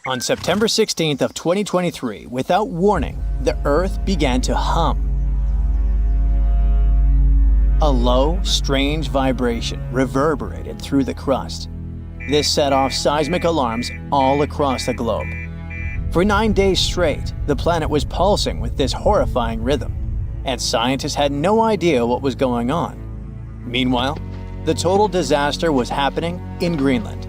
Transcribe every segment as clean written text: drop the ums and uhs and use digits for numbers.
On September 16th of 2023, without warning, the Earth began to hum. A low, strange vibration reverberated through the crust. This set off seismic alarms all across the globe. For 9 days straight, the planet was pulsing with this horrifying rhythm, and scientists had no idea what was going on. Meanwhile, the total disaster was happening in Greenland.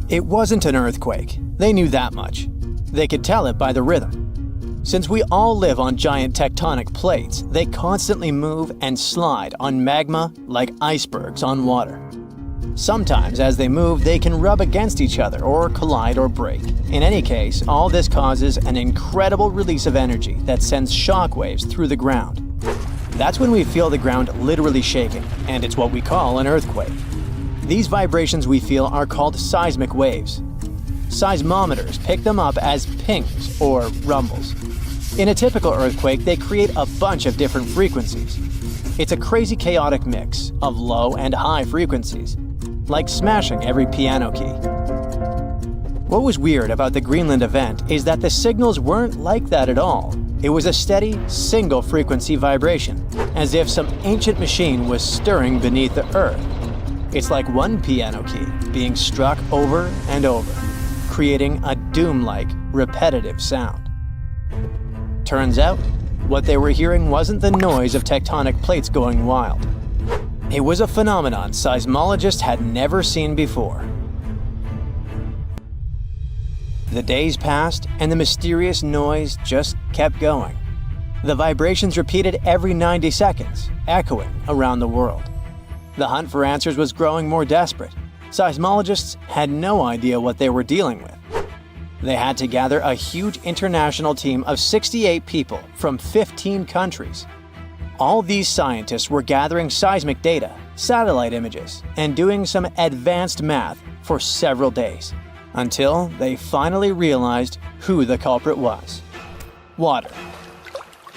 It wasn't an earthquake. They knew that much. They could tell it by the rhythm. Since we all live on giant tectonic plates, they constantly move and slide on magma like icebergs on water. Sometimes as they move, they can rub against each other or collide or break. In any case, all this causes an incredible release of energy that sends shockwaves through the ground. That's when we feel the ground literally shaking, and it's what we call an earthquake. These vibrations we feel are called seismic waves. Seismometers pick them up as pings or rumbles. In a typical earthquake, they create a bunch of different frequencies. It's a crazy chaotic mix of low and high frequencies, like smashing every piano key. What was weird about the Greenland event is that the signals weren't like that at all. It was a steady, single-frequency vibration, as if some ancient machine was stirring beneath the Earth. It's like one piano key being struck over and over, creating a doom-like, repetitive sound. Turns out, what they were hearing wasn't the noise of tectonic plates going wild. It was a phenomenon seismologists had never seen before. The days passed, and the mysterious noise just kept going. The vibrations repeated every 90 seconds, echoing around the world. The hunt for answers was growing more desperate. Seismologists had no idea what they were dealing with. They had to gather a huge international team of 68 people from 15 countries. All these scientists were gathering seismic data, satellite images, and doing some advanced math for several days, until they finally realized who the culprit was. Water.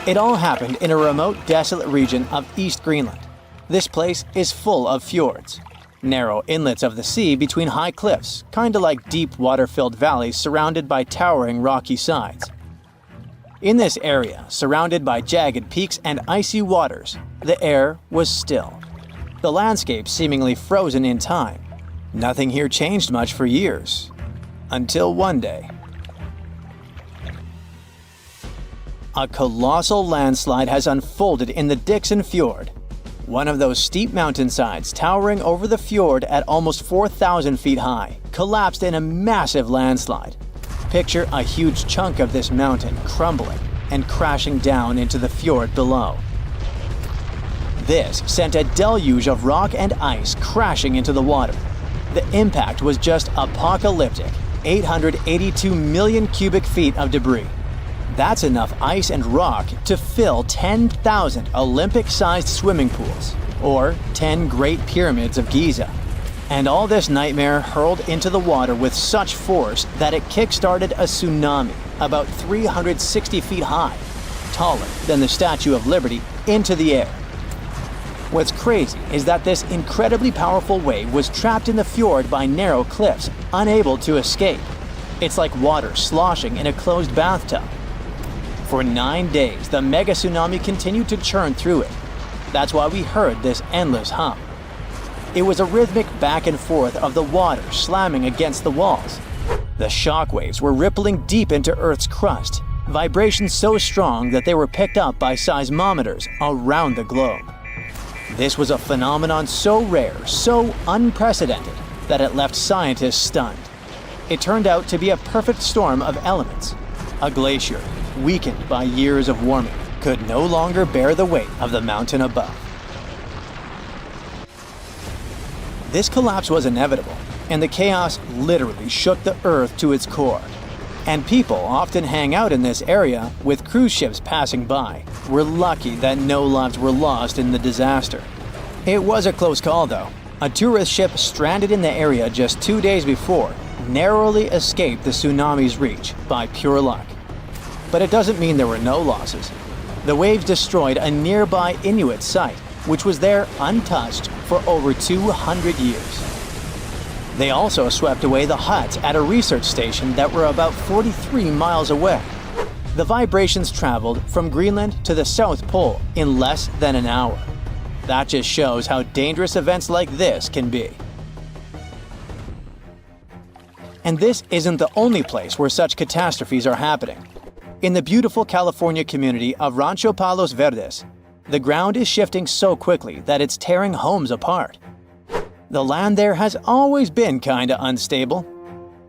It all happened in a remote, desolate region of East Greenland. This place is full of fjords, narrow inlets of the sea between high cliffs, kinda like deep water-filled valleys surrounded by towering rocky sides. In this area, surrounded by jagged peaks and icy waters, the air was still. The landscape seemingly frozen in time. Nothing here changed much for years, until one day. A colossal landslide has unfolded in the Dixon Fjord. One of those steep mountainsides towering over the fjord at almost 4,000 feet high collapsed in a massive landslide. Picture a huge chunk of this mountain crumbling and crashing down into the fjord below. This sent a deluge of rock and ice crashing into the water. The impact was just apocalyptic, 882 million cubic feet of debris. That's enough ice and rock to fill 10,000 Olympic-sized swimming pools, or 10 Great Pyramids of Giza. And all this nightmare hurled into the water with such force that it kick-started a tsunami about 360 feet high, taller than the Statue of Liberty, into the air. What's crazy is that this incredibly powerful wave was trapped in the fjord by narrow cliffs, unable to escape. It's like water sloshing in a closed bathtub. For 9 days, the mega-tsunami continued to churn through it. That's why we heard this endless hum. It was a rhythmic back and forth of the water slamming against the walls. The shockwaves were rippling deep into Earth's crust, vibrations so strong that they were picked up by seismometers around the globe. This was a phenomenon so rare, so unprecedented, that it left scientists stunned. It turned out to be a perfect storm of elements. A glacier, weakened by years of warming, could no longer bear the weight of the mountain above. This collapse was inevitable, and the chaos literally shook the Earth to its core. And people often hang out in this area with cruise ships passing by. We're lucky that no lives were lost in the disaster. It was a close call though. A tourist ship stranded in the area just 2 days before narrowly escaped the tsunami's reach by pure luck. But it doesn't mean there were no losses. The waves destroyed a nearby Inuit site, which was there untouched for over 200 years. They also swept away the huts at a research station that were about 43 miles away. The vibrations traveled from Greenland to the South Pole in less than an hour. That just shows how dangerous events like this can be. And this isn't the only place where such catastrophes are happening. In the beautiful California community of Rancho Palos Verdes, the ground is shifting so quickly that it's tearing homes apart. The land there has always been kinda unstable.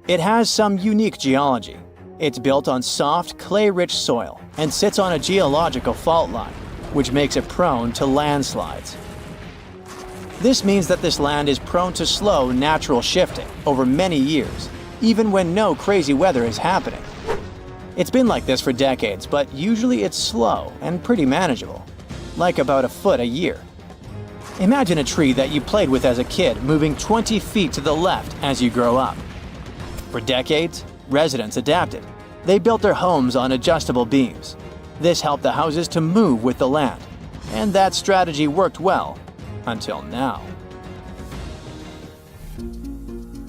It has some unique geology. It's built on soft, clay-rich soil and sits on a geological fault line, which makes it prone to landslides. This means that this land is prone to slow, natural shifting over many years, even when no crazy weather is happening. It's been like this for decades, but usually it's slow and pretty manageable, like about a foot a year. Imagine a tree that you played with as a kid moving 20 feet to the left as you grow up. For decades, residents adapted. They built their homes on adjustable beams. This helped the houses to move with the land, and that strategy worked well until now.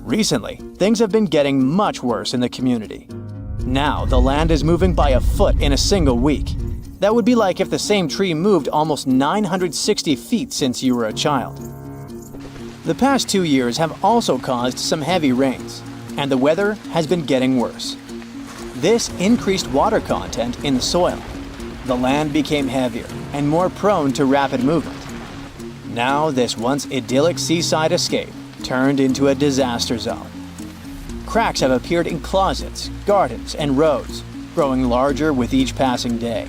Recently, things have been getting much worse in the community. Now, the land is moving by a foot in a single week. That would be like if the same tree moved almost 960 feet since you were a child. The past 2 years have also caused some heavy rains, and the weather has been getting worse. This increased water content in the soil. The land became heavier and more prone to rapid movement. Now, this once idyllic seaside escape turned into a disaster zone. Cracks have appeared in closets, gardens, and roads, growing larger with each passing day.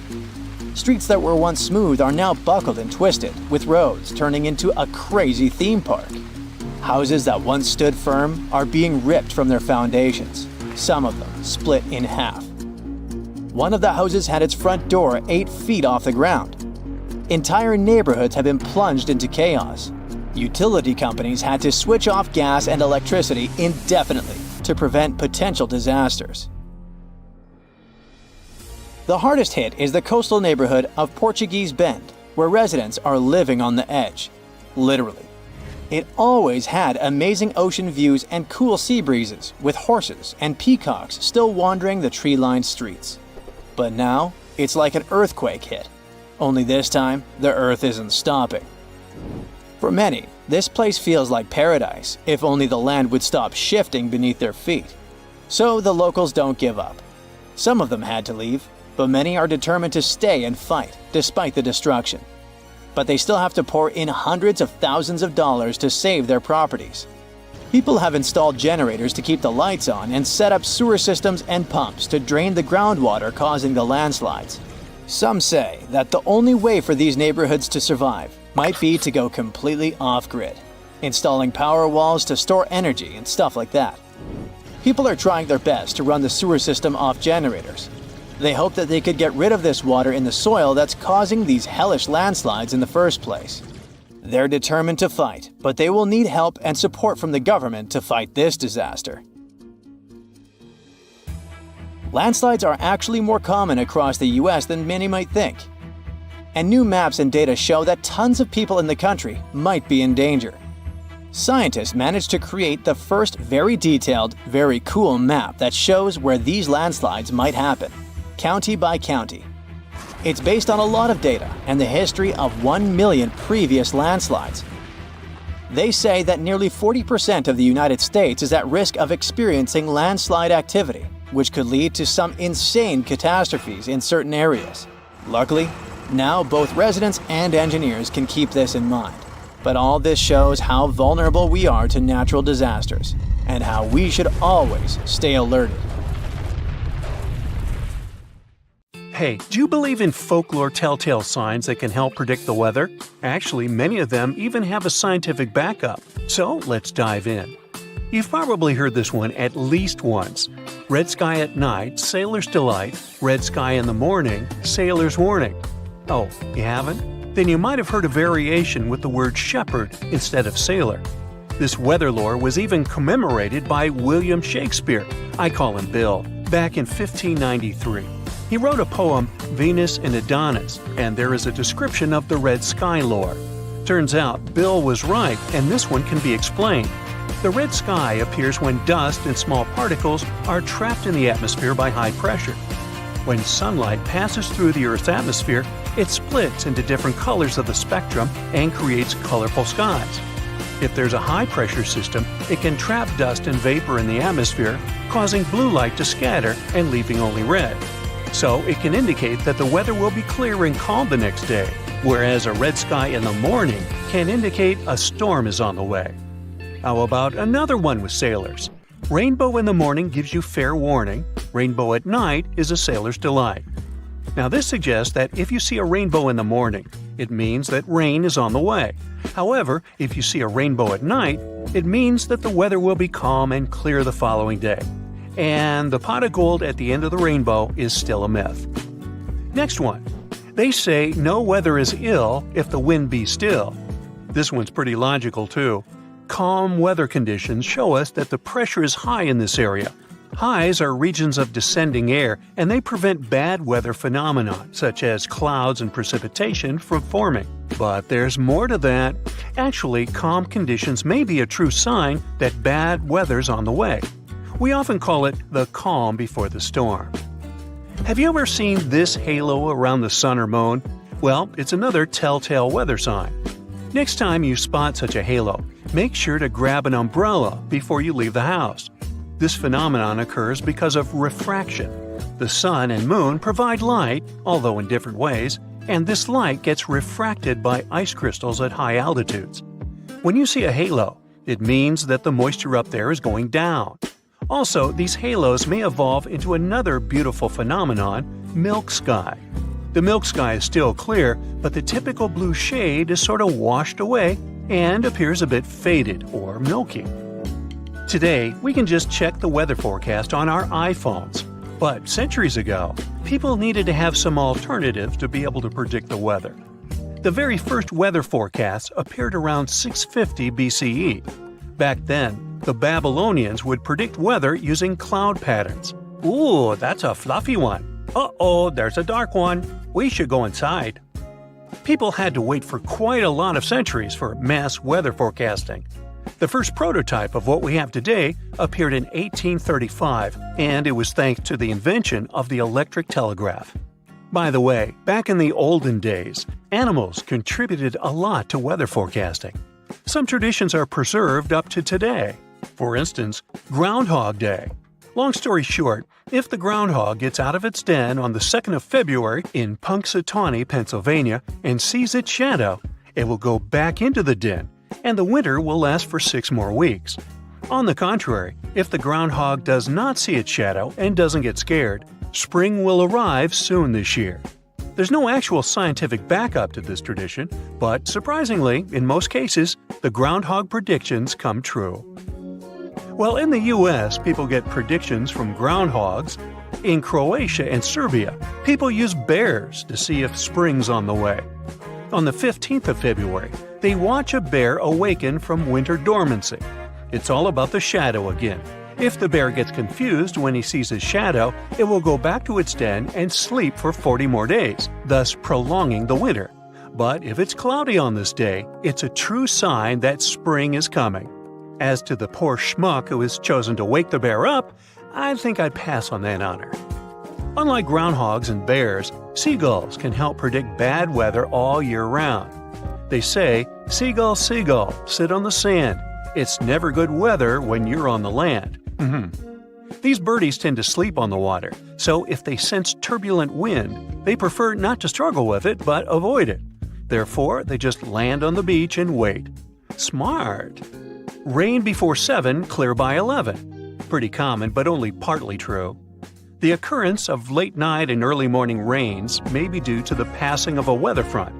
Streets that were once smooth are now buckled and twisted, with roads turning into a crazy theme park. Houses that once stood firm are being ripped from their foundations, some of them split in half. One of the houses had its front door 8 feet off the ground. Entire neighborhoods have been plunged into chaos. Utility companies had to switch off gas and electricity indefinitely to prevent potential disasters. The hardest hit is the coastal neighborhood of Portuguese Bend, where residents are living on the edge, literally. It always had amazing ocean views and cool sea breezes, with horses and peacocks still wandering the tree-lined streets. But now, it's like an earthquake hit. Only this time, the earth isn't stopping. For many, this place feels like paradise, if only the land would stop shifting beneath their feet. So the locals don't give up. Some of them had to leave, but many are determined to stay and fight, despite the destruction. But they still have to pour in hundreds of thousands of dollars to save their properties. People have installed generators to keep the lights on and set up sewer systems and pumps to drain the groundwater causing the landslides. Some say that the only way for these neighborhoods to survive might be to go completely off-grid, installing power walls to store energy and stuff like that. People are trying their best to run the sewer system off generators. They hope that they could get rid of this water in the soil that's causing these hellish landslides in the first place. They're determined to fight, but they will need help and support from the government to fight this disaster. Landslides are actually more common across the US than many might think. And new maps and data show that tons of people in the country might be in danger. Scientists managed to create the first very detailed, very cool map that shows where these landslides might happen, county by county. It's based on a lot of data and the history of 1 million previous landslides. They say that nearly 40% of the United States is at risk of experiencing landslide activity, which could lead to some insane catastrophes in certain areas. Luckily, now both residents and engineers can keep this in mind. But all this shows how vulnerable we are to natural disasters, and how we should always stay alerted. Hey, do you believe in folklore telltale signs that can help predict the weather? Actually, many of them even have a scientific backup. So let's dive in. You've probably heard this one at least once. Red sky at night, sailor's delight. Red sky in the morning, sailor's warning. Oh, you haven't? Then you might have heard a variation with the word shepherd instead of sailor. This weather lore was even commemorated by William Shakespeare, I call him Bill, back in 1593. He wrote a poem, Venus and Adonis, and there is a description of the red sky lore. Turns out, Bill was right, and this one can be explained. The red sky appears when dust and small particles are trapped in the atmosphere by high pressure. When sunlight passes through the Earth's atmosphere, it splits into different colors of the spectrum and creates colorful skies. If there's a high-pressure system, it can trap dust and vapor in the atmosphere, causing blue light to scatter and leaving only red. So it can indicate that the weather will be clear and calm the next day, whereas a red sky in the morning can indicate a storm is on the way. How about another one with sailors? Rainbow in the morning gives you fair warning. Rainbow at night is a sailor's delight. Now this suggests that if you see a rainbow in the morning, it means that rain is on the way. However, if you see a rainbow at night, it means that the weather will be calm and clear the following day. And the pot of gold at the end of the rainbow is still a myth. Next one. They say no weather is ill if the wind be still. This one's pretty logical too. Calm weather conditions show us that the pressure is high in this area. Highs are regions of descending air, and they prevent bad weather phenomena, such as clouds and precipitation, from forming. But there's more to that. Actually, calm conditions may be a true sign that bad weather's on the way. We often call it the calm before the storm. Have you ever seen this halo around the sun or moon? Well, it's another telltale weather sign. Next time you spot such a halo, make sure to grab an umbrella before you leave the house. This phenomenon occurs because of refraction. The sun and moon provide light, although in different ways, and this light gets refracted by ice crystals at high altitudes. When you see a halo, it means that the moisture up there is going down. Also, these halos may evolve into another beautiful phenomenon, milk sky. The milk sky is still clear, but the typical blue shade is sort of washed away and appears a bit faded or milky. Today, we can just check the weather forecast on our iPhones. But centuries ago, people needed to have some alternatives to be able to predict the weather. The very first weather forecasts appeared around 650 BCE. Back then, the Babylonians would predict weather using cloud patterns. Ooh, that's a fluffy one. Uh-oh, there's a dark one. We should go inside. People had to wait for quite a lot of centuries for mass weather forecasting. The first prototype of what we have today appeared in 1835, and it was thanks to the invention of the electric telegraph. By the way, back in the olden days, animals contributed a lot to weather forecasting. Some traditions are preserved up to today. For instance, Groundhog Day. Long story short, if the groundhog gets out of its den on the 2nd of February in Punxsutawney, Pennsylvania, and sees its shadow, it will go back into the den, and the winter will last for 6 more weeks. On the contrary, if the groundhog does not see its shadow and doesn't get scared, spring will arrive soon this year. There's no actual scientific backup to this tradition, but surprisingly, in most cases, the groundhog predictions come true. Well, in the US, people get predictions from groundhogs. In Croatia and Serbia, people use bears to see if spring's on the way. On the 15th of February, they watch a bear awaken from winter dormancy. It's all about the shadow again. If the bear gets confused when he sees his shadow, it will go back to its den and sleep for 40 more days, thus prolonging the winter. But if it's cloudy on this day, it's a true sign that spring is coming. As to the poor schmuck who has chosen to wake the bear up, I think I'd pass on that honor. Unlike groundhogs and bears, seagulls can help predict bad weather all year round. They say, "Seagull, seagull, sit on the sand. It's never good weather when you're on the land." These birdies tend to sleep on the water, so if they sense turbulent wind, they prefer not to struggle with it but avoid it. Therefore, they just land on the beach and wait. Smart! Rain before 7, clear by 11. Pretty common, but only partly true. The occurrence of late night and early morning rains may be due to the passing of a weather front.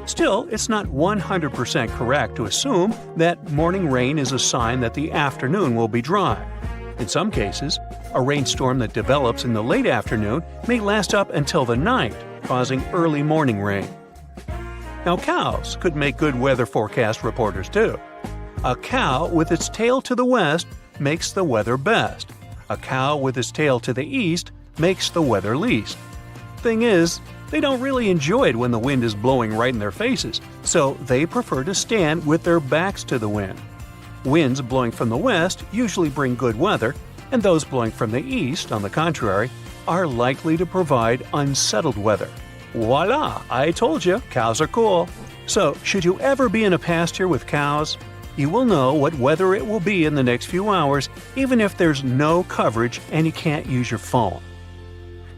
Still, it's not 100% correct to assume that morning rain is a sign that the afternoon will be dry. In some cases, a rainstorm that develops in the late afternoon may last up until the night, causing early morning rain. Now, cows could make good weather forecast reporters too. A cow with its tail to the west makes the weather best. A cow with its tail to the east makes the weather least. Thing is, they don't really enjoy it when the wind is blowing right in their faces, so they prefer to stand with their backs to the wind. Winds blowing from the west usually bring good weather, and those blowing from the east, on the contrary, are likely to provide unsettled weather. Voila! I told you, cows are cool. So, should you ever be in a pasture with cows, you will know what weather it will be in the next few hours, even if there's no coverage and you can't use your phone.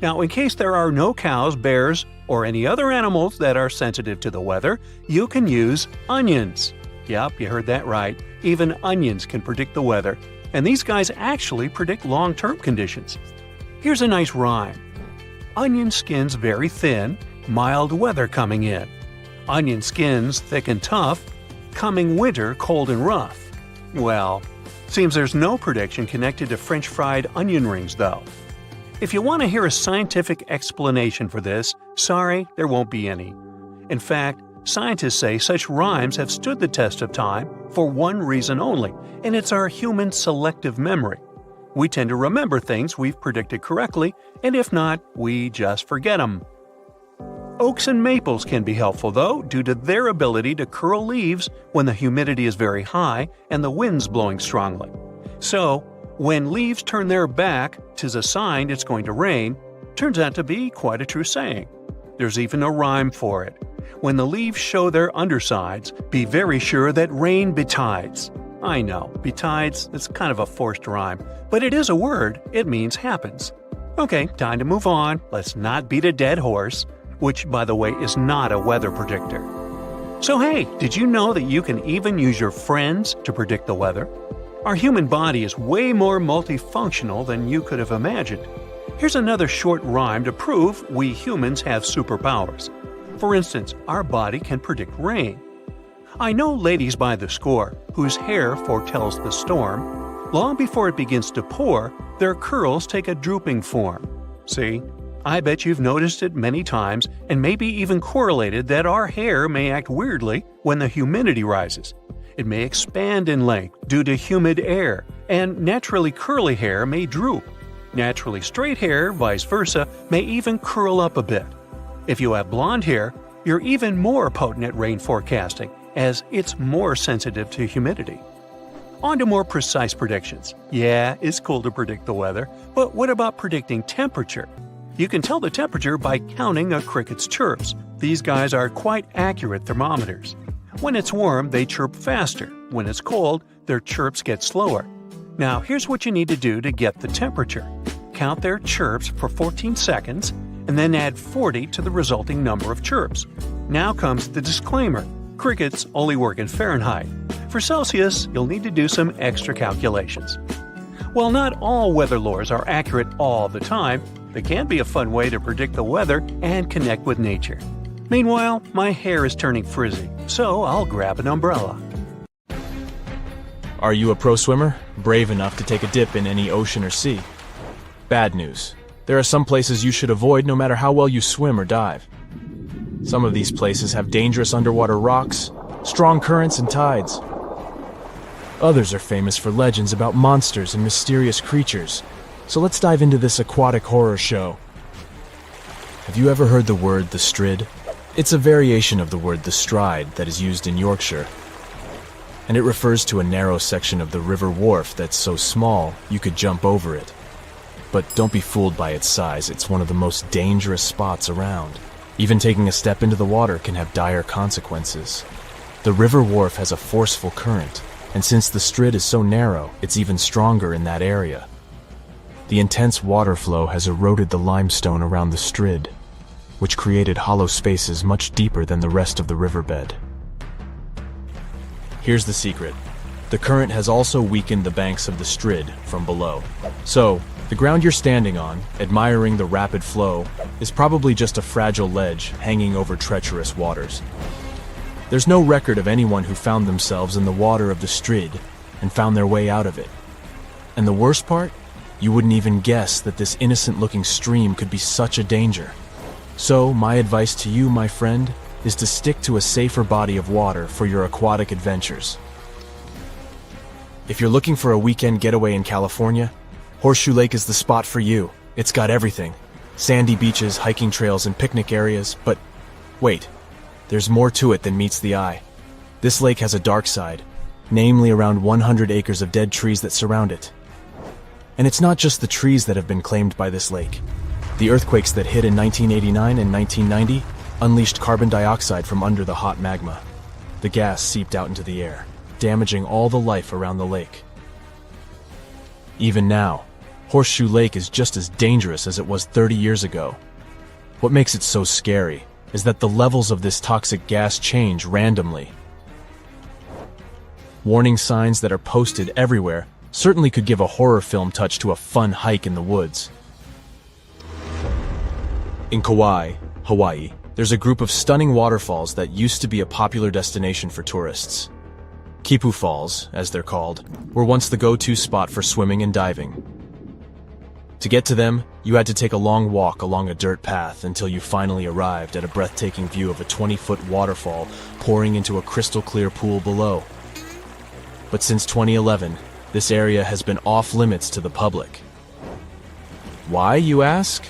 Now, in case there are no cows, bears, or any other animals that are sensitive to the weather, you can use onions. Yep, you heard that right. Even onions can predict the weather, and these guys actually predict long-term conditions. Here's a nice rhyme. Onion skins very thin, mild weather coming in. Onion skins thick and tough, coming winter cold and rough. Well, seems there's no prediction connected to French fried onion rings though. If you want to hear a scientific explanation for this, sorry, there won't be any. In fact, scientists say such rhymes have stood the test of time for one reason only, and it's our human selective memory. We tend to remember things we've predicted correctly, and if not, we just forget them. Oaks and maples can be helpful though, due to their ability to curl leaves when the humidity is very high and the wind's blowing strongly. So, when leaves turn their back, 'tis a sign it's going to rain, turns out to be quite a true saying. There's even a rhyme for it. When the leaves show their undersides, be very sure that rain betides. I know, betides, it's kind of a forced rhyme, but it is a word, it means happens. Okay, time to move on, let's not beat a dead horse, which, by the way, is not a weather predictor. So hey, did you know that you can even use your friends to predict the weather? Our human body is way more multifunctional than you could have imagined. Here's another short rhyme to prove we humans have superpowers. For instance, our body can predict rain. I know ladies by the score whose hair foretells the storm. Long before it begins to pour, their curls take a drooping form. See? I bet you've noticed it many times and maybe even correlated that our hair may act weirdly when the humidity rises. It may expand in length due to humid air, and naturally curly hair may droop. Naturally straight hair, vice versa, may even curl up a bit. If you have blonde hair, you're even more potent at rain forecasting, as it's more sensitive to humidity. On to more precise predictions. Yeah, it's cool to predict the weather, but what about predicting temperature? You can tell the temperature by counting a cricket's chirps. These guys are quite accurate thermometers. When it's warm, they chirp faster. When it's cold, their chirps get slower. Now, here's what you need to do to get the temperature. Count their chirps for 14 seconds, and then add 40 to the resulting number of chirps. Now comes the disclaimer. Crickets only work in Fahrenheit. For Celsius, you'll need to do some extra calculations. While not all weather lores are accurate all the time, they can be a fun way to predict the weather and connect with nature. Meanwhile, my hair is turning frizzy, so I'll grab an umbrella. Are you a pro swimmer? Brave enough to take a dip in any ocean or sea? Bad news. There are some places you should avoid no matter how well you swim or dive. Some of these places have dangerous underwater rocks, strong currents and tides. Others are famous for legends about monsters and mysterious creatures. So let's dive into this aquatic horror show. Have you ever heard the word the strid? It's a variation of the word the stride that is used in Yorkshire. And it refers to a narrow section of the river wharf that's so small you could jump over it. But don't be fooled by its size, it's one of the most dangerous spots around. Even taking a step into the water can have dire consequences. The river wharf has a forceful current, and since the strid is so narrow, it's even stronger in that area. The intense water flow has eroded the limestone around the strid, which created hollow spaces much deeper than the rest of the riverbed. Here's the secret. The current has also weakened the banks of the strid from below. So, the ground you're standing on, admiring the rapid flow, is probably just a fragile ledge hanging over treacherous waters. There's no record of anyone who found themselves in the water of the strid and found their way out of it. And the worst part? You wouldn't even guess that this innocent-looking stream could be such a danger. So, my advice to you, my friend, is to stick to a safer body of water for your aquatic adventures. If you're looking for a weekend getaway in California, Horseshoe Lake is the spot for you. It's got everything. Sandy beaches, hiking trails, and picnic areas, but wait, there's more to it than meets the eye. This lake has a dark side. namely around 100 acres of dead trees that surround it. And it's not just the trees that have been claimed by this lake. The earthquakes that hit in 1989 and 1990 unleashed carbon dioxide from under the hot magma. The gas seeped out into the air, damaging all the life around the lake. Even now, Horseshoe Lake is just as dangerous as it was 30 years ago. What makes it so scary is that the levels of this toxic gas change randomly. Warning signs that are posted everywhere certainly could give a horror film touch to a fun hike in the woods. In Kauai, Hawaii, there's a group of stunning waterfalls that used to be a popular destination for tourists. Kipu Falls, as they're called, were once the go-to spot for swimming and diving. To get to them, you had to take a long walk along a dirt path until you finally arrived at a breathtaking view of a 20-foot waterfall pouring into a crystal-clear pool below. But since 2011, this area has been off-limits to the public. Why, you ask?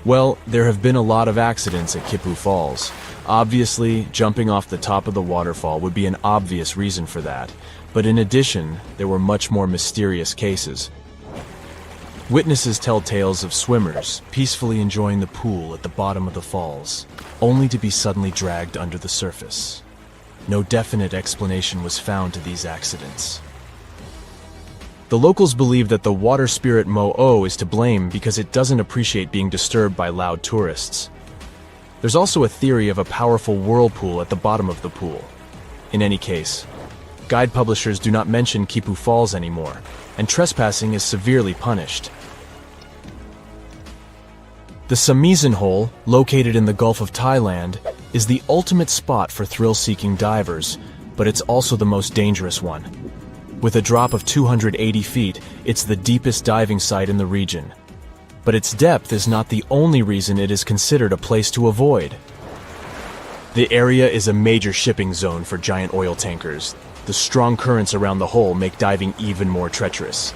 Well, there have been a lot of accidents at Kipu Falls. Obviously, jumping off the top of the waterfall would be an obvious reason for that, but in addition, there were much more mysterious cases. Witnesses tell tales of swimmers peacefully enjoying the pool at the bottom of the falls, only to be suddenly dragged under the surface. No definite explanation was found to these accidents. The locals believe that the water spirit Mo'o is to blame because it doesn't appreciate being disturbed by loud tourists. There's also a theory of a powerful whirlpool at the bottom of the pool. In any case, guide publishers do not mention Kipu Falls anymore, and trespassing is severely punished. The Samisen Hole, located in the Gulf of Thailand, is the ultimate spot for thrill-seeking divers, but it's also the most dangerous one. With a drop of 280 feet, it's the deepest diving site in the region. But its depth is not the only reason it is considered a place to avoid. The area is a major shipping zone for giant oil tankers. The strong currents around the hole make diving even more treacherous.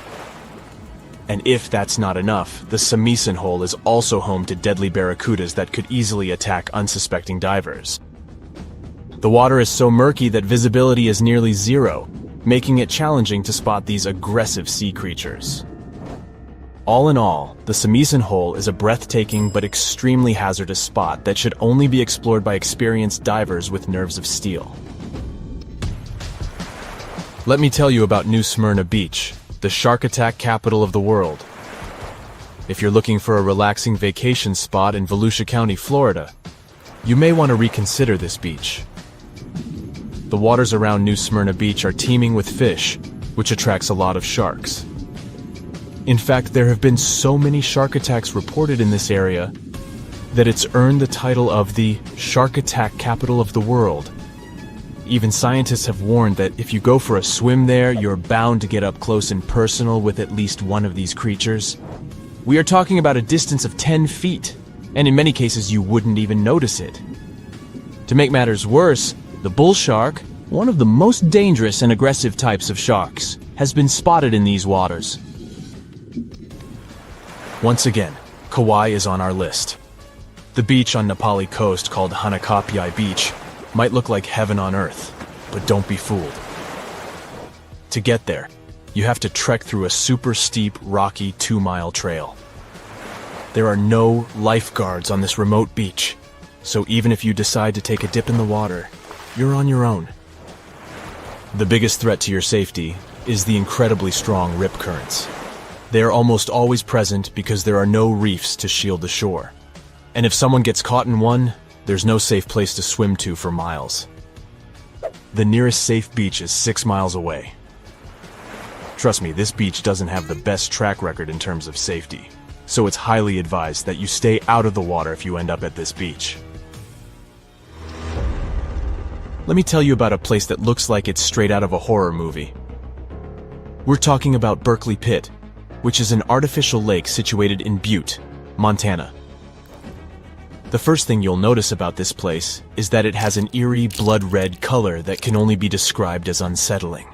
And if that's not enough, the Samisen Hole is also home to deadly barracudas that could easily attack unsuspecting divers. The water is so murky that visibility is nearly zero, making it challenging to spot these aggressive sea creatures. All in all, the Samisen Hole is a breathtaking but extremely hazardous spot that should only be explored by experienced divers with nerves of steel. Let me tell you about New Smyrna Beach, the shark attack capital of the world. If you're looking for a relaxing vacation spot in Volusia County, Florida, you may want to reconsider this beach. The waters around New Smyrna Beach are teeming with fish, which attracts a lot of sharks. In fact, there have been so many shark attacks reported in this area that it's earned the title of the shark attack capital of the world. Even scientists have warned that if you go for a swim there, you're bound to get up close and personal with at least one of these creatures. We are talking about a distance of 10 feet, and in many cases you wouldn't even notice it. To make matters worse, the bull shark, one of the most dangerous and aggressive types of sharks, has been spotted in these waters. Once again, Kauai is on our list. The beach on Nepali coast called Hanakapiai Beach might look like heaven on earth, but don't be fooled. To get there, you have to trek through a super steep, rocky 2-mile trail. There are no lifeguards on this remote beach, so even if you decide to take a dip in the water, you're on your own. The biggest threat to your safety is the incredibly strong rip currents. They are almost always present because there are no reefs to shield the shore. And if someone gets caught in one, there's no safe place to swim to for miles. The nearest safe beach is 6 miles away. Trust me, this beach doesn't have the best track record in terms of safety, so it's highly advised that you stay out of the water if you end up at this beach. Let me tell you about a place that looks like it's straight out of a horror movie. We're talking about Berkeley Pit, which is an artificial lake situated in Butte, Montana. The first thing you'll notice about this place is that it has an eerie blood-red color that can only be described as unsettling.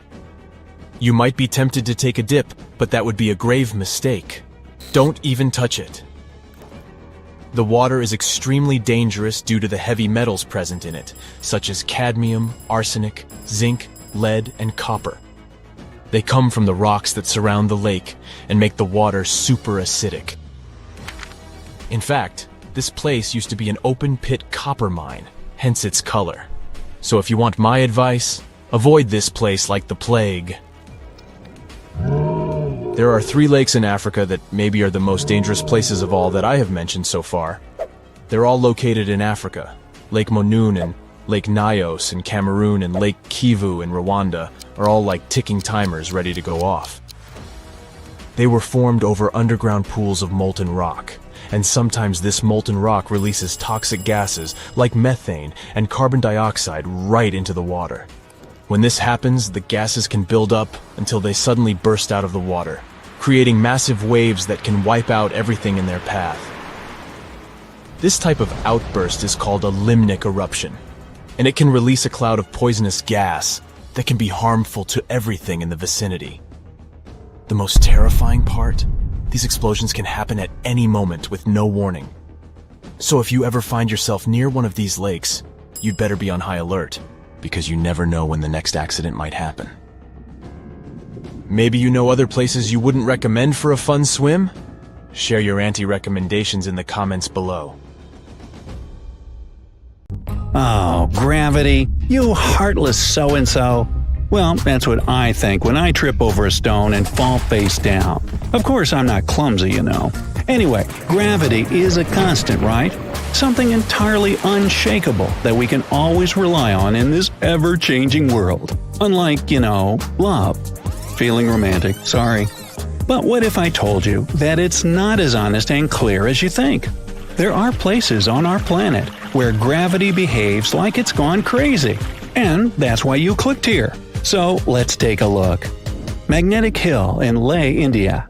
You might be tempted to take a dip, but that would be a grave mistake. Don't even touch it. The water is extremely dangerous due to the heavy metals present in it, such as cadmium, arsenic, zinc, lead, and copper. They come from the rocks that surround the lake and make the water super acidic. In fact, this place used to be an open-pit copper mine, hence its color. So if you want my advice, avoid this place like the plague. There are 3 lakes in Africa that maybe are the most dangerous places of all that I have mentioned so far. They're all located in Africa. Lake Monoun and Lake Nyos in Cameroon and Lake Kivu in Rwanda are all like ticking timers ready to go off. They were formed over underground pools of molten rock, and sometimes this molten rock releases toxic gases like methane and carbon dioxide right into the water. When this happens, the gases can build up until they suddenly burst out of the water, creating massive waves that can wipe out everything in their path. This type of outburst is called a limnic eruption, and it can release a cloud of poisonous gas that can be harmful to everything in the vicinity. The most terrifying part? These explosions can happen at any moment with no warning. So if you ever find yourself near one of these lakes, you'd better be on high alert, because you never know when the next accident might happen. Maybe you know other places you wouldn't recommend for a fun swim? Share your anti-recommendations in the comments below. Oh, gravity, you heartless so-and-so. Well, that's what I think when I trip over a stone and fall face down. Of course, I'm not clumsy, you know. Anyway, gravity is a constant, right? Something entirely unshakable that we can always rely on in this ever-changing world. Unlike, love. Feeling romantic, sorry. But what if I told you that it's not as honest and clear as you think? There are places on our planet where gravity behaves like it's gone crazy. And that's why you clicked here. So let's take a look. Magnetic Hill in Leh, India.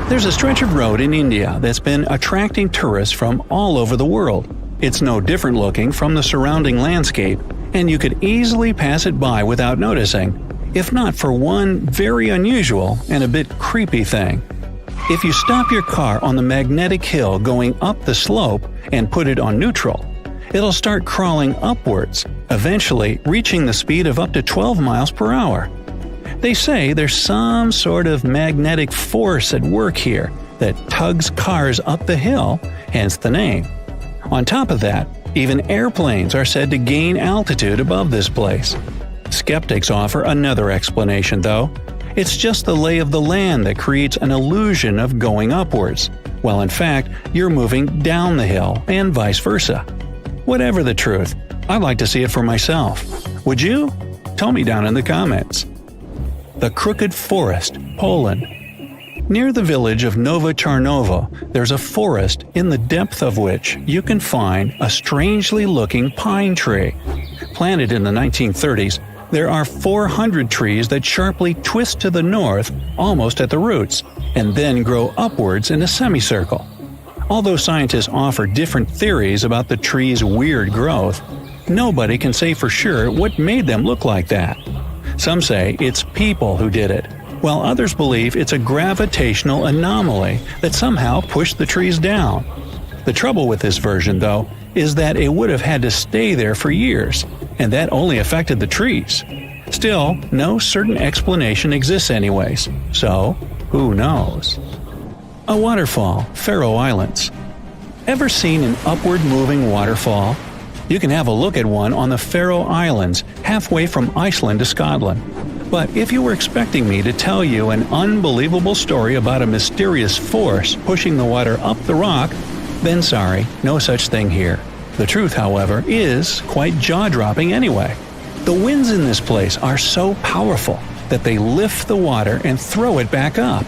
There's a stretch of road in India that's been attracting tourists from all over the world. It's no different looking from the surrounding landscape, and you could easily pass it by without noticing, if not for one very unusual and a bit creepy thing. If you stop your car on the magnetic hill going up the slope and put it on neutral, it'll start crawling upwards, eventually reaching the speed of up to 12 miles per hour. They say there's some sort of magnetic force at work here that tugs cars up the hill, hence the name. On top of that, even airplanes are said to gain altitude above this place. Skeptics offer another explanation, though. It's just the lay of the land that creates an illusion of going upwards, while in fact you're moving down the hill and vice versa. Whatever the truth, I'd like to see it for myself. Would you? Tell me down in the comments. The Crooked Forest, Poland. Near the village of Nowa Charnowo, there's a forest in the depth of which you can find a strangely looking pine tree. Planted in the 1930s, there are 400 trees that sharply twist to the north almost at the roots, and then grow upwards in a semicircle. Although scientists offer different theories about the tree's weird growth, nobody can say for sure what made them look like that. Some say it's people who did it, while others believe it's a gravitational anomaly that somehow pushed the trees down. The trouble with this version, though, is that it would have had to stay there for years, and that only affected the trees. Still, no certain explanation exists anyways, so who knows? A waterfall, Faroe Islands. Ever seen an upward-moving waterfall? You can have a look at one on the Faroe Islands, halfway from Iceland to Scotland. But if you were expecting me to tell you an unbelievable story about a mysterious force pushing the water up the rock, then sorry, no such thing here. The truth, however, is quite jaw-dropping anyway. The winds in this place are so powerful that they lift the water and throw it back up.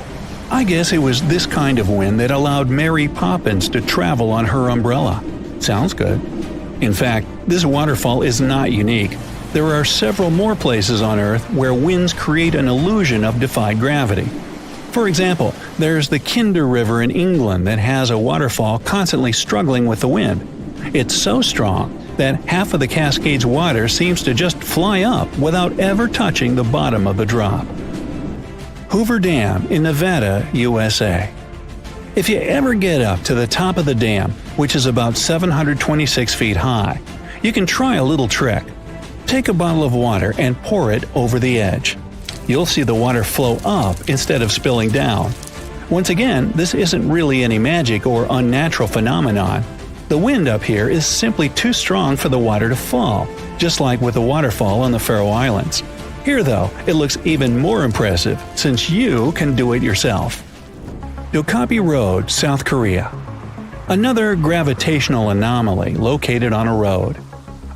I guess it was this kind of wind that allowed Mary Poppins to travel on her umbrella. Sounds good. In fact, this waterfall is not unique. There are several more places on Earth where winds create an illusion of defied gravity. For example, there's the Kinder River in England that has a waterfall constantly struggling with the wind. It's so strong that half of the Cascades water seems to just fly up without ever touching the bottom of the drop. Hoover Dam in Nevada, USA. If you ever get up to the top of the dam, which is about 726 feet high, you can try a little trick. Take a bottle of water and pour it over the edge. You'll see the water flow up instead of spilling down. Once again, this isn't really any magic or unnatural phenomenon. The wind up here is simply too strong for the water to fall, just like with the waterfall on the Faroe Islands. Here though, it looks even more impressive since you can do it yourself. Dokkaebi Road, South Korea. Another gravitational anomaly located on a road.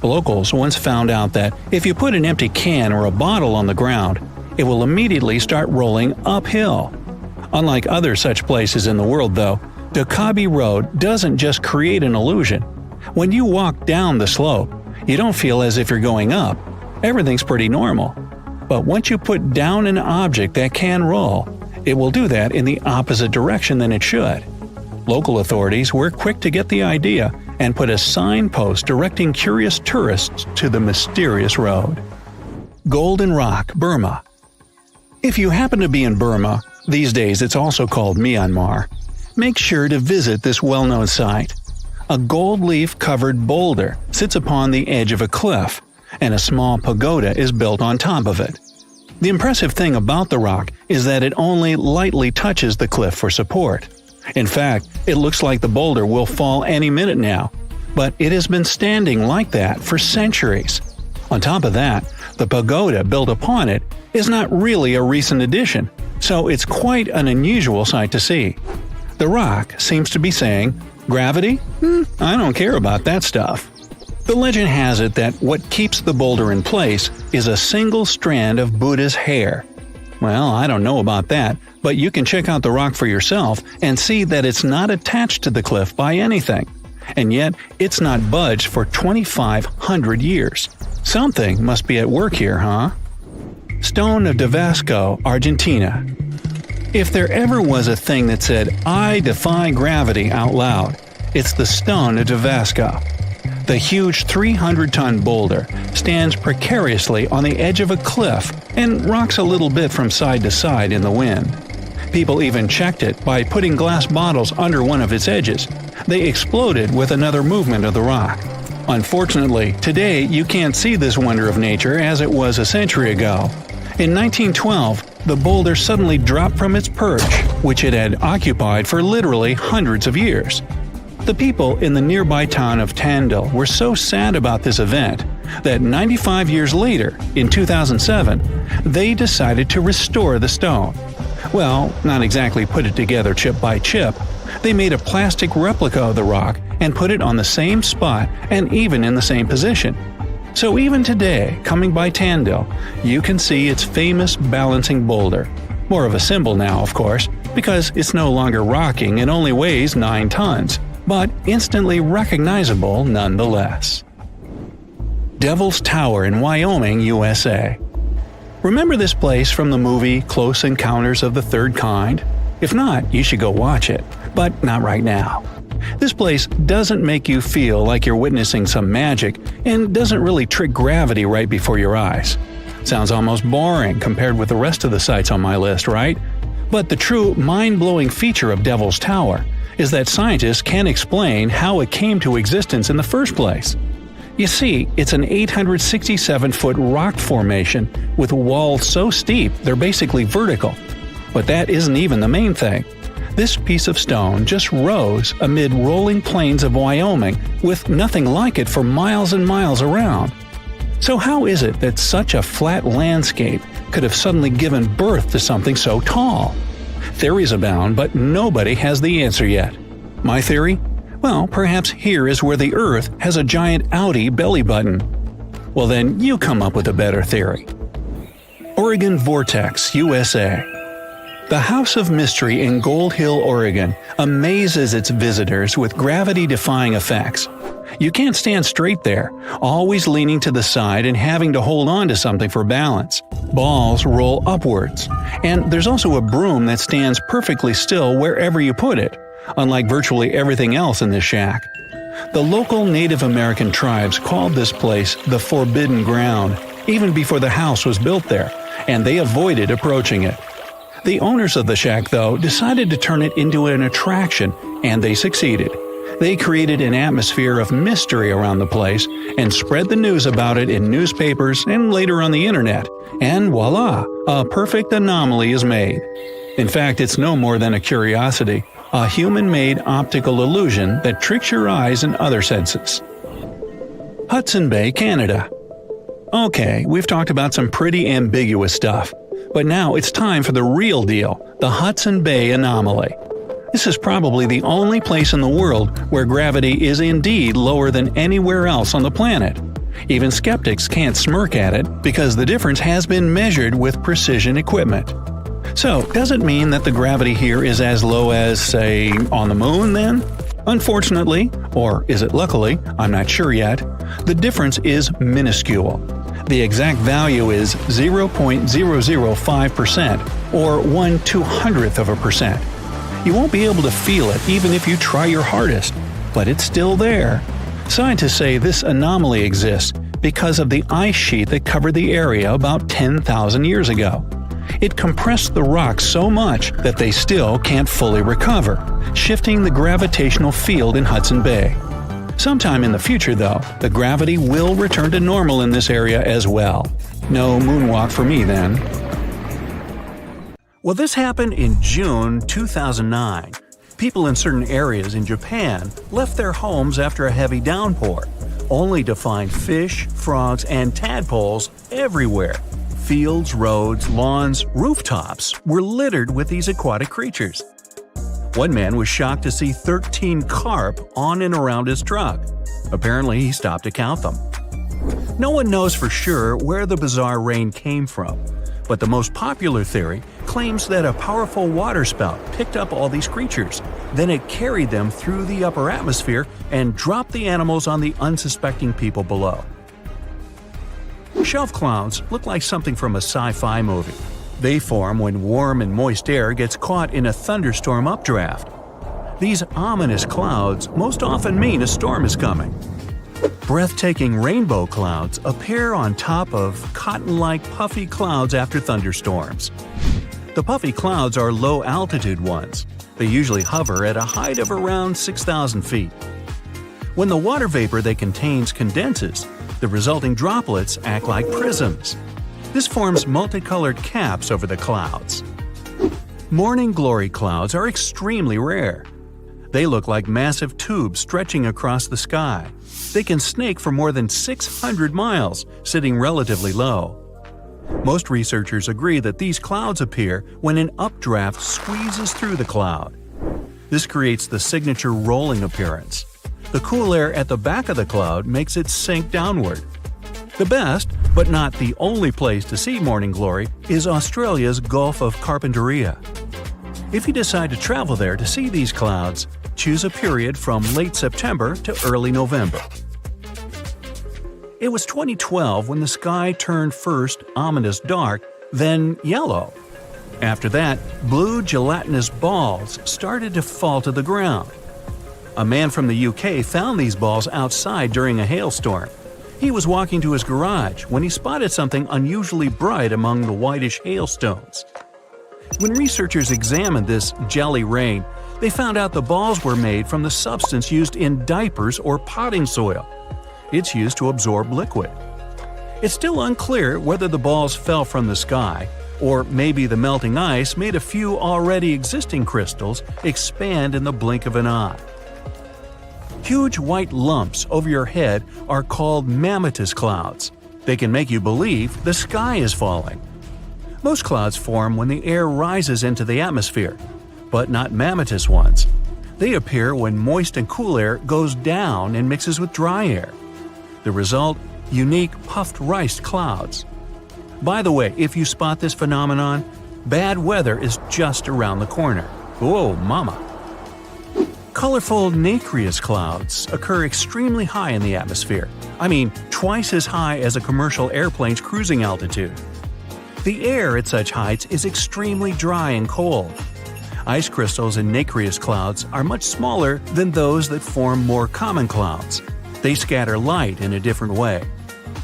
Locals once found out that if you put an empty can or a bottle on the ground, it will immediately start rolling uphill. Unlike other such places in the world though, Dokkaebi Road doesn't just create an illusion. When you walk down the slope, you don't feel as if you're going up. Everything's pretty normal. But once you put down an object that can roll, it will do that in the opposite direction than it should. Local authorities were quick to get the idea and put a signpost directing curious tourists to the mysterious road. Golden Rock, Burma. If you happen to be in Burma, these days it's also called Myanmar, make sure to visit this well-known site. A gold leaf-covered boulder sits upon the edge of a cliff, and a small pagoda is built on top of it. The impressive thing about the rock is that it only lightly touches the cliff for support. In fact, it looks like the boulder will fall any minute now, but it has been standing like that for centuries. On top of that, the pagoda built upon it is not really a recent addition, so it's quite an unusual sight to see. The rock seems to be saying, "Gravity? I don't care about that stuff." The legend has it that what keeps the boulder in place is a single strand of Buddha's hair. Well, I don't know about that, but you can check out the rock for yourself and see that it's not attached to the cliff by anything. And yet, it's not budged for 2,500 years. Something must be at work here, huh? Stone of Davasco, Argentina. If there ever was a thing that said, "I defy gravity" out loud, it's the Stone of Davasco. The huge 300-ton boulder stands precariously on the edge of a cliff and rocks a little bit from side to side in the wind. People even checked it by putting glass bottles under one of its edges. They exploded with another movement of the rock. Unfortunately, today you can't see this wonder of nature as it was a century ago. In 1912, the boulder suddenly dropped from its perch, which it had occupied for literally hundreds of years. The people in the nearby town of Tandil were so sad about this event that 95 years later, in 2007, they decided to restore the stone. Well, not exactly put it together chip by chip. They made a plastic replica of the rock and put it on the same spot and even in the same position. So even today, coming by Tandil, you can see its famous balancing boulder. More of a symbol now, of course, because it's no longer rocking and only weighs 9 tons. But instantly recognizable nonetheless. Devil's Tower in Wyoming, USA. Remember this place from the movie Close Encounters of the Third Kind? If not, you should go watch it, but not right now. This place doesn't make you feel like you're witnessing some magic and doesn't really trick gravity right before your eyes. Sounds almost boring compared with the rest of the sites on my list, right? But the true mind-blowing feature of Devil's Tower is that scientists can't explain how it came to existence in the first place. You see, it's an 867-foot rock formation with walls so steep they're basically vertical. But that isn't even the main thing. This piece of stone just rose amid rolling plains of Wyoming with nothing like it for miles and miles around. So how is it that such a flat landscape could have suddenly given birth to something so tall? Theories abound, but nobody has the answer yet. My theory? Well, perhaps here is where the Earth has a giant outie belly button. Well then, you come up with a better theory. Oregon Vortex, USA. The House of Mystery in Gold Hill, Oregon amazes its visitors with gravity-defying effects. You can't stand straight there, always leaning to the side and having to hold on to something for balance. Balls roll upwards. And there's also a broom that stands perfectly still wherever you put it, unlike virtually everything else in this shack. The local Native American tribes called this place the Forbidden Ground, even before the house was built there, and they avoided approaching it. The owners of the shack, though, decided to turn it into an attraction, and they succeeded. They created an atmosphere of mystery around the place and spread the news about it in newspapers and later on the internet, and voila, a perfect anomaly is made. In fact, it's no more than a curiosity, a human-made optical illusion that tricks your eyes and other senses. Hudson Bay, Canada. Okay, we've talked about some pretty ambiguous stuff, but now it's time for the real deal, the Hudson Bay anomaly. This is probably the only place in the world where gravity is indeed lower than anywhere else on the planet. Even skeptics can't smirk at it because the difference has been measured with precision equipment. So, does it mean that the gravity here is as low as, say, on the moon then? Unfortunately, or is it luckily, I'm not sure yet, the difference is minuscule. The exact value is 0.005%, or 1/200%. You won't be able to feel it even if you try your hardest, but it's still there. Scientists say this anomaly exists because of the ice sheet that covered the area about 10,000 years ago. It compressed the rocks so much that they still can't fully recover, shifting the gravitational field in Hudson Bay. Sometime in the future, though, the gravity will return to normal in this area as well. No moonwalk for me then. Well, this happened in June 2009. People in certain areas in Japan left their homes after a heavy downpour, only to find fish, frogs, and tadpoles everywhere. Fields, roads, lawns, rooftops were littered with these aquatic creatures. One man was shocked to see 13 carp on and around his truck. Apparently, he stopped to count them. No one knows for sure where the bizarre rain came from, but the most popular theory claims that a powerful waterspout picked up all these creatures. Then it carried them through the upper atmosphere and dropped the animals on the unsuspecting people below. Shelf clouds look like something from a sci-fi movie. They form when warm and moist air gets caught in a thunderstorm updraft. These ominous clouds most often mean a storm is coming. Breathtaking rainbow clouds appear on top of cotton-like puffy clouds after thunderstorms. The puffy clouds are low-altitude ones. They usually hover at a height of around 6,000 feet. When the water vapor they contains condenses, the resulting droplets act like prisms. This forms multicolored caps over the clouds. Morning glory clouds are extremely rare. They look like massive tubes stretching across the sky. They can snake for more than 600 miles, sitting relatively low. Most researchers agree that these clouds appear when an updraft squeezes through the cloud. This creates the signature rolling appearance. The cool air at the back of the cloud makes it sink downward. The best, but not the only place to see morning glory, is Australia's Gulf of Carpentaria. If you decide to travel there to see these clouds, choose a period from late September to early November. It was 2012 when the sky turned first ominous dark, then yellow. After that, blue gelatinous balls started to fall to the ground. A man from the UK found these balls outside during a hailstorm. He was walking to his garage when he spotted something unusually bright among the whitish hailstones. When researchers examined this jelly rain, they found out the balls were made from the substance used in diapers or potting soil. It's used to absorb liquid. It's still unclear whether the balls fell from the sky, or maybe the melting ice made a few already existing crystals expand in the blink of an eye. Huge white lumps over your head are called mammatus clouds. They can make you believe the sky is falling. Most clouds form when the air rises into the atmosphere, but not mammatus ones. They appear when moist and cool air goes down and mixes with dry air. The result? Unique puffed rice clouds. By the way, if you spot this phenomenon, bad weather is just around the corner. Whoa, mama! Colorful nacreous clouds occur extremely high in the atmosphere. I mean, twice as high as a commercial airplane's cruising altitude. The air at such heights is extremely dry and cold. Ice crystals in nacreous clouds are much smaller than those that form more common clouds. They scatter light in a different way,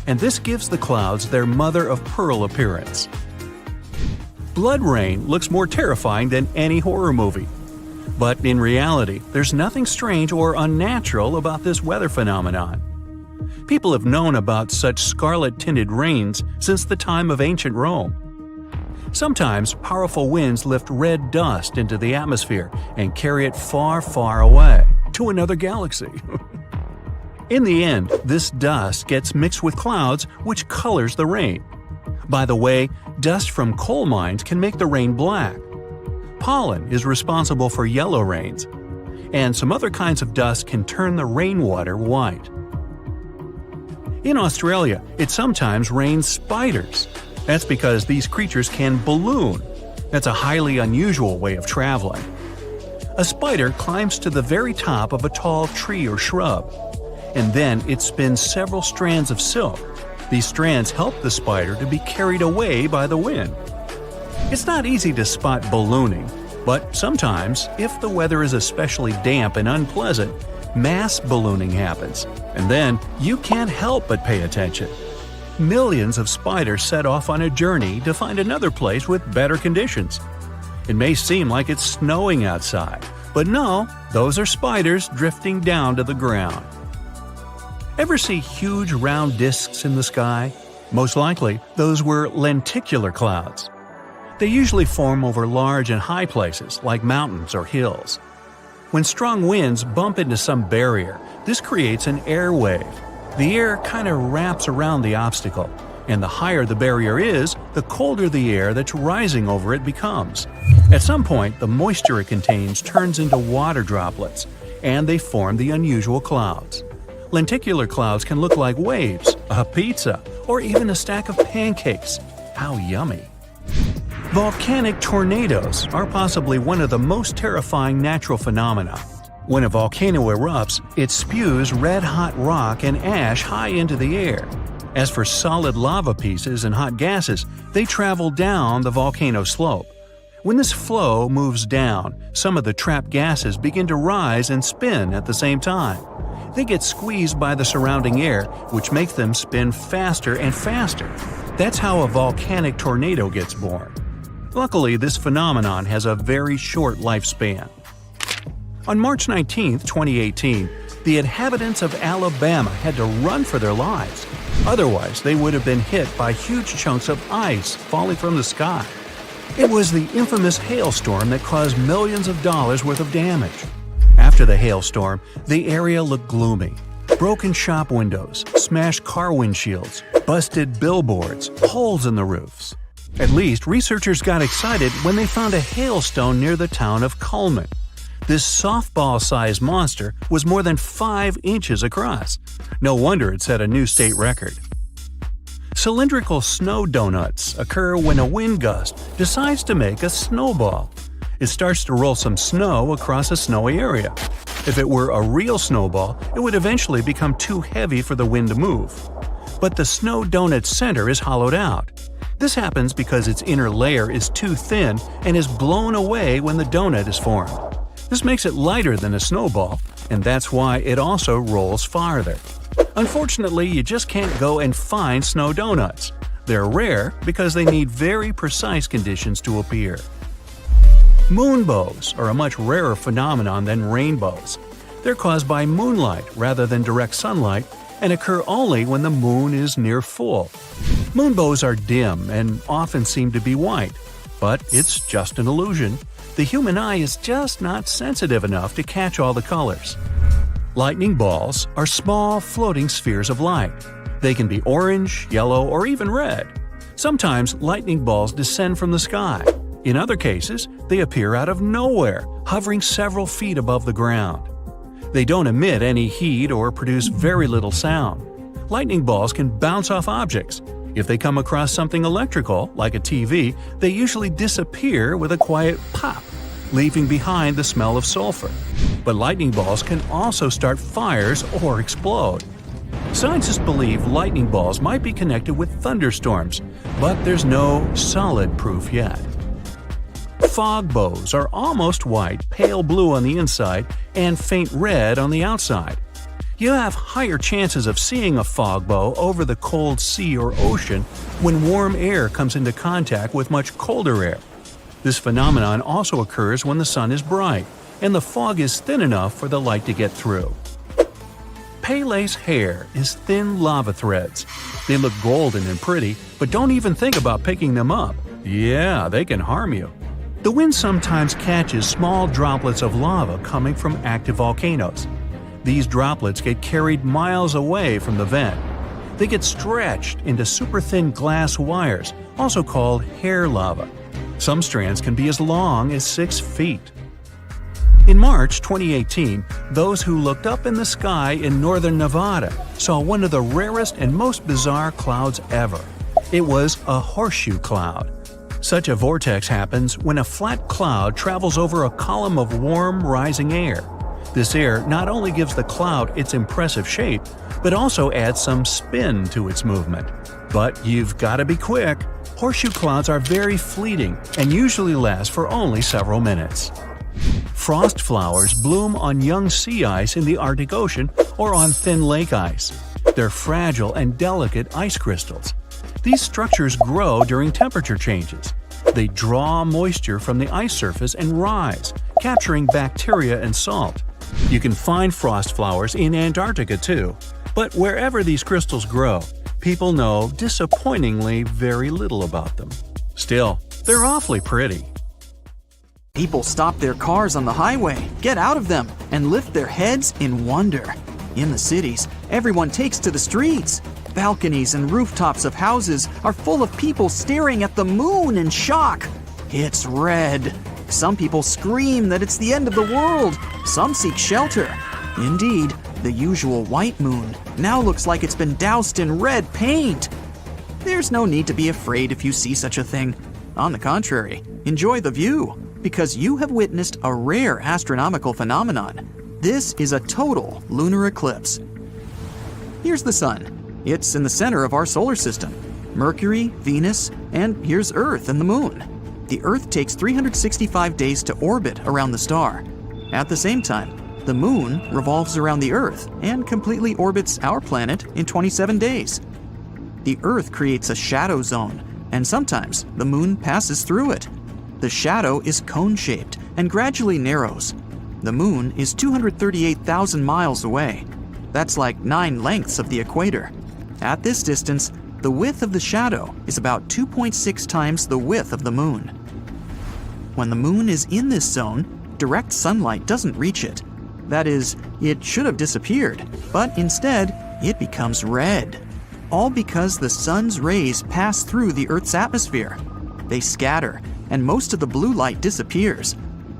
and this gives the clouds their mother-of-pearl appearance. Blood rain looks more terrifying than any horror movie. But in reality, there's nothing strange or unnatural about this weather phenomenon. People have known about such scarlet-tinted rains since the time of ancient Rome. Sometimes powerful winds lift red dust into the atmosphere and carry it far, far away, to another galaxy. In the end, this dust gets mixed with clouds, which colors the rain. By the way, dust from coal mines can make the rain black. Pollen is responsible for yellow rains, and some other kinds of dust can turn the rainwater white. In Australia, it sometimes rains spiders. That's because these creatures can balloon. That's a highly unusual way of traveling. A spider climbs to the very top of a tall tree or shrub, and then it spins several strands of silk. These strands help the spider to be carried away by the wind. It's not easy to spot ballooning, but sometimes, if the weather is especially damp and unpleasant, mass ballooning happens, and then you can't help but pay attention. Millions of spiders set off on a journey to find another place with better conditions. It may seem like it's snowing outside, but no, those are spiders drifting down to the ground. Ever see huge round disks in the sky? Most likely, those were lenticular clouds. They usually form over large and high places like mountains or hills. When strong winds bump into some barrier, this creates an air wave. The air kind of wraps around the obstacle, and the higher the barrier is, the colder the air that's rising over it becomes. At some point, the moisture it contains turns into water droplets, and they form the unusual clouds. Lenticular clouds can look like waves, a pizza, or even a stack of pancakes. How yummy! Volcanic tornadoes are possibly one of the most terrifying natural phenomena. When a volcano erupts, it spews red-hot rock and ash high into the air. As for solid lava pieces and hot gases, they travel down the volcano slope. When this flow moves down, some of the trapped gases begin to rise and spin at the same time. They get squeezed by the surrounding air, which makes them spin faster and faster. That's how a volcanic tornado gets born. Luckily, this phenomenon has a very short lifespan. On March 19, 2018, the inhabitants of Alabama had to run for their lives. Otherwise, they would have been hit by huge chunks of ice falling from the sky. It was the infamous hailstorm that caused millions of dollars worth of damage. After the hailstorm, the area looked gloomy. Broken shop windows, smashed car windshields, busted billboards, holes in the roofs. At least, researchers got excited when they found a hailstone near the town of Coleman. This softball-sized monster was more than 5 inches across. No wonder it set a new state record. Cylindrical snow donuts occur when a wind gust decides to make a snowball. It starts to roll some snow across a snowy area. If it were a real snowball, it would eventually become too heavy for the wind to move. But the snow donut's center is hollowed out. This happens because its inner layer is too thin and is blown away when the donut is formed. This makes it lighter than a snowball, and that's why it also rolls farther. Unfortunately, you just can't go and find snow donuts. They're rare because they need very precise conditions to appear. Moonbows are a much rarer phenomenon than rainbows. They're caused by moonlight rather than direct sunlight and occur only when the moon is near full. Moonbows are dim and often seem to be white, but it's just an illusion. The human eye is just not sensitive enough to catch all the colors. Lightning balls are small, floating spheres of light. They can be orange, yellow, or even red. Sometimes lightning balls descend from the sky. In other cases, they appear out of nowhere, hovering several feet above the ground. They don't emit any heat or produce very little sound. Lightning balls can bounce off objects. If they come across something electrical, like a TV, they usually disappear with a quiet pop, leaving behind the smell of sulfur. But lightning balls can also start fires or explode. Scientists believe lightning balls might be connected with thunderstorms, but there's no solid proof yet. Fog bows are almost white, pale blue on the inside, and faint red on the outside. You have higher chances of seeing a fog bow over the cold sea or ocean when warm air comes into contact with much colder air. This phenomenon also occurs when the sun is bright. and the fog is thin enough for the light to get through. Pele's hair is thin lava threads. They look golden and pretty, but don't even think about picking them up. Yeah, they can harm you. The wind sometimes catches small droplets of lava coming from active volcanoes. These droplets get carried miles away from the vent. They get stretched into super thin glass wires, also called hair lava. Some strands can be as long as 6 feet. In March 2018, those who looked up in the sky in northern Nevada saw one of the rarest and most bizarre clouds ever. It was a horseshoe cloud. Such a vortex happens when a flat cloud travels over a column of warm, rising air. This air not only gives the cloud its impressive shape, but also adds some spin to its movement. But you've got to be quick. Horseshoe clouds are very fleeting and usually last for only several minutes. Frost flowers bloom on young sea ice in the Arctic Ocean or on thin lake ice. They're fragile and delicate ice crystals. These structures grow during temperature changes. They draw moisture from the ice surface and rise, capturing bacteria and salt. You can find frost flowers in Antarctica too, but wherever these crystals grow, people know disappointingly very little about them. Still, they're awfully pretty. People stop their cars on the highway, get out of them, and lift their heads in wonder. In the cities, everyone takes to the streets. Balconies and rooftops of houses are full of people staring at the moon in shock. It's red. Some people scream that it's the end of the world. Some seek shelter. Indeed, the usual white moon now looks like it's been doused in red paint. There's no need to be afraid if you see such a thing. On the contrary, enjoy the view, because you have witnessed a rare astronomical phenomenon. This is a total lunar eclipse. Here's the sun. It's in the center of our solar system. Mercury, Venus, and here's Earth and the moon. The Earth takes 365 days to orbit around the star. At the same time, the moon revolves around the Earth and completely orbits our planet in 27 days. The Earth creates a shadow zone, and sometimes the moon passes through it. The shadow is cone-shaped and gradually narrows. The moon is 238,000 miles away. That's like 9 lengths of the equator. At this distance, the width of the shadow is about 2.6 times the width of the moon. When the moon is in this zone, direct sunlight doesn't reach it. That is, it should have disappeared, but instead, it becomes red. All because the sun's rays pass through the Earth's atmosphere. They scatter, and most of the blue light disappears.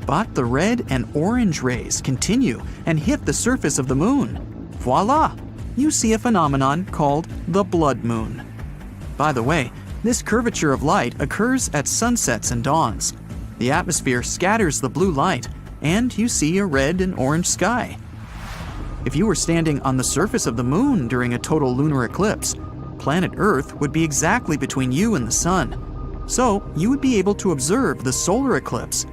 But the red and orange rays continue and hit the surface of the moon. Voila! You see a phenomenon called the blood moon. By the way, this curvature of light occurs at sunsets and dawns. The atmosphere scatters the blue light, and you see a red and orange sky. If you were standing on the surface of the moon during a total lunar eclipse, planet Earth would be exactly between you and the sun. So you would be able to observe the solar eclipse.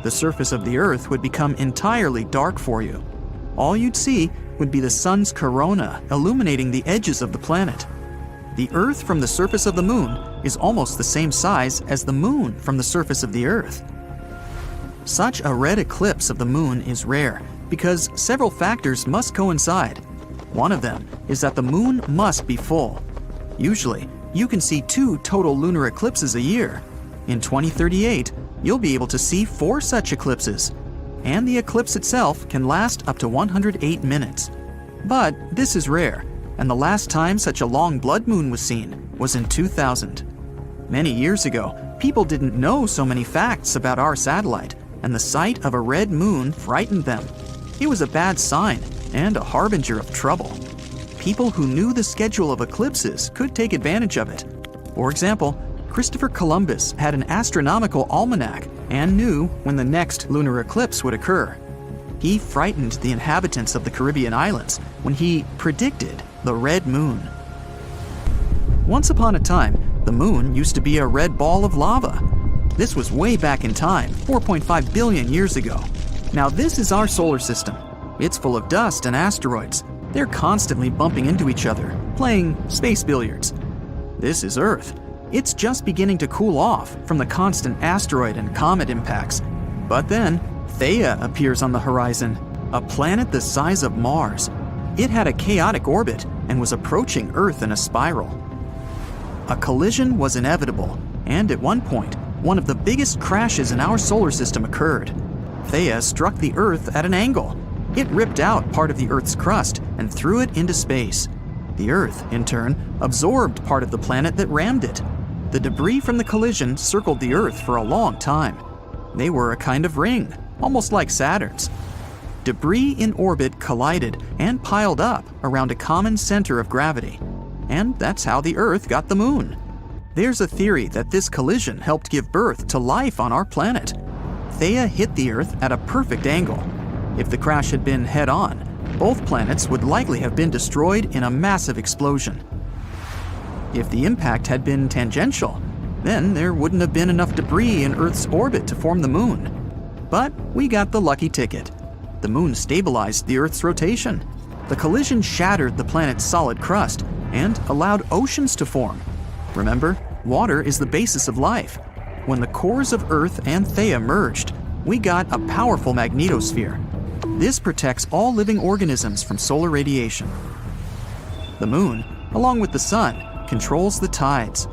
The surface of the Earth would become entirely dark for you. All you'd see would be the sun's corona illuminating the edges of the planet. The Earth from the surface of the moon is almost the same size as the moon from the surface of the Earth. Such a red eclipse of the moon is rare because several factors must coincide. One of them is that the moon must be full. Usually, you can see 2 total lunar eclipses a year. In 2038, you'll be able to see 4 such eclipses. And the eclipse itself can last up to 108 minutes. But this is rare, and the last time such a long blood moon was seen was in 2000. Many years ago, people didn't know so many facts about our satellite, and the sight of a red moon frightened them. It was a bad sign and a harbinger of trouble. People who knew the schedule of eclipses could take advantage of it. For example, Christopher Columbus had an astronomical almanac and knew when the next lunar eclipse would occur. He frightened the inhabitants of the Caribbean islands when he predicted the red moon. Once upon a time, the moon used to be a red ball of lava. This was way back in time, 4.5 billion years ago. Now this is our solar system. It's full of dust and asteroids. They're constantly bumping into each other, playing space billiards. This is Earth. It's just beginning to cool off from the constant asteroid and comet impacts. But then, Theia appears on the horizon, a planet the size of Mars. It had a chaotic orbit and was approaching Earth in a spiral. A collision was inevitable, and at one point, one of the biggest crashes in our solar system occurred. Theia struck the Earth at an angle. It ripped out part of the Earth's crust and threw it into space. The Earth, in turn, absorbed part of the planet that rammed it. The debris from the collision circled the Earth for a long time. They were a kind of ring, almost like Saturn's. Debris in orbit collided and piled up around a common center of gravity. And that's how the Earth got the moon. There's a theory that this collision helped give birth to life on our planet. Theia hit the Earth at a perfect angle. If the crash had been head-on, both planets would likely have been destroyed in a massive explosion. If the impact had been tangential, then there wouldn't have been enough debris in Earth's orbit to form the moon. But we got the lucky ticket. The moon stabilized the Earth's rotation. The collision shattered the planet's solid crust and allowed oceans to form. Remember, water is the basis of life. When the cores of Earth and Theia merged, we got a powerful magnetosphere. This protects all living organisms from solar radiation. The moon, along with the sun, controls the tides.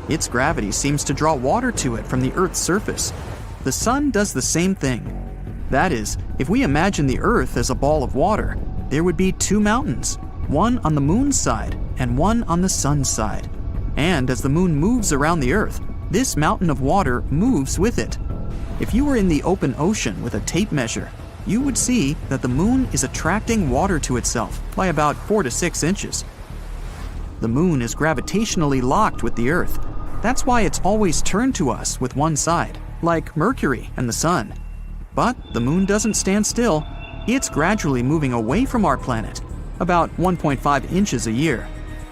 Its gravity seems to draw water to it from the Earth's surface. The sun does the same thing. That is, if we imagine the Earth as a ball of water, there would be two mountains, one on the moon's side and one on the sun's side. And as the moon moves around the Earth, this mountain of water moves with it. If you were in the open ocean with a tape measure, you would see that the moon is attracting water to itself by about 4 to 6 inches. The moon is gravitationally locked with the Earth. That's why it's always turned to us with one side, like Mercury and the sun. But the moon doesn't stand still. It's gradually moving away from our planet, about 1.5 inches a year.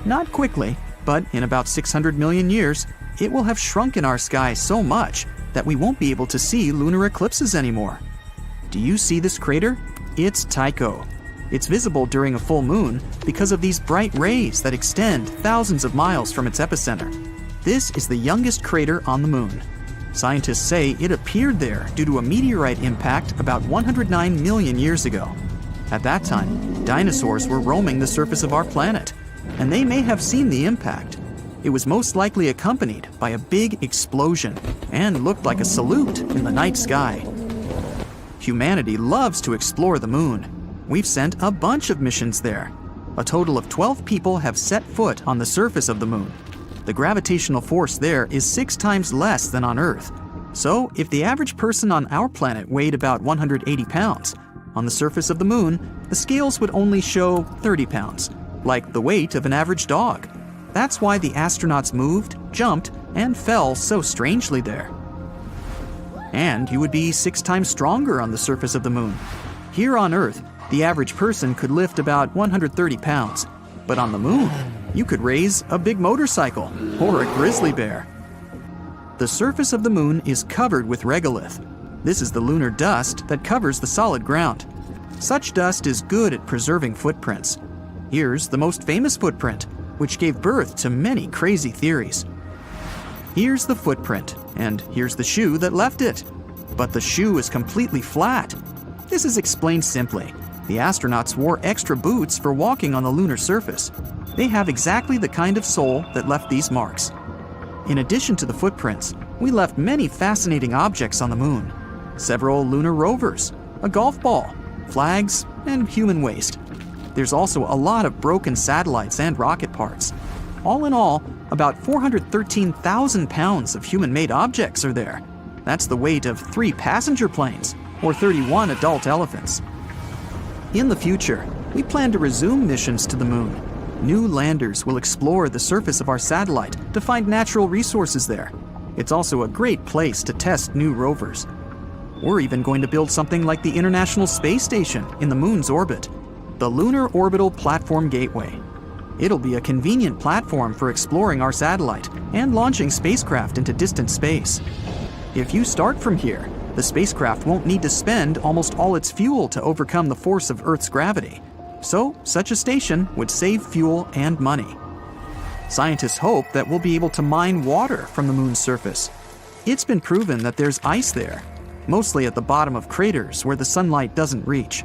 Not quickly, but in about 600 million years, it will have shrunk in our sky so much that we won't be able to see lunar eclipses anymore. Do you see this crater? It's Tycho. It's visible during a full moon because of these bright rays that extend thousands of miles from its epicenter. This is the youngest crater on the moon. Scientists say it appeared there due to a meteorite impact about 109 million years ago. At that time, dinosaurs were roaming the surface of our planet, and they may have seen the impact. It was most likely accompanied by a big explosion and looked like a salute in the night sky. Humanity loves to explore the moon. We've sent a bunch of missions there. A total of 12 people have set foot on the surface of the moon. The gravitational force there is 6 times less than on Earth. So, if the average person on our planet weighed about 180 pounds, on the surface of the moon, the scales would only show 30 pounds, like the weight of an average dog. That's why the astronauts moved, jumped, and fell so strangely there. And you would be 6 times stronger on the surface of the moon. Here on Earth, the average person could lift about 130 pounds, but on the moon, you could raise a big motorcycle or a grizzly bear. The surface of the moon is covered with regolith. This is the lunar dust that covers the solid ground. Such dust is good at preserving footprints. Here's the most famous footprint, which gave birth to many crazy theories. Here's the footprint, and here's the shoe that left it. But the shoe is completely flat. This is explained simply. The astronauts wore extra boots for walking on the lunar surface. They have exactly the kind of sole that left these marks. In addition to the footprints, we left many fascinating objects on the moon. Several lunar rovers, a golf ball, flags, and human waste. There's also a lot of broken satellites and rocket parts. All in all, about 413,000 pounds of human-made objects are there. That's the weight of 3 passenger planes, or 31 adult elephants. In the future, we plan to resume missions to the moon. New landers will explore the surface of our satellite to find natural resources there. It's also a great place to test new rovers. We're even going to build something like the International Space Station in the moon's orbit, the Lunar Orbital Platform Gateway. It'll be a convenient platform for exploring our satellite and launching spacecraft into distant space. If you start from here, the spacecraft won't need to spend almost all its fuel to overcome the force of Earth's gravity. So, such a station would save fuel and money. Scientists hope that we'll be able to mine water from the moon's surface. It's been proven that there's ice there. mostly at the bottom of craters where the sunlight doesn't reach.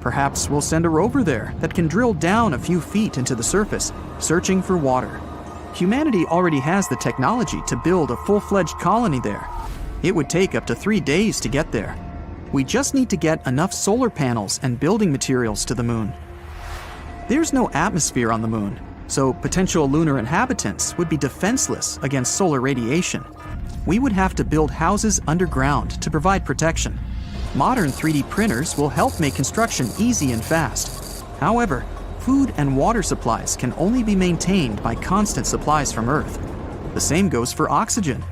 Perhaps we'll send a rover there that can drill down a few feet into the surface, searching for water. Humanity already has the technology to build a full-fledged colony there. It would take up to 3 days to get there. We just need to get enough solar panels and building materials to the moon. There's no atmosphere on the moon, so potential lunar inhabitants would be defenseless against solar radiation. We would have to build houses underground to provide protection. Modern 3D printers will help make construction easy and fast. However, food and water supplies can only be maintained by constant supplies from Earth. The same goes for oxygen.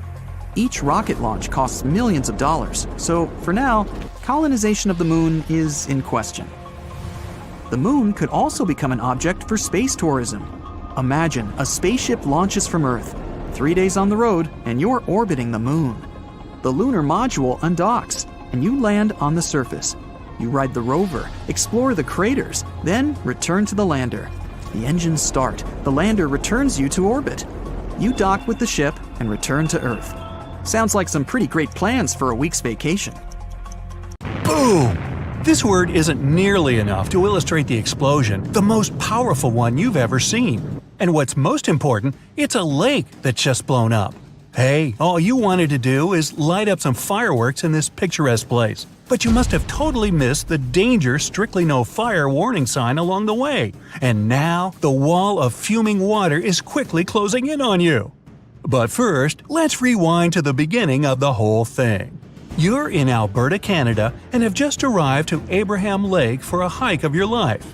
Each rocket launch costs millions of dollars, so for now, colonization of the moon is in question. The moon could also become an object for space tourism. Imagine a spaceship launches from Earth, 3 days on the road, and you're orbiting the moon. The lunar module undocks, and you land on the surface. You ride the rover, explore the craters, then return to the lander. The engines start, the lander returns you to orbit. You dock with the ship and return to Earth. Sounds like some pretty great plans for a week's vacation. Boom! This word isn't nearly enough to illustrate the explosion, the most powerful one you've ever seen. And what's most important, it's a lake that's just blown up. Hey, all you wanted to do is light up some fireworks in this picturesque place. But you must have totally missed the danger strictly no fire warning sign along the way. And now, the wall of fuming water is quickly closing in on you. But first, let's rewind to the beginning of the whole thing. You're in Alberta, Canada, and have just arrived to Abraham Lake for a hike of your life.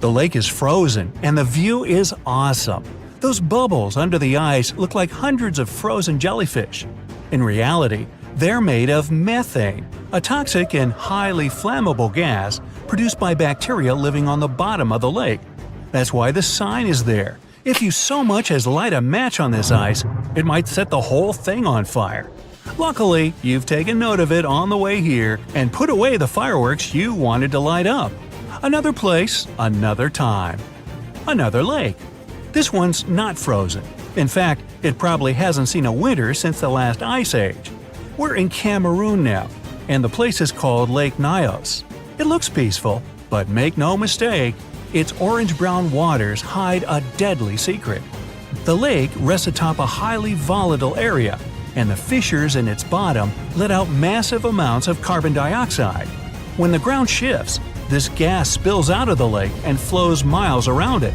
The lake is frozen, and the view is awesome. Those bubbles under the ice look like hundreds of frozen jellyfish. In reality, they're made of methane, a toxic and highly flammable gas produced by bacteria living on the bottom of the lake. That's why the sign is there. If you so much as light a match on this ice, it might set the whole thing on fire. Luckily, you've taken note of it on the way here and put away the fireworks you wanted to light up. Another place, another time. Another lake. This one's not frozen. In fact, it probably hasn't seen a winter since the last ice age. We're in Cameroon now, and the place is called Lake Nyos. It looks peaceful, but make no mistake, its orange-brown waters hide a deadly secret. The lake rests atop a highly volatile area, and the fissures in its bottom let out massive amounts of carbon dioxide. When the ground shifts, this gas spills out of the lake and flows miles around it.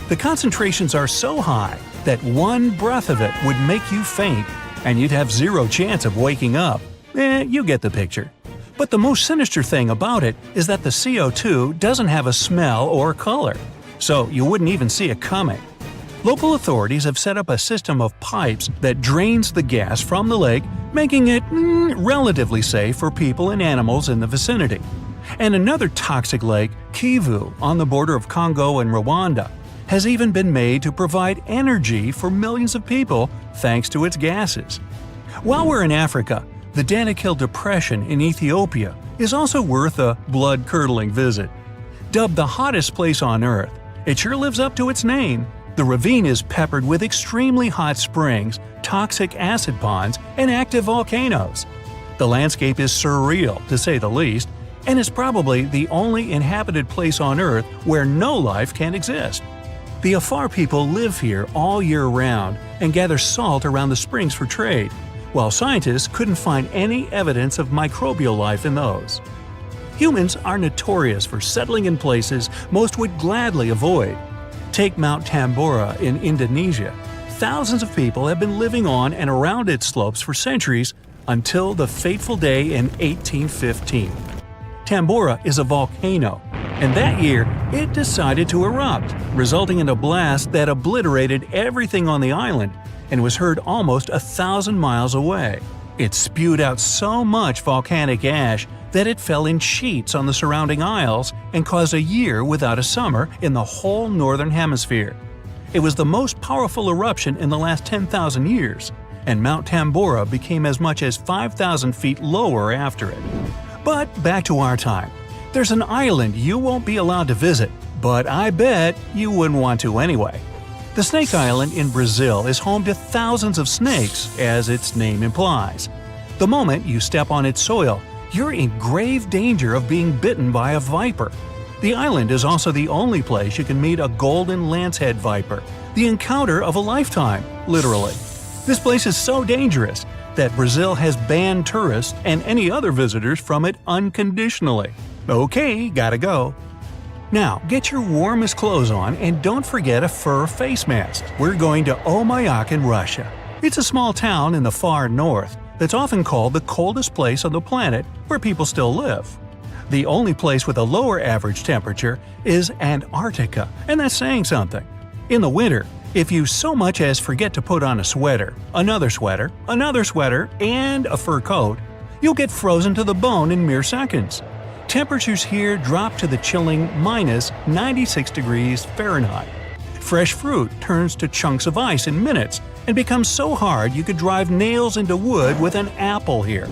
The concentrations are so high that one breath of it would make you faint, and you'd have zero chance of waking up. You get the picture. But the most sinister thing about it is that the CO2 doesn't have a smell or color, so you wouldn't even see it coming. Local authorities have set up a system of pipes that drains the gas from the lake, making it relatively safe for people and animals in the vicinity. And another toxic lake, Kivu, on the border of Congo and Rwanda, has even been made to provide energy for millions of people thanks to its gases. While we're in Africa, the Danakil Depression in Ethiopia is also worth a blood-curdling visit. Dubbed the hottest place on Earth, it sure lives up to its name. The ravine is peppered with extremely hot springs, toxic acid ponds, and active volcanoes. The landscape is surreal, to say the least, and is probably the only inhabited place on Earth where no life can exist. The Afar people live here all year round and gather salt around the springs for trade, while scientists couldn't find any evidence of microbial life in those. Humans are notorious for settling in places most would gladly avoid. Take Mount Tambora in Indonesia. Thousands of people have been living on and around its slopes for centuries until the fateful day in 1815. Tambora is a volcano, and that year it decided to erupt, resulting in a blast that obliterated everything on the island and was heard almost 1,000 miles away. It spewed out so much volcanic ash that it fell in sheets on the surrounding isles and caused a year without a summer in the whole northern hemisphere. It was the most powerful eruption in the last 10,000 years, and Mount Tambora became as much as 5,000 feet lower after it. But back to our time. There's an island you won't be allowed to visit, but I bet you wouldn't want to anyway. The Snake Island in Brazil is home to thousands of snakes, as its name implies. The moment you step on its soil, you're in grave danger of being bitten by a viper. The island is also the only place you can meet a golden lancehead viper, the encounter of a lifetime, literally. This place is so dangerous that Brazil has banned tourists and any other visitors from it unconditionally. Okay, gotta go. Now, get your warmest clothes on and don't forget a fur face mask. We're going to Omiak in Russia. It's a small town in the far north that's often called the coldest place on the planet where people still live. The only place with a lower average temperature is Antarctica, and that's saying something. In the winter, if you so much as forget to put on a sweater, and a fur coat, you'll get frozen to the bone in mere seconds. Temperatures here drop to the chilling minus 96 degrees Fahrenheit. Fresh fruit turns to chunks of ice in minutes and becomes so hard you could drive nails into wood with an apple here.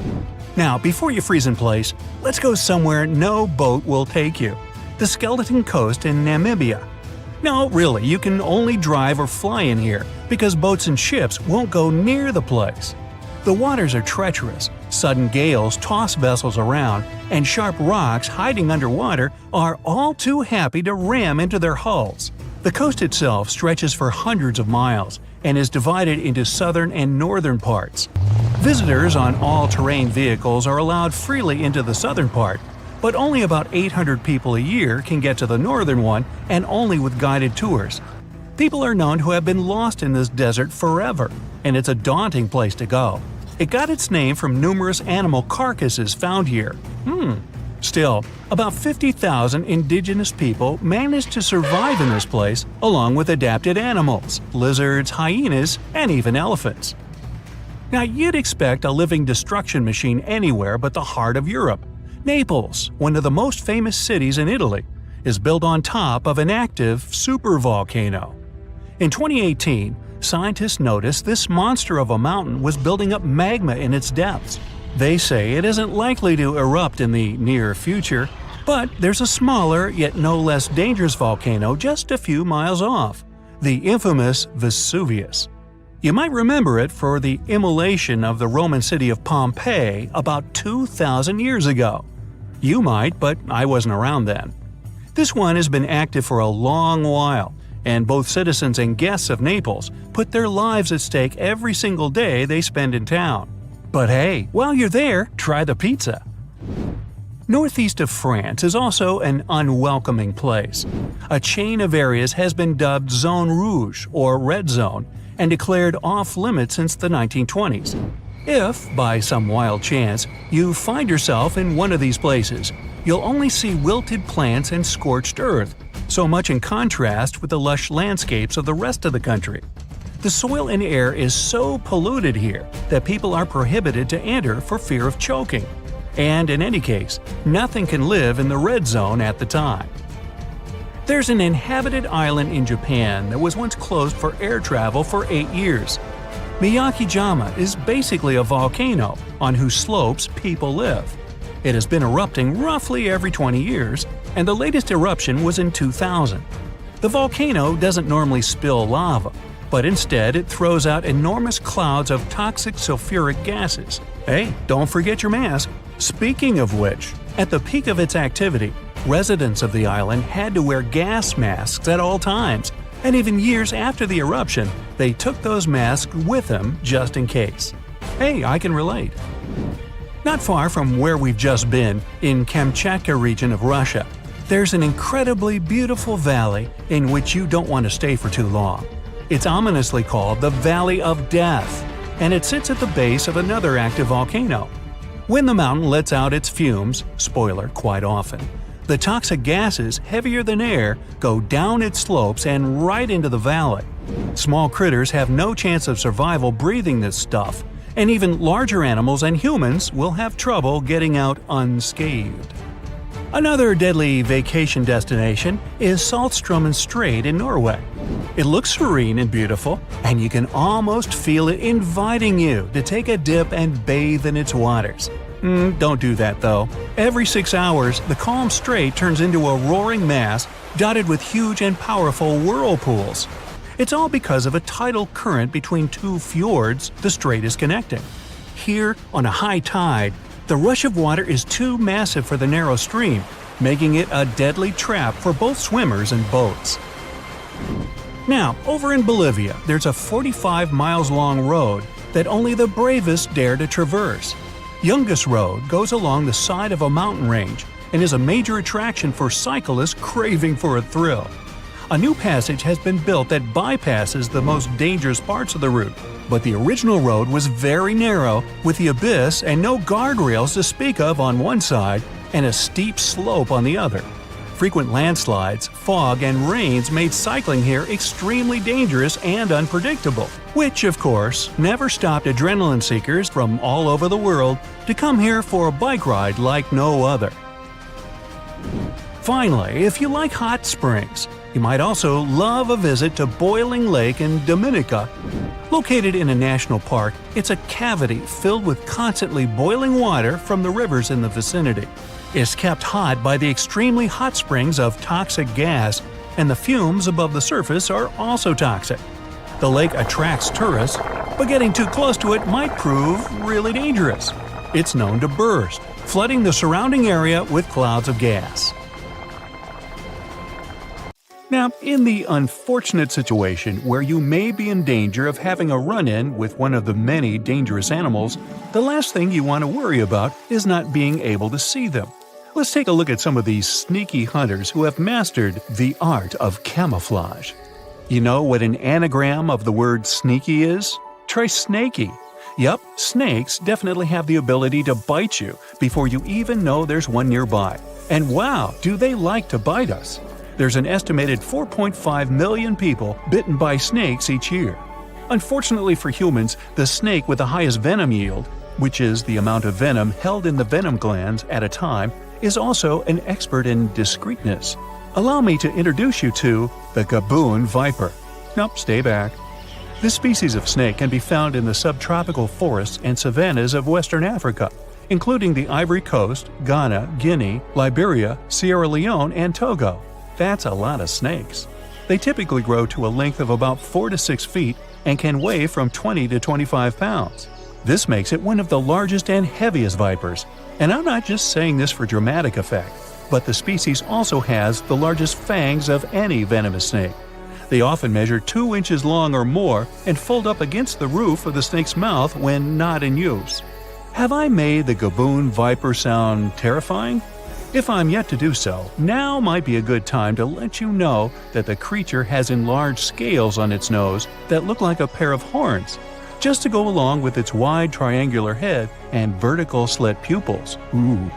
Now, before you freeze in place, let's go somewhere no boat will take you. The Skeleton Coast in Namibia. No, really, you can only drive or fly in here because boats and ships won't go near the place. The waters are treacherous, sudden gales toss vessels around, and sharp rocks hiding underwater are all too happy to ram into their hulls. The coast itself stretches for hundreds of miles and is divided into southern and northern parts. Visitors on all-terrain vehicles are allowed freely into the southern part, but only about 800 people a year can get to the northern one, and only with guided tours. People are known to have been lost in this desert forever, and it's a daunting place to go. It got its name from numerous animal carcasses found here. Still, about 50,000 indigenous people managed to survive in this place, along with adapted animals, lizards, hyenas, and even elephants. Now, you'd expect a living destruction machine anywhere but the heart of Europe. Naples, one of the most famous cities in Italy, is built on top of an active supervolcano. In 2018, scientists noticed this monster of a mountain was building up magma in its depths. They say it isn't likely to erupt in the near future, but there's a smaller yet no less dangerous volcano just a few miles off, the infamous Vesuvius. You might remember it for the immolation of the Roman city of Pompeii about 2,000 years ago. You might, but I wasn't around then. This one has been active for a long while, and both citizens and guests of Naples put their lives at stake every single day they spend in town. But hey, while you're there, try the pizza. Northeast of France is also an unwelcoming place. A chain of areas has been dubbed Zone Rouge, or Red Zone, and declared off-limits since the 1920s. If, by some wild chance, you find yourself in one of these places, you'll only see wilted plants and scorched earth, so much in contrast with the lush landscapes of the rest of the country. The soil and air is so polluted here that people are prohibited to enter for fear of choking. And in any case, nothing can live in the red zone at the time. There's an inhabited island in Japan that was once closed for air travel for 8 years. Miyagi-jima is basically a volcano on whose slopes people live. It has been erupting roughly every 20 years, and the latest eruption was in 2000. The volcano doesn't normally spill lava, but instead it throws out enormous clouds of toxic sulfuric gases. Hey, don't forget your mask. Speaking of which, at the peak of its activity, residents of the island had to wear gas masks at all times, and even years after the eruption, they took those masks with them just in case. Hey, I can relate. Not far from where we've just been, in Kamchatka region of Russia, there's an incredibly beautiful valley in which you don't want to stay for too long. It's ominously called the Valley of Death, and it sits at the base of another active volcano. When the mountain lets out its fumes, spoiler, quite often, the toxic gases, heavier than air, go down its slopes and right into the valley. Small critters have no chance of survival breathing this stuff, and even larger animals and humans will have trouble getting out unscathed. Another deadly vacation destination is Saltstraumen Strait in Norway. It looks serene and beautiful, and you can almost feel it inviting you to take a dip and bathe in its waters. Don't do that though. Every 6 hours, the calm strait turns into a roaring mass dotted with huge and powerful whirlpools. It's all because of a tidal current between two fjords the strait is connecting. Here, on a high tide, The rush of water is too massive for the narrow stream, making it a deadly trap for both swimmers and boats. Now, over in Bolivia, there's a 45 miles long road that only the bravest dare to traverse. Yungas Road goes along the side of a mountain range and is a major attraction for cyclists craving for a thrill. A new passage has been built that bypasses the most dangerous parts of the route, but the original road was very narrow, with the abyss and no guardrails to speak of on one side and a steep slope on the other. Frequent landslides, fog, and rains made cycling here extremely dangerous and unpredictable, which, of course, never stopped adrenaline seekers from all over the world to come here for a bike ride like no other. Finally, if you like hot springs, you might also love a visit to Boiling Lake in Dominica. Located in a national park, it's a cavity filled with constantly boiling water from the rivers in the vicinity. It's kept hot by the extremely hot springs of toxic gas, and the fumes above the surface are also toxic. The lake attracts tourists, but getting too close to it might prove really dangerous. It's known to burst, flooding the surrounding area with clouds of gas. Now, in the unfortunate situation where you may be in danger of having a run-in with one of the many dangerous animals, the last thing you want to worry about is not being able to see them. Let's take a look at some of these sneaky hunters who have mastered the art of camouflage. You know what an anagram of the word sneaky is? Try snaky. Yup, snakes definitely have the ability to bite you before you even know there's one nearby. And wow, do they like to bite us! There's an estimated 4.5 million people bitten by snakes each year. Unfortunately for humans, the snake with the highest venom yield, which is the amount of venom held in the venom glands at a time, is also an expert in discreetness. Allow me to introduce you to the gaboon viper. Nope, stay back. This species of snake can be found in the subtropical forests and savannas of Western Africa, including the Ivory Coast, Ghana, Guinea, Liberia, Sierra Leone, and Togo. That's a lot of snakes. They typically grow to a length of about 4 to 6 feet and can weigh from 20 to 25 pounds. This makes it one of the largest and heaviest vipers. And I'm not just saying this for dramatic effect, but the species also has the largest fangs of any venomous snake. They often measure 2 inches long or more and fold up against the roof of the snake's mouth when not in use. Have I made the gaboon viper sound terrifying? If I'm yet to do so, now might be a good time to let you know that the creature has enlarged scales on its nose that look like a pair of horns, just to go along with its wide triangular head and vertical slit pupils. Ooh.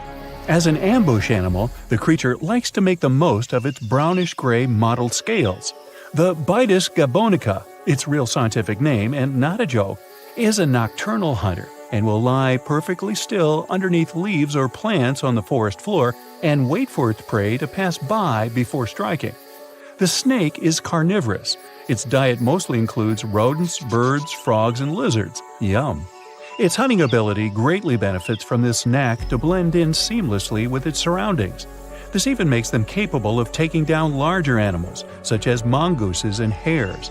As an ambush animal, the creature likes to make the most of its brownish-gray mottled scales. The Bitis gabonica, its real scientific name and not a joke, is a nocturnal hunter and will lie perfectly still underneath leaves or plants on the forest floor and wait for its prey to pass by before striking. The snake is carnivorous. Its diet mostly includes rodents, birds, frogs, and lizards. Yum! Its hunting ability greatly benefits from this knack to blend in seamlessly with its surroundings. This even makes them capable of taking down larger animals, such as mongooses and hares.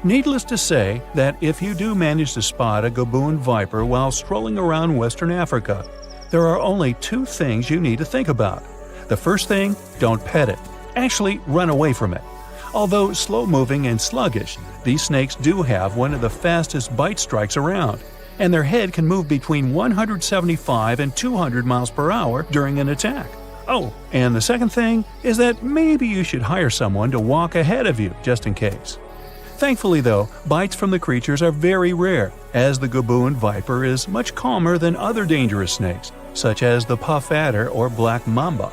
Needless to say that if you do manage to spot a gaboon viper while strolling around Western Africa, there are only 2 things you need to think about. The first thing, don't pet it. Actually, run away from it. Although slow-moving and sluggish, these snakes do have one of the fastest bite strikes around, and their head can move between 175 and 200 miles per hour during an attack. Oh, and the second thing is that maybe you should hire someone to walk ahead of you just in case. Thankfully though, bites from the creatures are very rare, as the gaboon viper is much calmer than other dangerous snakes, such as the puff adder or black mamba.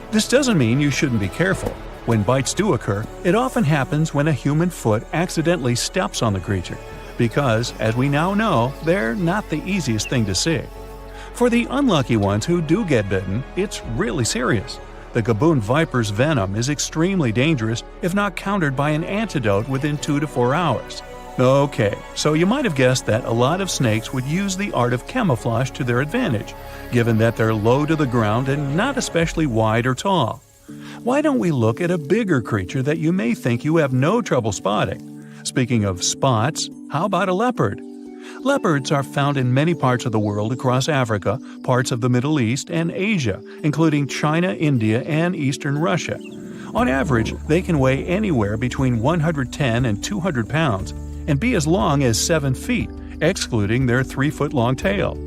This doesn't mean you shouldn't be careful. When bites do occur, it often happens when a human foot accidentally steps on the creature, because, as we now know, they're not the easiest thing to see. For the unlucky ones who do get bitten, it's really serious. The gaboon viper's venom is extremely dangerous if not countered by an antidote within 2 to 4 hours. Okay, so you might have guessed that a lot of snakes would use the art of camouflage to their advantage, given that they're low to the ground and not especially wide or tall. Why don't we look at a bigger creature that you may think you have no trouble spotting? Speaking of spots, how about a leopard? Leopards are found in many parts of the world across Africa, parts of the Middle East, and Asia, including China, India, and eastern Russia. On average, they can weigh anywhere between 110 and 200 pounds and be as long as 7 feet, excluding their 3-foot-long tail.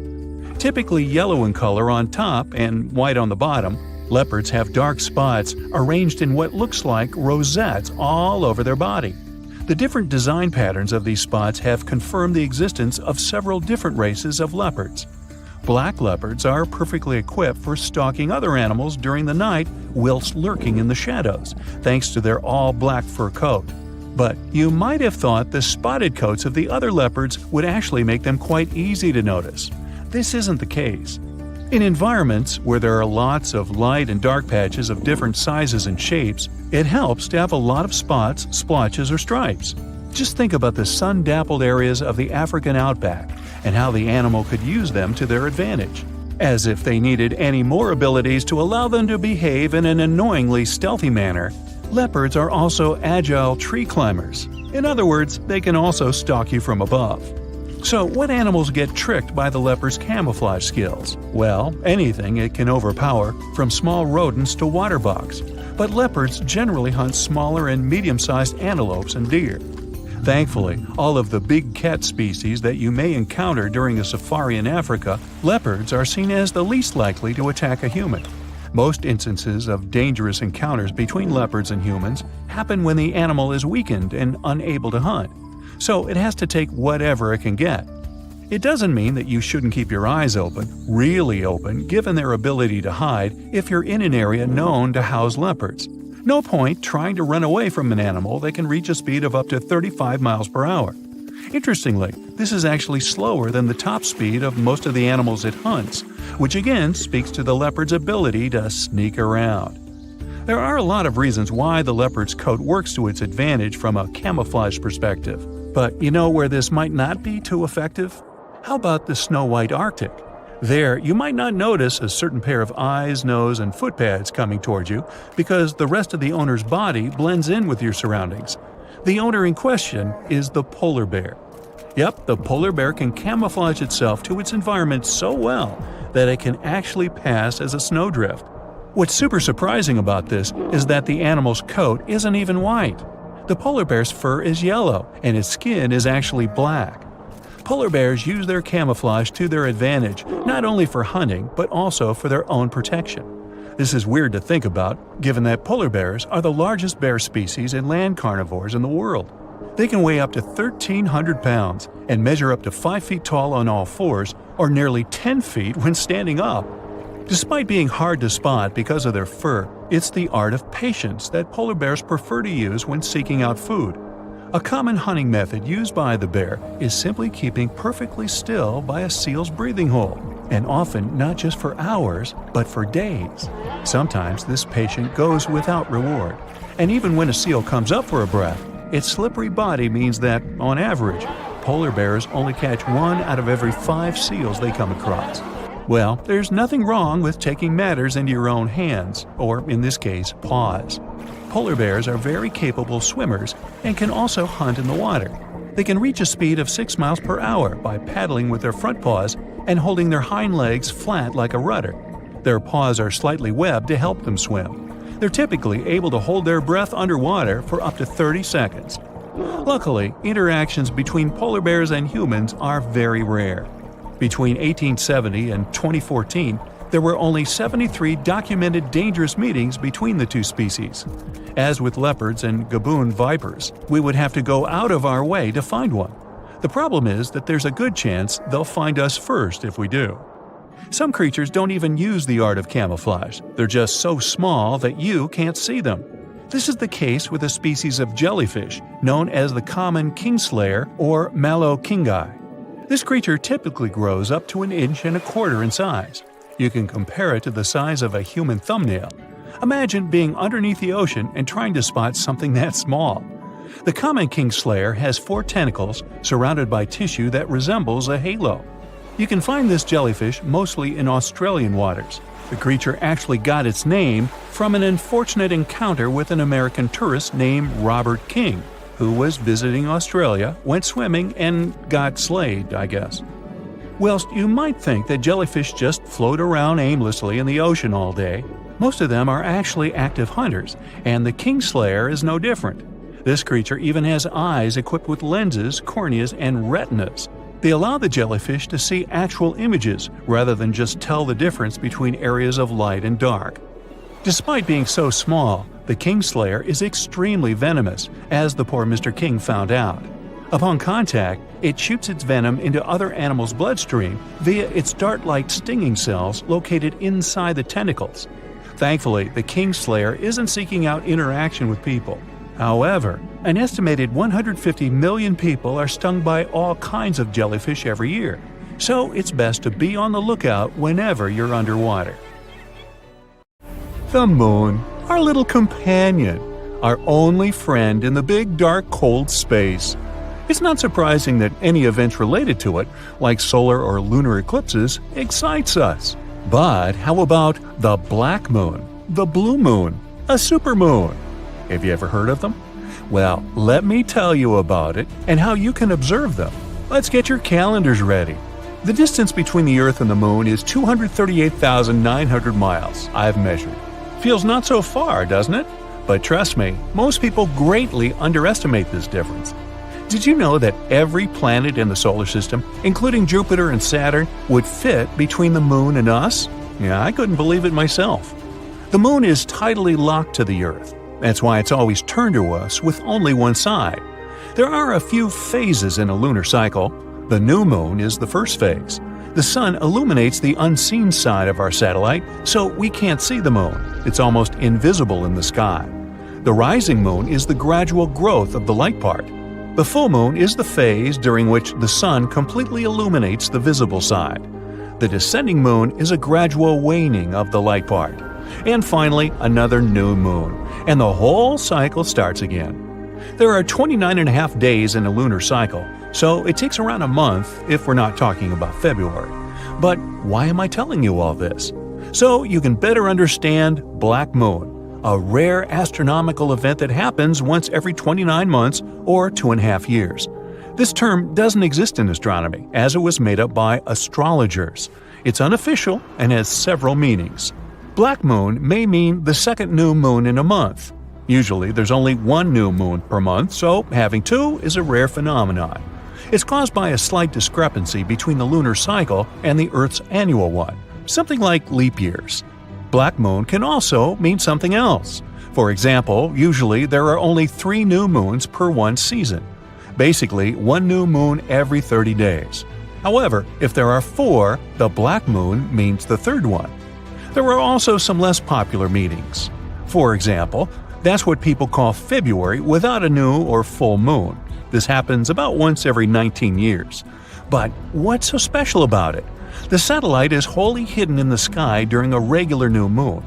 Typically yellow in color on top and white on the bottom, leopards have dark spots arranged in what looks like rosettes all over their body. The different design patterns of these spots have confirmed the existence of several different races of leopards. Black leopards are perfectly equipped for stalking other animals during the night whilst lurking in the shadows, thanks to their all-black fur coat. But you might have thought the spotted coats of the other leopards would actually make them quite easy to notice. This isn't the case. In environments where there are lots of light and dark patches of different sizes and shapes, it helps to have a lot of spots, splotches, or stripes. Just think about the sun-dappled areas of the African outback and how the animal could use them to their advantage. As if they needed any more abilities to allow them to behave in an annoyingly stealthy manner, leopards are also agile tree climbers. In other words, they can also stalk you from above. So, what animals get tricked by the leopard's camouflage skills? Well, anything it can overpower, from small rodents to water bugs. But leopards generally hunt smaller and medium-sized antelopes and deer. Thankfully, all of the big cat species that you may encounter during a safari in Africa, leopards are seen as the least likely to attack a human. Most instances of dangerous encounters between leopards and humans happen when the animal is weakened and unable to hunt. So it has to take whatever it can get. It doesn't mean that you shouldn't keep your eyes open, really open, given their ability to hide if you're in an area known to house leopards. No point trying to run away from an animal that can reach a speed of up to 35 miles per hour. Interestingly, this is actually slower than the top speed of most of the animals it hunts, which again speaks to the leopard's ability to sneak around. There are a lot of reasons why the leopard's coat works to its advantage from a camouflage perspective. But you know where this might not be too effective? How about the snow-white Arctic? There, you might not notice a certain pair of eyes, nose, and foot pads coming towards you because the rest of the owner's body blends in with your surroundings. The owner in question is the polar bear. Yep, the polar bear can camouflage itself to its environment so well that it can actually pass as a snowdrift. What's super surprising about this is that the animal's coat isn't even white. The polar bear's fur is yellow, and its skin is actually black. Polar bears use their camouflage to their advantage, not only for hunting, but also for their own protection. This is weird to think about, given that polar bears are the largest bear species and land carnivores in the world. They can weigh up to 1,300 pounds and measure up to 5 feet tall on all fours, or nearly 10 feet when standing up. Despite being hard to spot because of their fur, it's the art of patience that polar bears prefer to use when seeking out food. A common hunting method used by the bear is simply keeping perfectly still by a seal's breathing hole, and often not just for hours, but for days. Sometimes this patience goes without reward, and even when a seal comes up for a breath, its slippery body means that, on average, polar bears only catch 1 out of every 5 seals they come across. Well, there's nothing wrong with taking matters into your own hands, or in this case, paws. Polar bears are very capable swimmers and can also hunt in the water. They can reach a speed of 6 miles per hour by paddling with their front paws and holding their hind legs flat like a rudder. Their paws are slightly webbed to help them swim. They're typically able to hold their breath underwater for up to 30 seconds. Luckily, interactions between polar bears and humans are very rare. Between 1870 and 2014, there were only 73 documented dangerous meetings between the two species. As with leopards and gaboon vipers, we would have to go out of our way to find one. The problem is that there's a good chance they'll find us first if we do. Some creatures don't even use the art of camouflage. They're just so small that you can't see them. This is the case with a species of jellyfish known as the common kingslayer or mallow-kingi. This creature typically grows up to 1.25 inches in size. You can compare it to the size of a human thumbnail. Imagine being underneath the ocean and trying to spot something that small. The common kingslayer has 4 tentacles surrounded by tissue that resembles a halo. You can find this jellyfish mostly in Australian waters. The creature actually got its name from an unfortunate encounter with an American tourist named Robert King. who was visiting Australia, went swimming, and got slayed, I guess. Whilst you might think that jellyfish just float around aimlessly in the ocean all day, most of them are actually active hunters, and the kingslayer is no different. This creature even has eyes equipped with lenses, corneas, and retinas. They allow the jellyfish to see actual images rather than just tell the difference between areas of light and dark. Despite being so small, the kingslayer is extremely venomous, as the poor Mr. King found out. Upon contact, it shoots its venom into other animals' bloodstream via its dart-like stinging cells located inside the tentacles. Thankfully, the kingslayer isn't seeking out interaction with people. However, an estimated 150 million people are stung by all kinds of jellyfish every year, so it's best to be on the lookout whenever you're underwater. The moon, our little companion, our only friend in the big dark cold space. It's not surprising that any events related to it, like solar or lunar eclipses, excites us. But how about the black moon, the blue moon, a supermoon? Have you ever heard of them? Well, let me tell you about it and how you can observe them. Let's get your calendars ready. The distance between the Earth and the Moon is 238,900 miles, I've measured. Feels not so far, doesn't it? But trust me, most people greatly underestimate this difference. Did you know that every planet in the solar system, including Jupiter and Saturn, would fit between the Moon and us? Yeah, I couldn't believe it myself. The Moon is tidally locked to the Earth. That's why it's always turned to us with only one side. There are a few phases in a lunar cycle. The new moon is the first phase. The sun illuminates the unseen side of our satellite, so we can't see the moon. It's almost invisible in the sky. The rising moon is the gradual growth of the light part. The full moon is the phase during which the sun completely illuminates the visible side. The descending moon is a gradual waning of the light part. And finally, another new moon, and the whole cycle starts again. There are 29.5 days in a lunar cycle, so it takes around a month if we're not talking about February. But why am I telling you all this? So you can better understand Black Moon, a rare astronomical event that happens once every 29 months or 2.5 years. This term doesn't exist in astronomy, as it was made up by astrologers. It's unofficial and has several meanings. Black moon may mean the second new moon in a month. Usually there's only one new moon per month, so having two is a rare phenomenon. It's caused by a slight discrepancy between the lunar cycle and the Earth's annual one, something like leap years. Black moon can also mean something else. For example, usually there are only 3 new moons per one season. Basically, one new moon every 30 days. However, if there are 4, the black moon means the third one. There are also some less popular meanings. For example, that's what people call February without a new or full moon. This happens about once every 19 years. But what's so special about it? The satellite is wholly hidden in the sky during a regular new moon.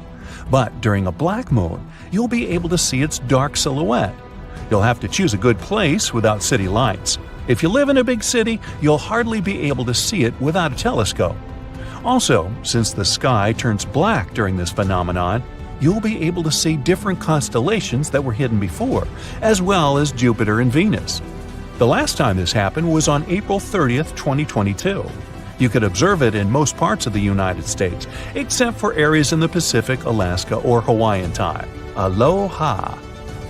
But during a black moon, you'll be able to see its dark silhouette. You'll have to choose a good place without city lights. If you live in a big city, you'll hardly be able to see it without a telescope. Also, since the sky turns black during this phenomenon, you'll be able to see different constellations that were hidden before, as well as Jupiter and Venus. The last time this happened was on April 30th, 2022. You could observe it in most parts of the United States, except for areas in the Pacific, Alaska, or Hawaiian time. Aloha!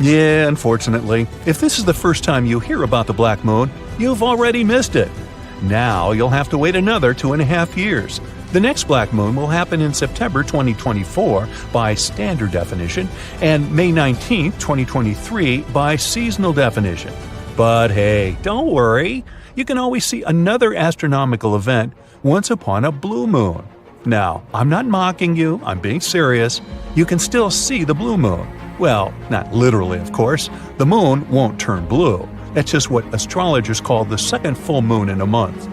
Yeah, unfortunately, if this is the first time you hear about the black moon, you've already missed it. Now you'll have to wait another 2.5 years. The next black moon will happen in September 2024 by standard definition and May 19, 2023 by seasonal definition. But hey, don't worry. You can always see another astronomical event once upon a blue moon. Now, I'm not mocking you, I'm being serious. You can still see the blue moon. Well, not literally, of course. The moon won't turn blue. That's just what astrologers call the second full moon in a month.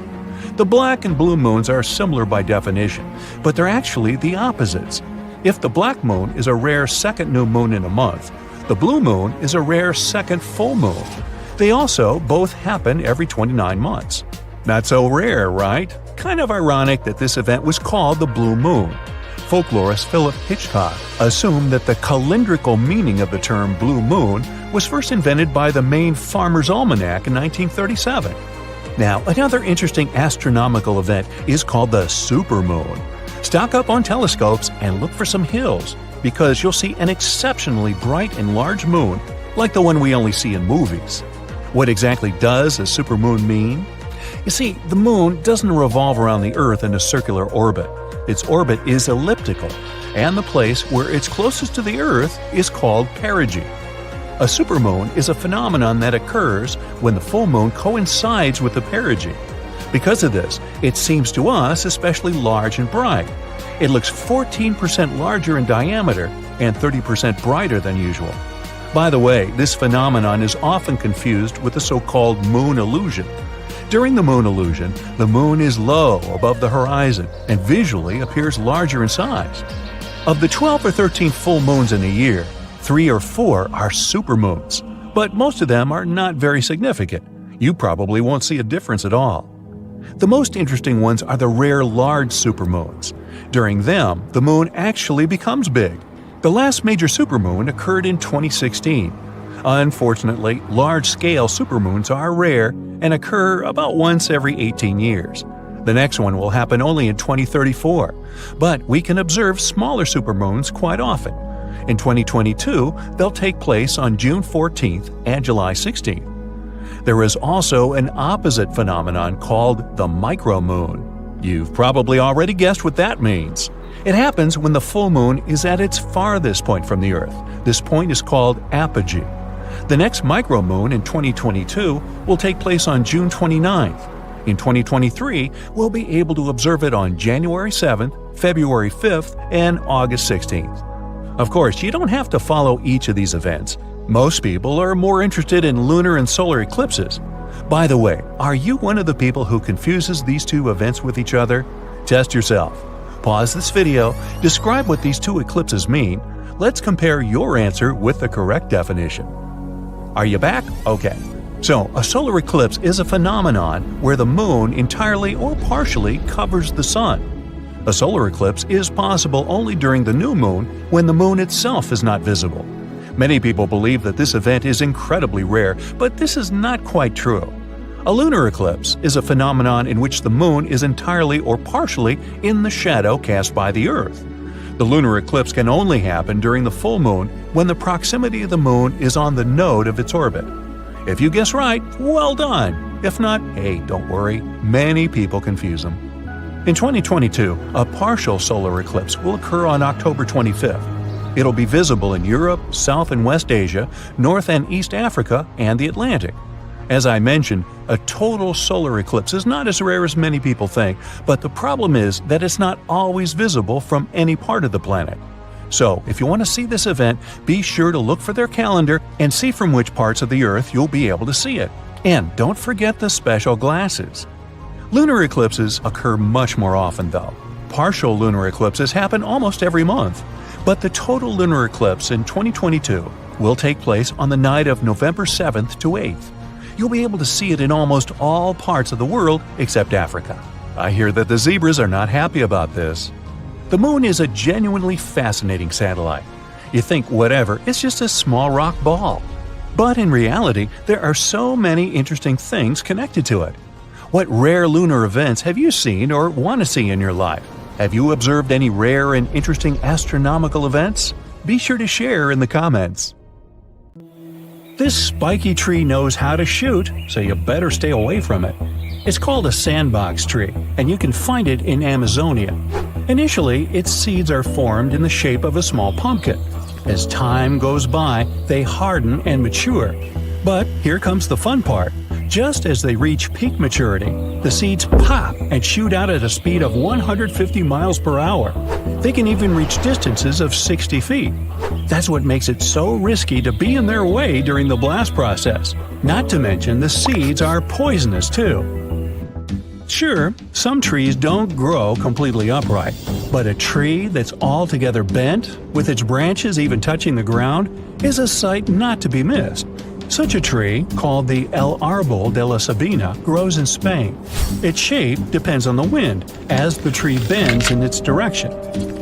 The black and blue moons are similar by definition, but they're actually the opposites. If the black moon is a rare second new moon in a month, the blue moon is a rare second full moon. They also both happen every 29 months. Not so rare, right? Kind of ironic that this event was called the blue moon. folklorist Philip Hitchcock assumed that the calendrical meaning of the term blue moon was first invented by the Maine Farmer's Almanac in 1937. Now, another interesting astronomical event is called the supermoon. Stock up on telescopes and look for some hills, because you'll see an exceptionally bright and large moon, like the one we only see in movies. What exactly does a supermoon mean? You see, the moon doesn't revolve around the Earth in a circular orbit. Its orbit is elliptical, and the place where it's closest to the Earth is called perigee. A supermoon is a phenomenon that occurs when the full moon coincides with the perigee. Because of this, it seems to us especially large and bright. It looks 14% larger in diameter and 30% brighter than usual. By the way, this phenomenon is often confused with the so-called moon illusion. During the moon illusion, the moon is low above the horizon and visually appears larger in size. Of the 12 or 13 full moons in a year, 3 or 4 are supermoons, but most of them are not very significant. You probably won't see a difference at all. The most interesting ones are the rare large supermoons. During them, the moon actually becomes big. The last major supermoon occurred in 2016. Unfortunately, large-scale supermoons are rare and occur about once every 18 years. The next one will happen only in 2034, but we can observe smaller supermoons quite often. In 2022, they'll take place on June 14th and July 16th. There is also an opposite phenomenon called the micromoon. You've probably already guessed what that means. It happens when the full moon is at its farthest point from the Earth. This point is called apogee. The next micromoon in 2022 will take place on June 29th. In 2023, we'll be able to observe it on January 7th, February 5th, and August 16th. Of course, you don't have to follow each of these events. Most people are more interested in lunar and solar eclipses. By the way, are you one of the people who confuses these two events with each other? Test yourself. Pause this video, describe what these two eclipses mean. Let's compare your answer with the correct definition. Are you back? Okay. So, a solar eclipse is a phenomenon where the moon entirely or partially covers the sun. A solar eclipse is possible only during the new moon when the moon itself is not visible. Many people believe that this event is incredibly rare, but this is not quite true. A lunar eclipse is a phenomenon in which the moon is entirely or partially in the shadow cast by the Earth. The lunar eclipse can only happen during the full moon when the proximity of the moon is on the node of its orbit. If you guess right, well done. If not, hey, don't worry, many people confuse them. In 2022, a partial solar eclipse will occur on October 25th. It'll be visible in Europe, South and West Asia, North and East Africa, and the Atlantic. As I mentioned, a total solar eclipse is not as rare as many people think, but the problem is that it's not always visible from any part of the planet. So, if you want to see this event, be sure to look for their calendar and see from which parts of the Earth you'll be able to see it. And don't forget the special glasses. Lunar eclipses occur much more often, though. Partial lunar eclipses happen almost every month, but the total lunar eclipse in 2022 will take place on the night of November 7th to 8th. You'll be able to see it in almost all parts of the world except Africa. I hear that the zebras are not happy about this. The moon is a genuinely fascinating satellite. You think whatever, it's just a small rock ball. But in reality, there are so many interesting things connected to it. What rare lunar events have you seen or want to see in your life? Have you observed any rare and interesting astronomical events? Be sure to share in the comments. This spiky tree knows how to shoot, so you better stay away from it. It's called a sandbox tree, and you can find it in Amazonia. Initially, its seeds are formed in the shape of a small pumpkin. As time goes by, they harden and mature. But here comes the fun part. Just as they reach peak maturity, the seeds pop and shoot out at a speed of 150 miles per hour. They can even reach distances of 60 feet. That's what makes it so risky to be in their way during the blast process. Not to mention the seeds are poisonous too. Sure, some trees don't grow completely upright, but a tree that's altogether bent, with its branches even touching the ground, is a sight not to be missed. Such a tree, called the El Árbol de la Sabina, grows in Spain. Its shape depends on the wind, as the tree bends in its direction.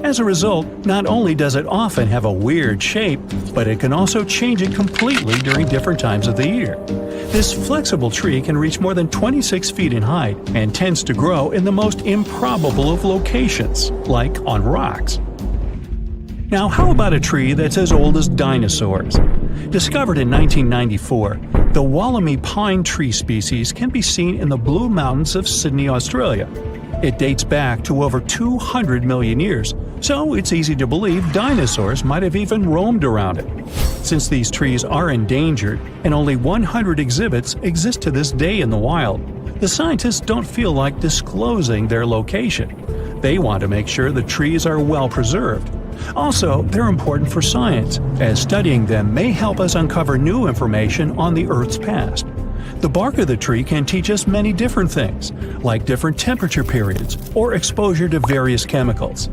As a result, not only does it often have a weird shape, but it can also change it completely during different times of the year. This flexible tree can reach more than 26 feet in height and tends to grow in the most improbable of locations, like on rocks. Now, how about a tree that's as old as dinosaurs? Discovered in 1994, the Wollemi pine tree species can be seen in the Blue Mountains of Sydney, Australia. It dates back to over 200 million years, so it's easy to believe dinosaurs might have even roamed around it. Since these trees are endangered and only 100 exhibits exist to this day in the wild, the scientists don't feel like disclosing their location. They want to make sure the trees are well preserved. Also, they're important for science, as studying them may help us uncover new information on the Earth's past. The bark of the tree can teach us many different things, like different temperature periods or exposure to various chemicals.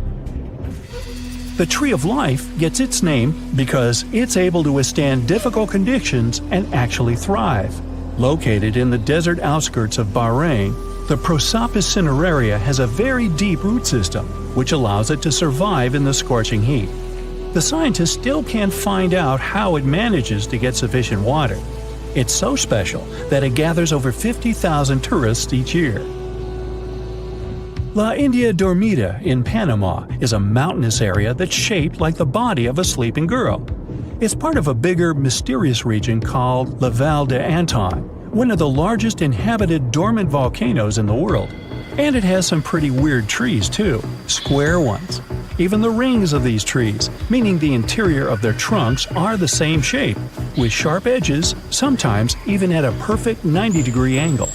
The tree of life gets its name because it's able to withstand difficult conditions and actually thrive. Located in the desert outskirts of Bahrain, the Prosopis cineraria has a very deep root system, which allows it to survive in the scorching heat. The scientists still can't find out how it manages to get sufficient water. It's so special that it gathers over 50,000 tourists each year. La India Dormida in Panama is a mountainous area that's shaped like the body of a sleeping girl. It's part of a bigger, mysterious region called La Val de Anton, one of the largest inhabited dormant volcanoes in the world. And it has some pretty weird trees too, square ones. Even the rings of these trees, meaning the interior of their trunks, are the same shape, with sharp edges, sometimes even at a perfect 90-degree angle.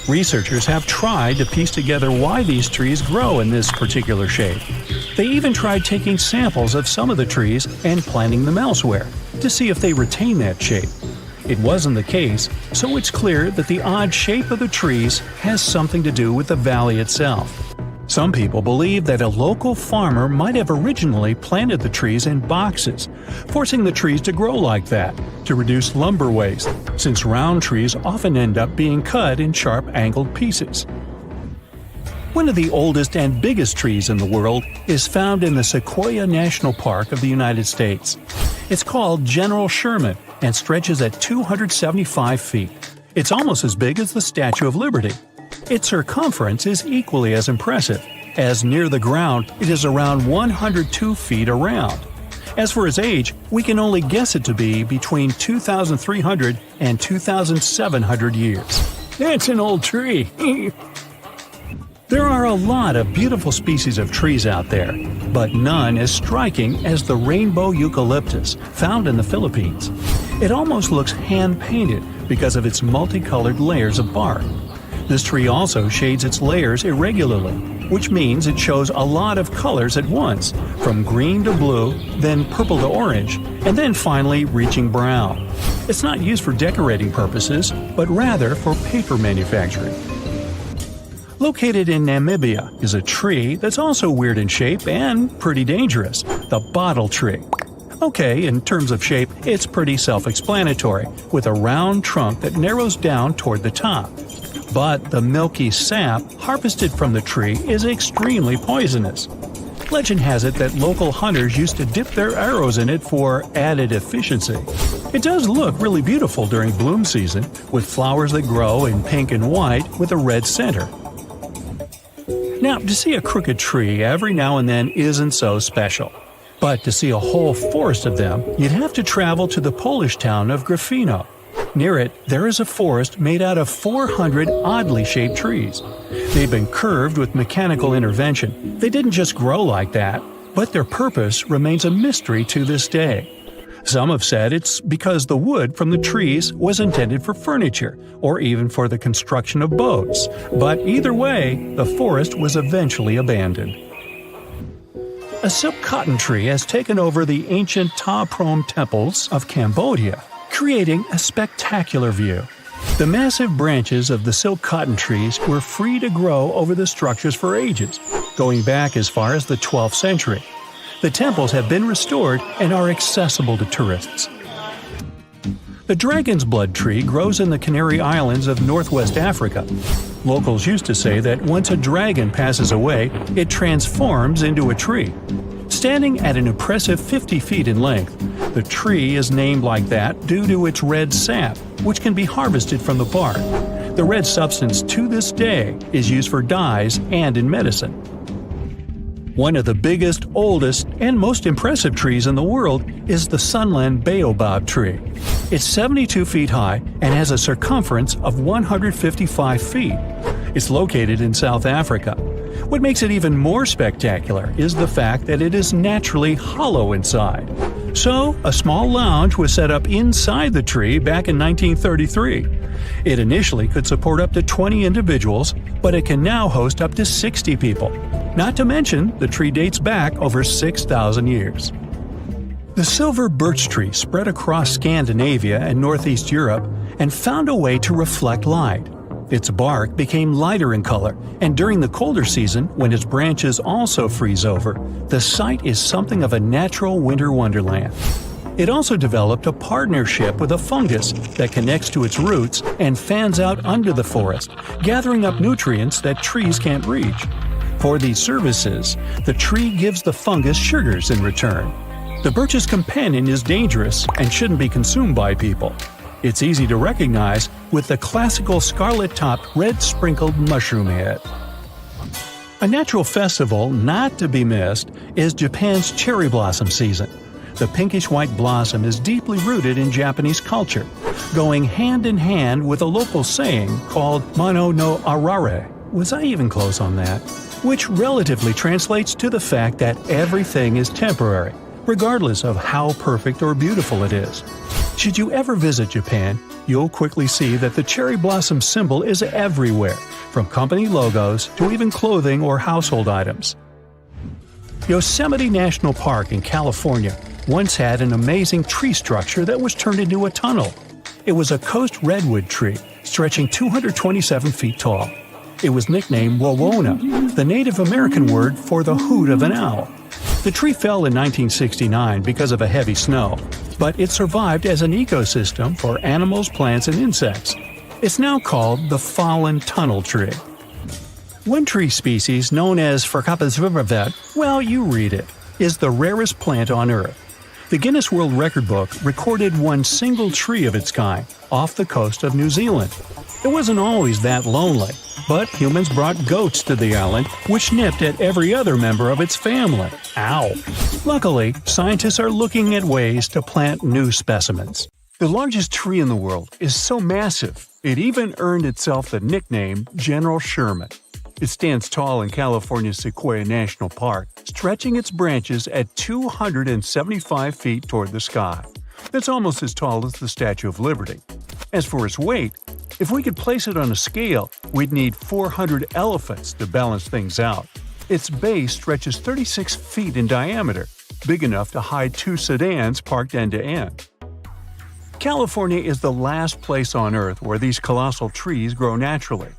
Researchers have tried to piece together why these trees grow in this particular shape. They even tried taking samples of some of the trees and planting them elsewhere, to see if they retain that shape. It wasn't the case, so it's clear that the odd shape of the trees has something to do with the valley itself. Some people believe that a local farmer might have originally planted the trees in boxes, forcing the trees to grow like that, to reduce lumber waste, since round trees often end up being cut in sharp-angled pieces. One of the oldest and biggest trees in the world is found in the Sequoia National Park of the United States. It's called General Sherman and stretches at 275 feet. It's almost as big as the Statue of Liberty. Its circumference is equally as impressive, as near the ground it is around 102 feet around. As for its age, we can only guess it to be between 2,300 and 2,700 years. That's an old tree! There are a lot of beautiful species of trees out there, but none as striking as the rainbow eucalyptus found in the Philippines. It almost looks hand-painted because of its multicolored layers of bark. This tree also shades its layers irregularly, which means it shows a lot of colors at once, from green to blue, then purple to orange, and then finally reaching brown. It's not used for decorating purposes, but rather for paper manufacturing. Located in Namibia is a tree that's also weird in shape and pretty dangerous, the bottle tree. Okay, in terms of shape, it's pretty self-explanatory, with a round trunk that narrows down toward the top. But the milky sap harvested from the tree is extremely poisonous. Legend has it that local hunters used to dip their arrows in it for added efficiency. It does look really beautiful during bloom season, with flowers that grow in pink and white with a red center. Now, to see a crooked tree every now and then isn't so special. But to see a whole forest of them, you'd have to travel to the Polish town of Gryfino. Near it, there is a forest made out of 400 oddly shaped trees. They've been curved with mechanical intervention. They didn't just grow like that, but their purpose remains a mystery to this day. Some have said it's because the wood from the trees was intended for furniture, or even for the construction of boats. But either way, the forest was eventually abandoned. A silk cotton tree has taken over the ancient Ta Prohm temples of Cambodia, creating a spectacular view. The massive branches of the silk cotton trees were free to grow over the structures for ages, going back as far as the 12th century. The temples have been restored and are accessible to tourists. The dragon's blood tree grows in the Canary Islands of northwest Africa. Locals used to say that once a dragon passes away, it transforms into a tree. Standing at an impressive 50 feet in length, the tree is named like that due to its red sap, which can be harvested from the bark. The red substance to this day is used for dyes and in medicine. One of the biggest, oldest, and most impressive trees in the world is the Sunland baobab tree. It's 72 feet high and has a circumference of 155 feet. It's located in South Africa. What makes it even more spectacular is the fact that it is naturally hollow inside. So, a small lounge was set up inside the tree back in 1933. It initially could support up to 20 individuals, but it can now host up to 60 people. Not to mention, the tree dates back over 6,000 years. The silver birch tree spread across Scandinavia and northeast Europe and found a way to reflect light. Its bark became lighter in color, and during the colder season, when its branches also freeze over, the site is something of a natural winter wonderland. It also developed a partnership with a fungus that connects to its roots and fans out under the forest, gathering up nutrients that trees can't reach. For these services, the tree gives the fungus sugars in return. The birch's companion is dangerous and shouldn't be consumed by people. It's easy to recognize with the classical scarlet-topped red-sprinkled mushroom head. A natural festival not to be missed is Japan's cherry blossom season. The pinkish-white blossom is deeply rooted in Japanese culture, going hand in hand with a local saying called Mono no Arare. Was I even close on that? Which relatively translates to the fact that everything is temporary, regardless of how perfect or beautiful it is. Should you ever visit Japan, you'll quickly see that the cherry blossom symbol is everywhere, from company logos to even clothing or household items. Yosemite National Park in California once had an amazing tree structure that was turned into a tunnel. It was a coast redwood tree, stretching 227 feet tall. It was nicknamed Wawona, the Native American word for the hoot of an owl. The tree fell in 1969 because of a heavy snow, but it survived as an ecosystem for animals, plants, and insects. It's now called the fallen tunnel tree. One tree species known as Verkapasvivervet, well, you read it, is the rarest plant on Earth. The Guinness World Record book recorded one single tree of its kind off the coast of New Zealand. It wasn't always that lonely, but humans brought goats to the island, which nipped at every other member of its family. Ow! Luckily, scientists are looking at ways to plant new specimens. The largest tree in the world is so massive, it even earned itself the nickname General Sherman. It stands tall in California's Sequoia National Park, stretching its branches at 275 feet toward the sky. That's almost as tall as the Statue of Liberty. As for its weight, if we could place it on a scale, we'd need 400 elephants to balance things out. Its base stretches 36 feet in diameter, big enough to hide 2 sedans parked end to end. California is the last place on Earth where these colossal trees grow naturally.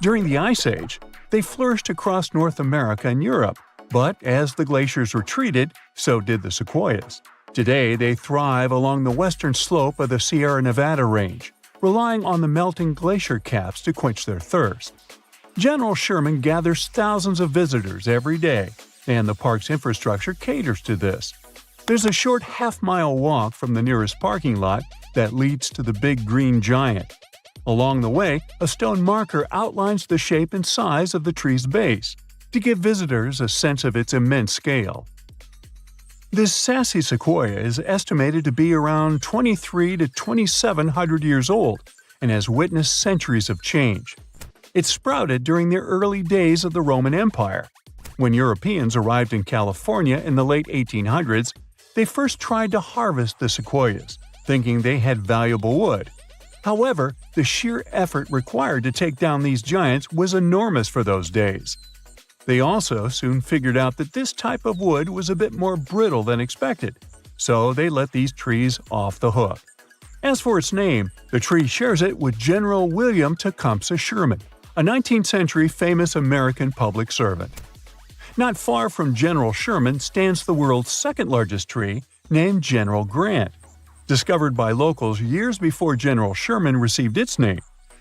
During the Ice Age, they flourished across North America and Europe, but as the glaciers retreated, so did the sequoias. Today, they thrive along the western slope of the Sierra Nevada range, relying on the melting glacier caps to quench their thirst. General Sherman gathers thousands of visitors every day, and the park's infrastructure caters to this. There's a short half-mile walk from the nearest parking lot that leads to the big green giant. Along the way, a stone marker outlines the shape and size of the tree's base, to give visitors a sense of its immense scale. This sassy sequoia is estimated to be around 23 to 2,700 years old and has witnessed centuries of change. It sprouted during the early days of the Roman Empire. When Europeans arrived in California in the late 1800s, they first tried to harvest the sequoias, thinking they had valuable wood. However, the sheer effort required to take down these giants was enormous for those days. They also soon figured out that this type of wood was a bit more brittle than expected, so they let these trees off the hook. As for its name, the tree shares it with General William Tecumseh Sherman, a 19th century famous American public servant. Not far from General Sherman stands the world's second largest tree, named General Grant. Discovered by locals years before General Sherman received its name,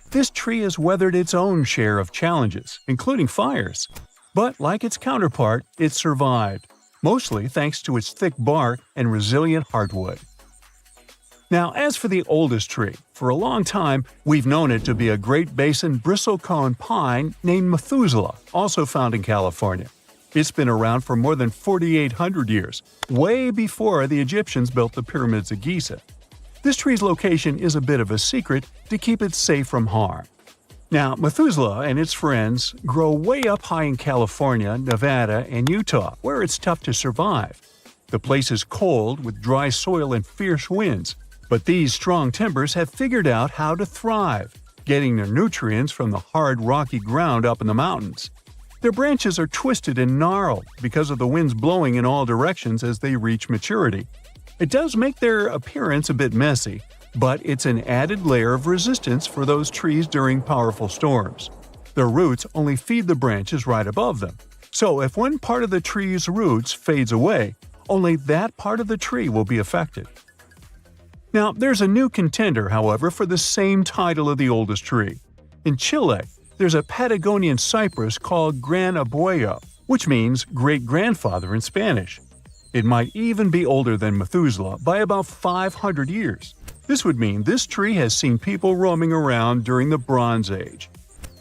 this tree has weathered its own share of challenges, including fires. But like its counterpart, it survived, mostly thanks to its thick bark and resilient hardwood. Now, as for the oldest tree, for a long time we've known it to be a Great Basin bristlecone pine named Methuselah, also found in California. It's been around for more than 4,800 years, way before the Egyptians built the pyramids of Giza. This tree's location is a bit of a secret to keep it safe from harm. Now, Methuselah and its friends grow way up high in California, Nevada, and Utah, where it's tough to survive. The place is cold with dry soil and fierce winds, but these strong timbers have figured out how to thrive, getting their nutrients from the hard, rocky ground up in the mountains. Their branches are twisted and gnarled because of the winds blowing in all directions as they reach maturity. It does make their appearance a bit messy, but it's an added layer of resistance for those trees during powerful storms. Their roots only feed the branches right above them, so if one part of the tree's roots fades away, only that part of the tree will be affected. Now, there's a new contender, however, for the same title of the oldest tree. In Chile, there's a Patagonian cypress called Gran Abuelo, which means great-grandfather in Spanish. It might even be older than Methuselah by about 500 years. This would mean this tree has seen people roaming around during the Bronze Age.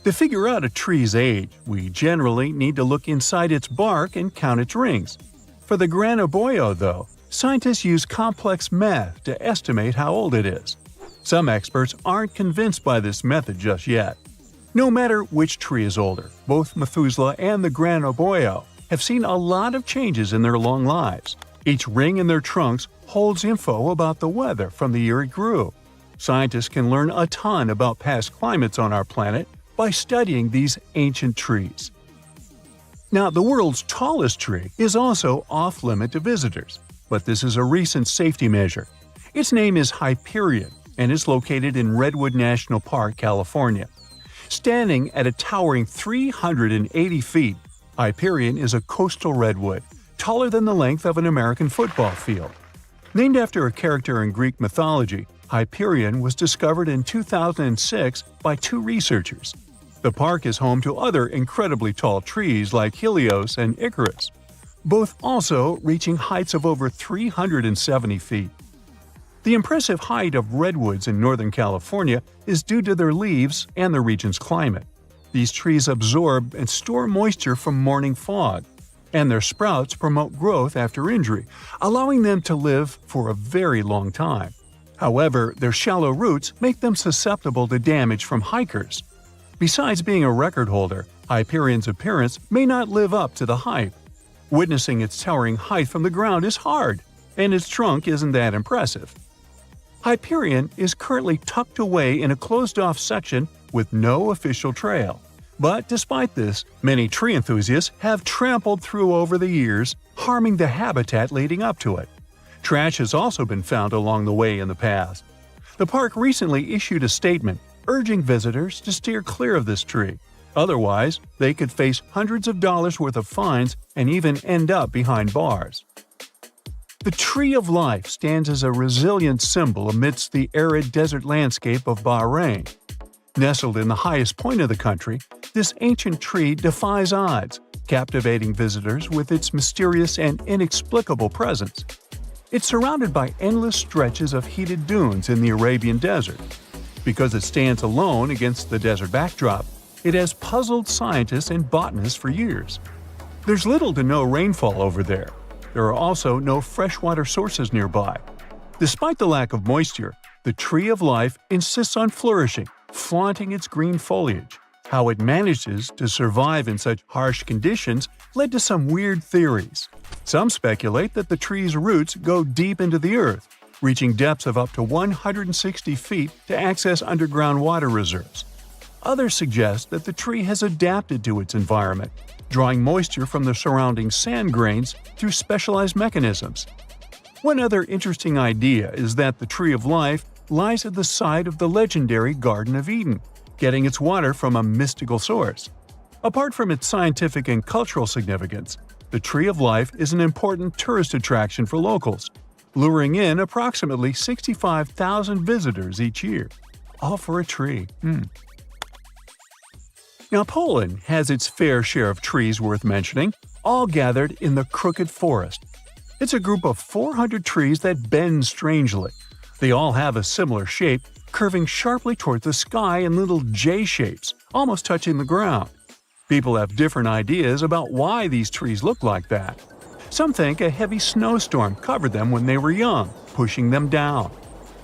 To figure out a tree's age, we generally need to look inside its bark and count its rings. For the Gran Abuelo, though, scientists use complex math to estimate how old it is. Some experts aren't convinced by this method just yet. No matter which tree is older, both Methuselah and the Gran Abuelo have seen a lot of changes in their long lives. Each ring in their trunks holds info about the weather from the year it grew. Scientists can learn a ton about past climates on our planet by studying these ancient trees. Now, the world's tallest tree is also off-limit to visitors, but this is a recent safety measure. Its name is Hyperion and is located in Redwood National Park, California. Standing at a towering 380 feet, Hyperion is a coastal redwood, taller than the length of an American football field. Named after a character in Greek mythology, Hyperion was discovered in 2006 by two researchers. The park is home to other incredibly tall trees like Helios and Icarus, both also reaching heights of over 370 feet. The impressive height of redwoods in Northern California is due to their leaves and the region's climate. These trees absorb and store moisture from morning fog, and their sprouts promote growth after injury, allowing them to live for a very long time. However, their shallow roots make them susceptible to damage from hikers. Besides being a record holder, Hyperion's appearance may not live up to the hype. Witnessing its towering height from the ground is hard, and its trunk isn't that impressive. Hyperion is currently tucked away in a closed-off section with no official trail. But despite this, many tree enthusiasts have trampled through over the years, harming the habitat leading up to it. Trash has also been found along the way in the past. The park recently issued a statement urging visitors to steer clear of this tree. Otherwise, they could face hundreds of dollars worth of fines and even end up behind bars. The Tree of Life stands as a resilient symbol amidst the arid desert landscape of Bahrain. Nestled in the highest point of the country, this ancient tree defies odds, captivating visitors with its mysterious and inexplicable presence. It's surrounded by endless stretches of heated dunes in the Arabian Desert. Because it stands alone against the desert backdrop, it has puzzled scientists and botanists for years. There's little to no rainfall over there. There are also no freshwater sources nearby. Despite the lack of moisture, the Tree of Life insists on flourishing, flaunting its green foliage. How it manages to survive in such harsh conditions led to some weird theories. Some speculate that the tree's roots go deep into the earth, reaching depths of up to 160 feet to access underground water reserves. Others suggest that the tree has adapted to its environment, drawing moisture from the surrounding sand grains through specialized mechanisms. One other interesting idea is that the Tree of Life lies at the site of the legendary Garden of Eden, getting its water from a mystical source. Apart from its scientific and cultural significance, the Tree of Life is an important tourist attraction for locals. luring in approximately 65,000 visitors each year. All for a tree. Now, Poland has its fair share of trees worth mentioning, all gathered in the Crooked Forest. It's a group of 400 trees that bend strangely. They all have a similar shape, curving sharply toward the sky in little J shapes, almost touching the ground. People have different ideas about why these trees look like that. Some think a heavy snowstorm covered them when they were young, pushing them down.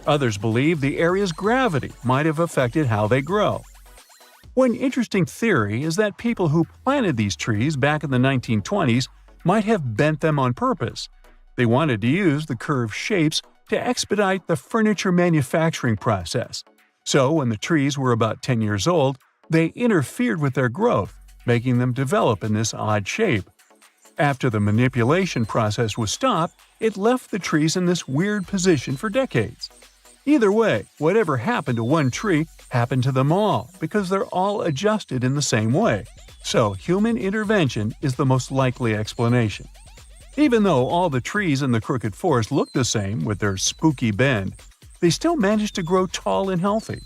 Others believe the area's gravity might have affected how they grow. One interesting theory is that people who planted these trees back in the 1920s might have bent them on purpose. They wanted to use the curved shapes to expedite the furniture manufacturing process. So when the trees were about 10 years old, they interfered with their growth, making them develop in this odd shape. After the manipulation process was stopped, it left the trees in this weird position for decades. Either way, whatever happened to one tree happened to them all because they're all adjusted in the same way. So human intervention is the most likely explanation. Even though all the trees in the Crooked Forest look the same with their spooky bend, they still manage to grow tall and healthy.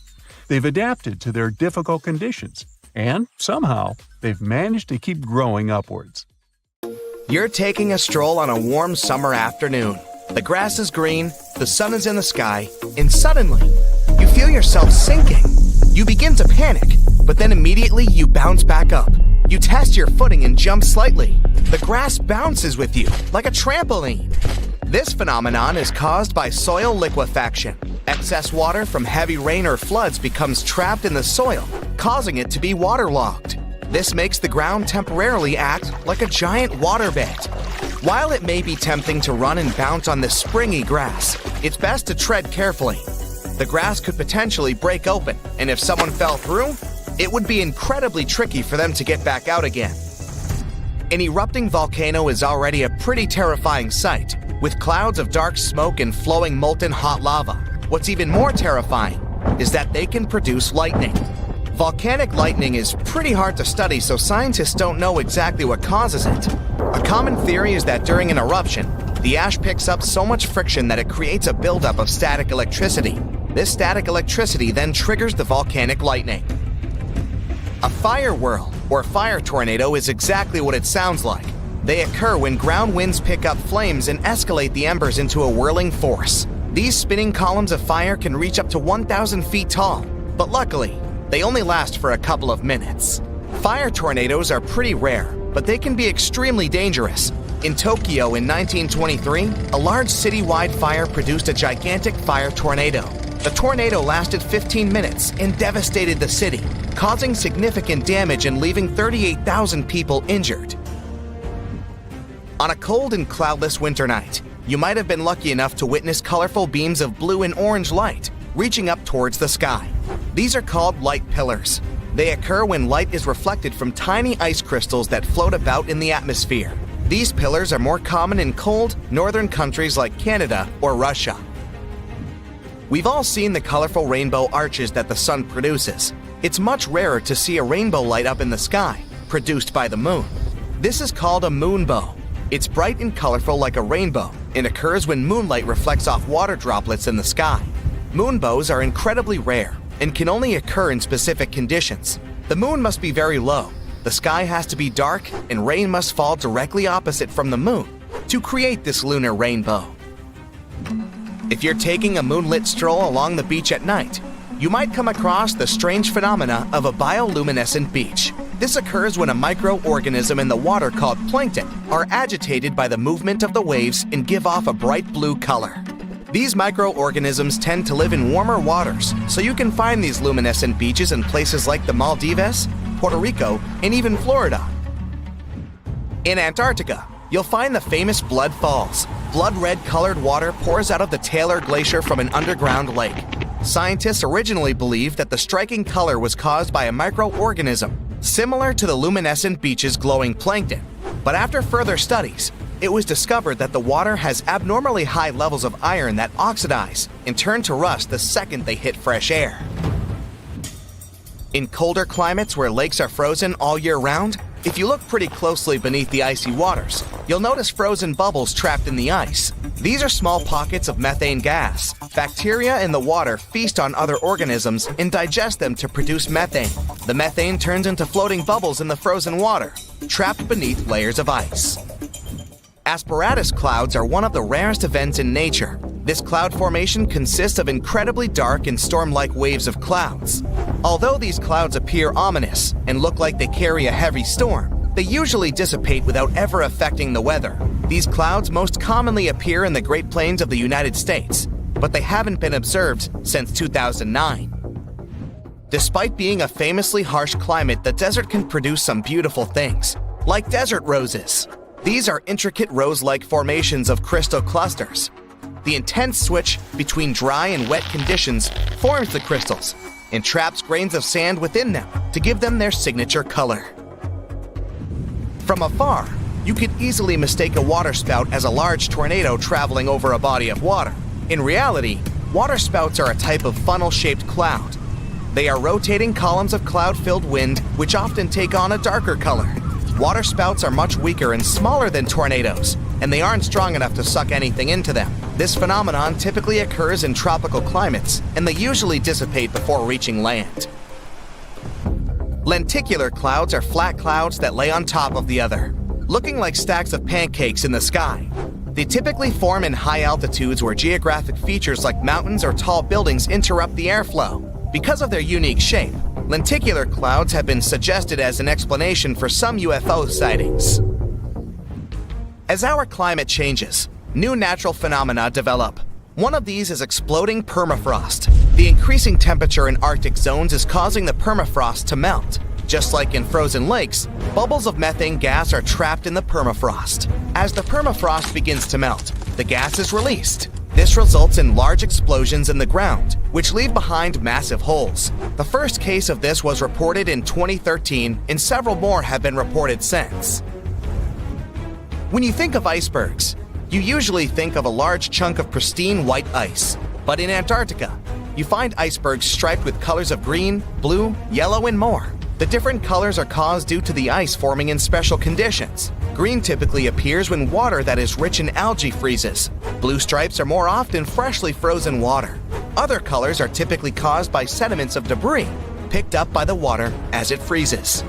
They've adapted to their difficult conditions, and somehow they've managed to keep growing upwards. You're taking a stroll on a warm summer afternoon. The grass is green, the sun is in the sky, and suddenly, you feel yourself sinking. You begin to panic, but then immediately you bounce back up. You test your footing and jump slightly. The grass bounces with you, like a trampoline. This phenomenon is caused by soil liquefaction. Excess water from heavy rain or floods becomes trapped in the soil, causing it to be waterlogged. This makes the ground temporarily act like a giant waterbed. While it may be tempting to run and bounce on this springy grass, it's best to tread carefully. The grass could potentially break open, and if someone fell through, it would be incredibly tricky for them to get back out again. An erupting volcano is already a pretty terrifying sight, with clouds of dark smoke and flowing molten hot lava. What's even more terrifying is that they can produce lightning. Volcanic lightning is pretty hard to study, so scientists don't know exactly what causes it. A common theory is that during an eruption, the ash picks up so much friction that it creates a buildup of static electricity. This static electricity then triggers the volcanic lightning. A fire whirl, or fire tornado, is exactly what it sounds like. They occur when ground winds pick up flames and escalate the embers into a whirling force. These spinning columns of fire can reach up to 1,000 feet tall, but luckily, they only last for a couple of minutes. Fire tornadoes are pretty rare, but they can be extremely dangerous. In Tokyo in 1923, a large citywide fire produced a gigantic fire tornado. The tornado lasted 15 minutes and devastated the city, causing significant damage and leaving 38,000 people injured. On a cold and cloudless winter night, you might have been lucky enough to witness colorful beams of blue and orange light reaching up towards the sky. These are called light pillars. They occur when light is reflected from tiny ice crystals that float about in the atmosphere. These pillars are more common in cold, northern countries like Canada or Russia. We've all seen the colorful rainbow arches that the sun produces. It's much rarer to see a rainbow light up in the sky, produced by the moon. This is called a moonbow. It's bright and colorful like a rainbow and occurs when moonlight reflects off water droplets in the sky. Moonbows are incredibly rare and can only occur in specific conditions. The moon must be very low, the sky has to be dark, and rain must fall directly opposite from the moon to create this lunar rainbow. If you're taking a moonlit stroll along the beach at night, you might come across the strange phenomena of a bioluminescent beach. This occurs when a microorganism in the water called plankton are agitated by the movement of the waves and give off a bright blue color. These microorganisms tend to live in warmer waters, so you can find these luminescent beaches in places like the Maldives, Puerto Rico, and even Florida. In Antarctica, you'll find the famous Blood Falls. Blood-red colored water pours out of the Taylor Glacier from an underground lake. Scientists originally believed that the striking color was caused by a microorganism, similar to the luminescent beach's glowing plankton. But after further studies, it was discovered that the water has abnormally high levels of iron that oxidize and turn to rust the second they hit fresh air. In colder climates where lakes are frozen all year round, If you look pretty closely beneath the icy waters, you'll notice frozen bubbles trapped in the ice. These are small pockets of methane gas. Bacteria in the water feast on other organisms and digest them to produce methane. The methane turns into floating bubbles in the frozen water, trapped beneath layers of ice. Asperatus clouds are one of the rarest events in nature. This cloud formation consists of incredibly dark and storm-like waves of clouds. Although these clouds appear ominous and look like they carry a heavy storm, they usually dissipate without ever affecting the weather. These clouds most commonly appear in the Great Plains of the United States, but they haven't been observed since 2009. Despite being a famously harsh climate, the desert can produce some beautiful things, like desert roses. These are intricate rose-like formations of crystal clusters. The intense switch between dry and wet conditions forms the crystals and traps grains of sand within them to give them their signature color. From afar, you could easily mistake a waterspout as a large tornado traveling over a body of water. In reality, waterspouts are a type of funnel-shaped cloud. They are rotating columns of cloud-filled wind which often take on a darker color. Waterspouts are much weaker and smaller than tornadoes, and they aren't strong enough to suck anything into them. This phenomenon typically occurs in tropical climates, and they usually dissipate before reaching land. Lenticular clouds are flat clouds that lay on top of the other, looking like stacks of pancakes in the sky. They typically form in high altitudes where geographic features like mountains or tall buildings interrupt the airflow. Because of their unique shape, lenticular clouds have been suggested as an explanation for some UFO sightings. As our climate changes, new natural phenomena develop. One of these is exploding permafrost. The increasing temperature in Arctic zones is causing the permafrost to melt. Just like in frozen lakes, bubbles of methane gas are trapped in the permafrost. As the permafrost begins to melt, the gas is released. This results in large explosions in the ground, which leave behind massive holes. The first case of this was reported in 2013, and several more have been reported since. When you think of icebergs, you usually think of a large chunk of pristine white ice. But in Antarctica, you find icebergs striped with colors of green, blue, yellow, and more. The different colors are caused due to the ice forming in special conditions. Green typically appears when water that is rich in algae freezes. Blue stripes are more often freshly frozen water. Other colors are typically caused by sediments of debris picked up by the water as it freezes.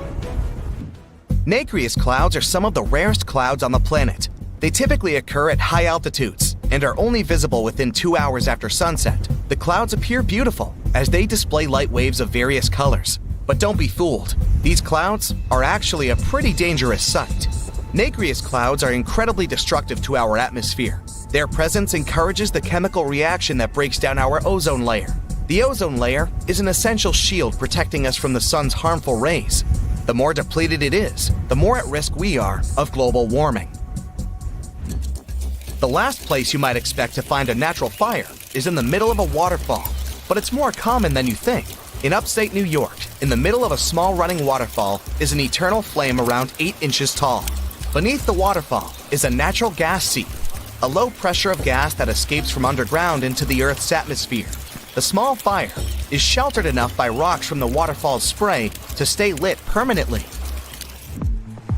Nacreous clouds are some of the rarest clouds on the planet. They typically occur at high altitudes and are only visible within 2 hours after sunset. The clouds appear beautiful as they display light waves of various colors. But don't be fooled. These clouds are actually a pretty dangerous sight. Nacreous clouds are incredibly destructive to our atmosphere. Their presence encourages the chemical reaction that breaks down our ozone layer. The ozone layer is an essential shield protecting us from the sun's harmful rays. The more depleted it is, the more at risk we are of global warming. The last place you might expect to find a natural fire is in the middle of a waterfall, but it's more common than you think. In upstate New York, in the middle of a small running waterfall, is an eternal flame around 8 inches tall. Beneath the waterfall is a natural gas seep, a low pressure of gas that escapes from underground into the Earth's atmosphere. The small fire is sheltered enough by rocks from the waterfall's spray to stay lit permanently.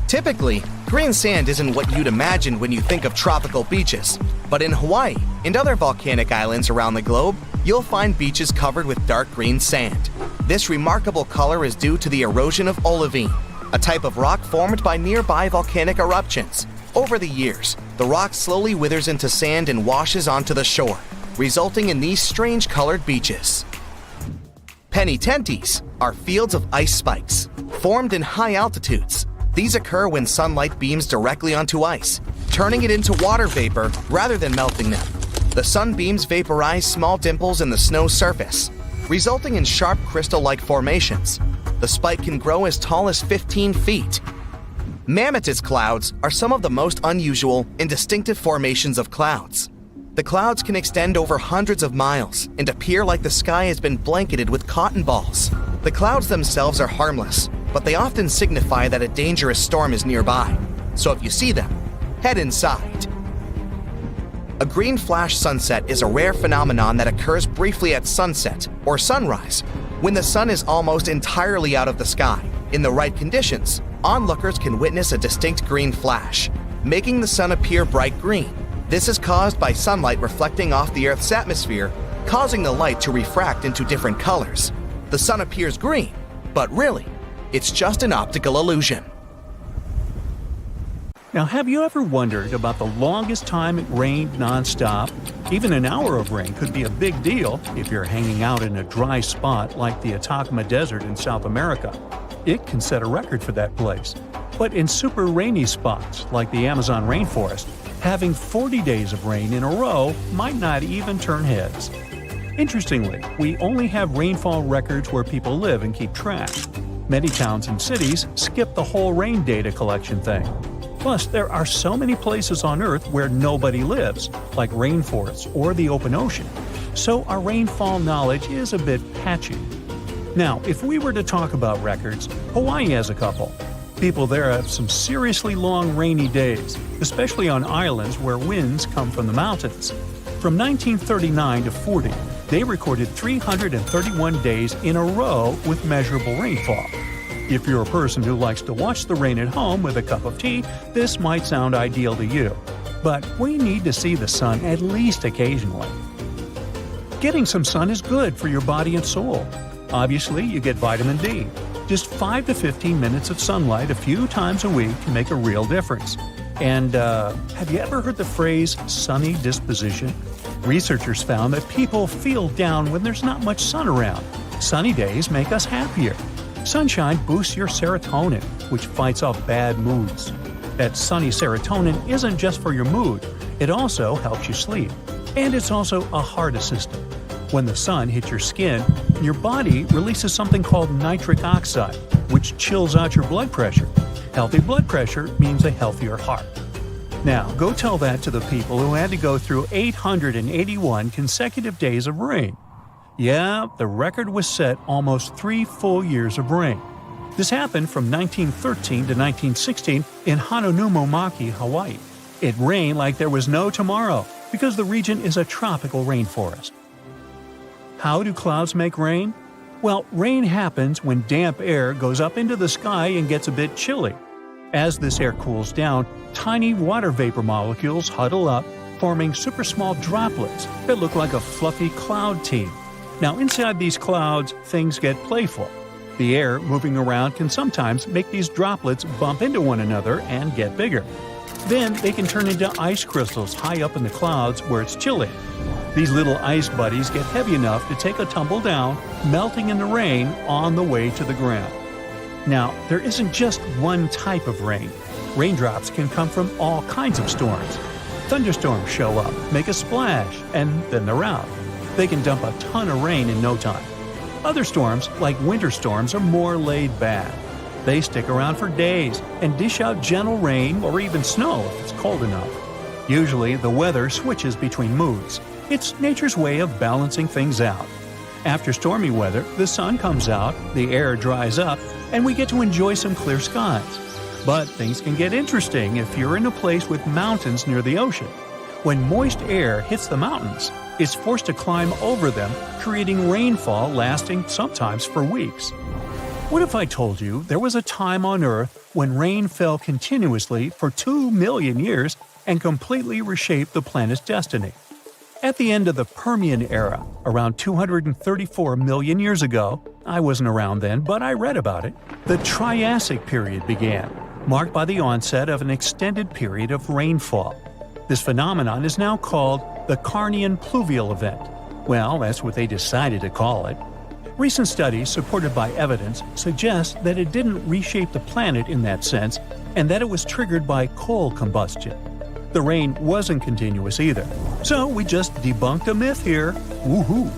Typically, green sand isn't what you'd imagine when you think of tropical beaches, but in Hawaii and other volcanic islands around the globe, you'll find beaches covered with dark green sand. This remarkable color is due to the erosion of olivine, a type of rock formed by nearby volcanic eruptions. Over the years, the rock slowly withers into sand and washes onto the shore, resulting in these strange colored beaches. Penitentes are fields of ice spikes, formed in high altitudes. These occur when sunlight beams directly onto ice, turning it into water vapor rather than melting them. The sunbeams vaporize small dimples in the snow surface, resulting in sharp crystal-like formations. The spike can grow as tall as 15 feet. Mammatus clouds are some of the most unusual and distinctive formations of clouds. The clouds can extend over hundreds of miles and appear like the sky has been blanketed with cotton balls. The clouds themselves are harmless, but they often signify that a dangerous storm is nearby. So if you see them, head inside. A green flash sunset is a rare phenomenon that occurs briefly at sunset or sunrise, when the sun is almost entirely out of the sky. In the right conditions, Onlookers can witness a distinct green flash, making the sun appear bright green. This is caused by sunlight reflecting off the Earth's atmosphere, causing the light to refract into different colors. The sun appears green, but really, it's just an optical illusion. Now, have you ever wondered about the longest time it rained non-stop? Even an hour of rain could be a big deal if you're hanging out in a dry spot like the Atacama Desert in South America. It can set a record for that place. But in super rainy spots like the Amazon rainforest, having 40 days of rain in a row might not even turn heads. Interestingly, we only have rainfall records where people live and keep track. Many towns and cities skip the whole rain data collection thing. Plus, there are so many places on Earth where nobody lives, like rainforests or the open ocean. So our rainfall knowledge is a bit patchy. Now, if we were to talk about records, Hawaii has a couple. People there have some seriously long rainy days, especially on islands where winds come from the mountains. From 1939 to 40, they recorded 331 days in a row with measurable rainfall. If you're a person who likes to watch the rain at home with a cup of tea, this might sound ideal to you. But we need to see the sun at least occasionally. Getting some sun is good for your body and soul. Obviously, you get vitamin D. Just 5 to 15 minutes of sunlight a few times a week can make a real difference. And have you ever heard the phrase sunny disposition? Researchers found that people feel down when there's not much sun around. Sunny days make us happier. Sunshine boosts your serotonin, which fights off bad moods. That sunny serotonin isn't just for your mood, it also helps you sleep. And it's also a heart assistant. When the sun hits your skin, your body releases something called nitric oxide, which chills out your blood pressure. Healthy blood pressure means a healthier heart. Now, go tell that to the people who had to go through 881 consecutive days of rain. Yeah, the record was set almost 3 full years of rain. This happened from 1913 to 1916 in Hononumomaki, Hawaii. It rained like there was no tomorrow because the region is a tropical rainforest. How do clouds make rain? Well, rain happens when damp air goes up into the sky and gets a bit chilly. As this air cools down, tiny water vapor molecules huddle up, forming super small droplets that look like a fluffy cloud team. Now, inside these clouds, things get playful. The air moving around can sometimes make these droplets bump into one another and get bigger. Then they can turn into ice crystals high up in the clouds where it's chilly. These little ice buddies get heavy enough to take a tumble down, melting in the rain on the way to the ground. Now, there isn't just one type of rain. Raindrops can come from all kinds of storms. Thunderstorms show up, make a splash, and then they're out. They can dump a ton of rain in no time. Other storms, like winter storms, are more laid back. They stick around for days and dish out gentle rain or even snow if it's cold enough. Usually, the weather switches between moods. It's nature's way of balancing things out. After stormy weather, the sun comes out, the air dries up, and we get to enjoy some clear skies. But things can get interesting if you're in a place with mountains near the ocean. When moist air hits the mountains, it's forced to climb over them, creating rainfall lasting sometimes for weeks. What if I told you there was a time on Earth when rain fell continuously for 2 million years and completely reshaped the planet's destiny? At the end of the Permian era, around 234 million years ago, I wasn't around then, but I read about it, the Triassic period began, marked by the onset of an extended period of rainfall. This phenomenon is now called the Carnian pluvial event. Well, that's what they decided to call it. Recent studies, supported by evidence, suggest that it didn't reshape the planet in that sense, and that it was triggered by coal combustion. The rain wasn't continuous either. So we just debunked a myth here. Woohoo!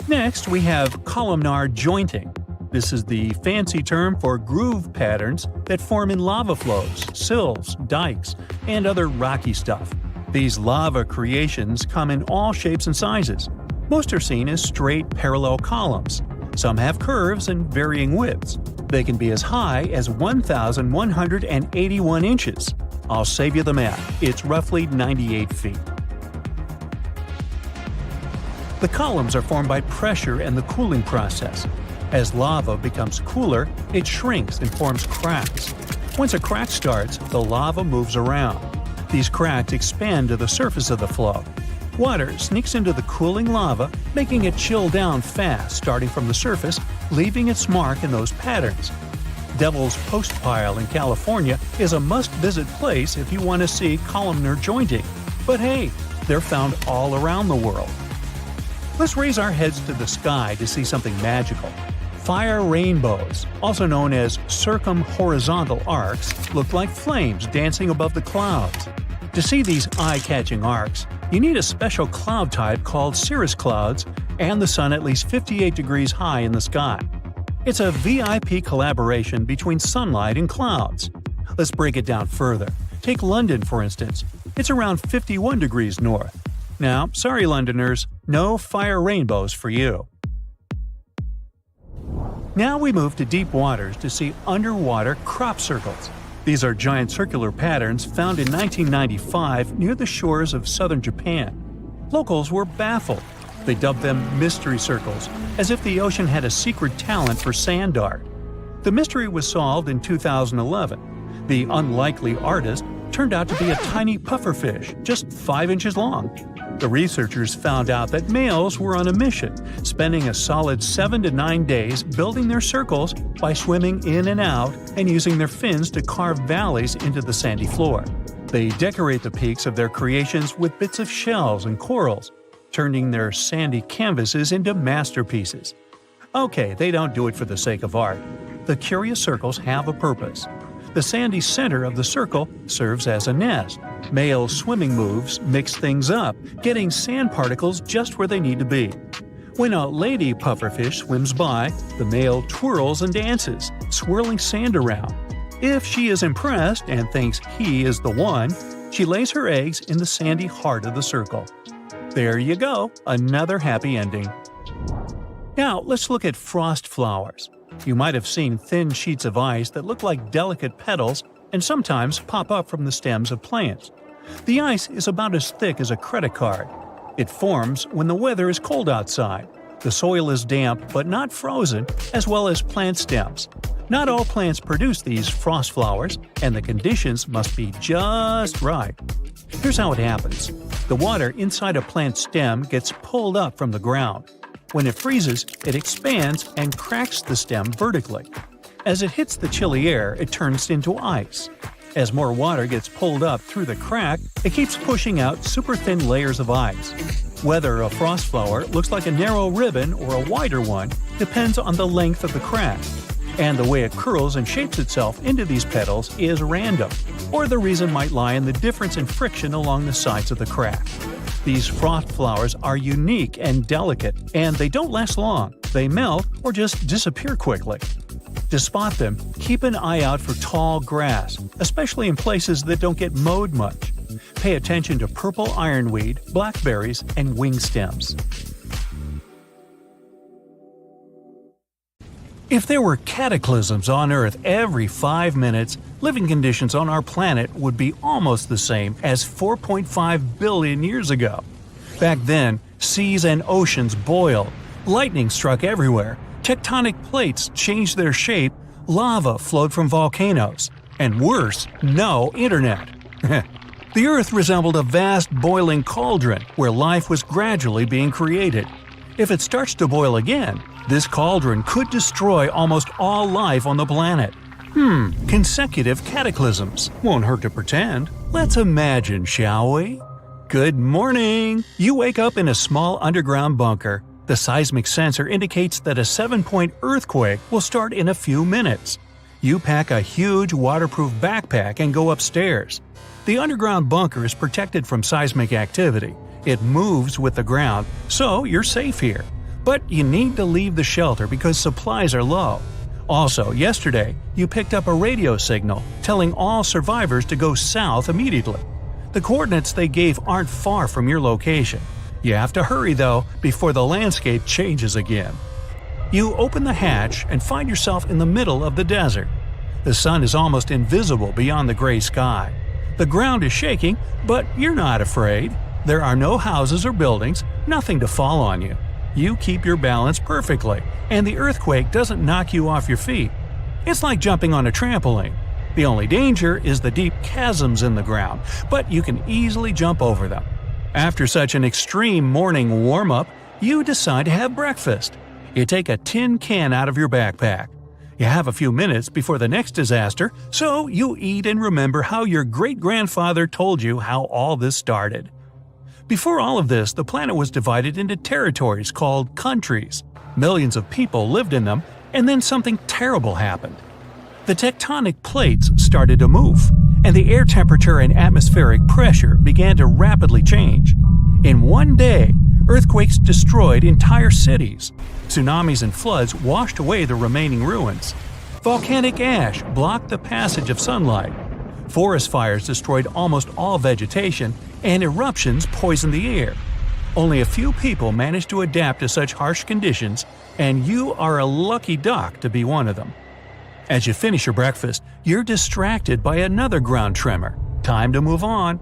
Next, we have columnar jointing. This is the fancy term for groove patterns that form in lava flows, sills, dikes, and other rocky stuff. These lava creations come in all shapes and sizes. Most are seen as straight, parallel columns. Some have curves and varying widths. They can be as high as 1,181 inches. I'll save you the math. It's roughly 98 feet. The columns are formed by pressure and the cooling process. As lava becomes cooler, it shrinks and forms cracks. Once a crack starts, the lava moves around. These cracks expand to the surface of the flow. Water sneaks into the cooling lava, making it chill down fast starting from the surface, leaving its mark in those patterns. Devil's Postpile in California is a must-visit place if you want to see columnar jointing. But hey, they're found all around the world. Let's raise our heads to the sky to see something magical. Fire rainbows, also known as circumhorizontal arcs, look like flames dancing above the clouds. To see these eye-catching arcs, you need a special cloud type called cirrus clouds and the sun at least 58 degrees high in the sky. It's a VIP collaboration between sunlight and clouds. Let's break it down further. Take London, for instance. It's around 51 degrees north. Now, sorry Londoners, no fire rainbows for you. Now we move to deep waters to see underwater crop circles. These are giant circular patterns found in 1995 near the shores of southern Japan. Locals were baffled. They dubbed them mystery circles, as if the ocean had a secret talent for sand art. The mystery was solved in 2011. The unlikely artist turned out to be a tiny pufferfish, just 5 inches long. The researchers found out that males were on a mission, spending a solid 7 to 9 days building their circles by swimming in and out and using their fins to carve valleys into the sandy floor. They decorate the peaks of their creations with bits of shells and corals, turning their sandy canvases into masterpieces. Okay, they don't do it for the sake of art. The curious circles have a purpose. The sandy center of the circle serves as a nest. Male swimming moves mix things up, getting sand particles just where they need to be. When a lady pufferfish swims by, the male twirls and dances, swirling sand around. If she is impressed and thinks he is the one, she lays her eggs in the sandy heart of the circle. There you go, another happy ending. Now let's look at frost flowers. You might have seen thin sheets of ice that look like delicate petals and sometimes pop up from the stems of plants. The ice is about as thick as a credit card. It forms when the weather is cold outside. The soil is damp but not frozen, as well as plant stems. Not all plants produce these frost flowers, and the conditions must be just right. Here's how it happens. The water inside a plant stem gets pulled up from the ground. When it freezes, it expands and cracks the stem vertically. As it hits the chilly air, it turns into ice. As more water gets pulled up through the crack, it keeps pushing out super thin layers of ice. Whether a frost flower looks like a narrow ribbon or a wider one depends on the length of the crack. And the way it curls and shapes itself into these petals is random, or the reason might lie in the difference in friction along the sides of the crack. These frost flowers are unique and delicate, and they don't last long. They melt or just disappear quickly. To spot them, keep an eye out for tall grass, especially in places that don't get mowed much. Pay attention to purple ironweed, blackberries, and wing stems. If there were cataclysms on Earth every 5 minutes, living conditions on our planet would be almost the same as 4.5 billion years ago. Back then, seas and oceans boiled, lightning struck everywhere, tectonic plates changed their shape, lava flowed from volcanoes, and worse, no internet. The Earth resembled a vast boiling cauldron where life was gradually being created. If it starts to boil again, this cauldron could destroy almost all life on the planet. Consecutive cataclysms. Won't hurt to pretend. Let's imagine, shall we? Good morning! You wake up in a small underground bunker. The seismic sensor indicates that a 7-point earthquake will start in a few minutes. You pack a huge waterproof backpack and go upstairs. The underground bunker is protected from seismic activity. It moves with the ground, so you're safe here. But you need to leave the shelter because supplies are low. Also, yesterday, you picked up a radio signal telling all survivors to go south immediately. The coordinates they gave aren't far from your location. You have to hurry, though, before the landscape changes again. You open the hatch and find yourself in the middle of the desert. The sun is almost invisible beyond the gray sky. The ground is shaking, but you're not afraid. There are no houses or buildings, nothing to fall on you. You keep your balance perfectly, and the earthquake doesn't knock you off your feet. It's like jumping on a trampoline. The only danger is the deep chasms in the ground, but you can easily jump over them. After such an extreme morning warm-up, you decide to have breakfast. You take a tin can out of your backpack. You have a few minutes before the next disaster, so you eat and remember how your great-grandfather told you how all this started. Before all of this, the planet was divided into territories called countries. Millions of people lived in them, and then something terrible happened. The tectonic plates started to move, and the air temperature and atmospheric pressure began to rapidly change. In one day, earthquakes destroyed entire cities. Tsunamis and floods washed away the remaining ruins. Volcanic ash blocked the passage of sunlight. Forest fires destroyed almost all vegetation, and eruptions poisoned the air. Only a few people managed to adapt to such harsh conditions, and you are a lucky duck to be one of them. As you finish your breakfast, you're distracted by another ground tremor. Time to move on.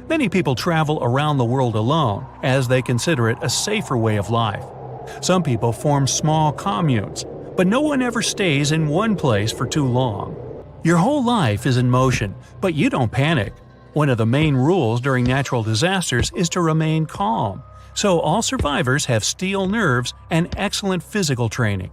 Many people travel around the world alone, as they consider it a safer way of life. Some people form small communes, but no one ever stays in one place for too long. Your whole life is in motion, but you don't panic. One of the main rules during natural disasters is to remain calm, so all survivors have steel nerves and excellent physical training.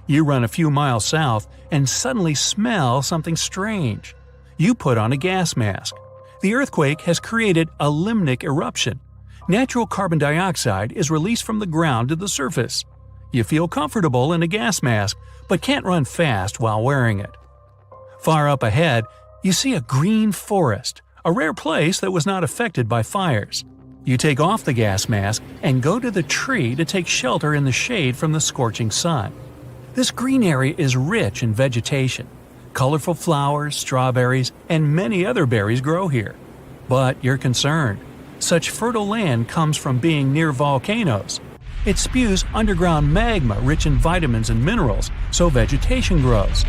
You run a few miles south and suddenly smell something strange. You put on a gas mask. The earthquake has created a limnic eruption. Natural carbon dioxide is released from the ground to the surface. You feel comfortable in a gas mask, but can't run fast while wearing it. Far up ahead, you see a green forest, a rare place that was not affected by fires. You take off the gas mask and go to the tree to take shelter in the shade from the scorching sun. This green area is rich in vegetation. Colorful flowers, strawberries, and many other berries grow here. But you're concerned. Such fertile land comes from being near volcanoes. It spews underground magma rich in vitamins and minerals, so vegetation grows.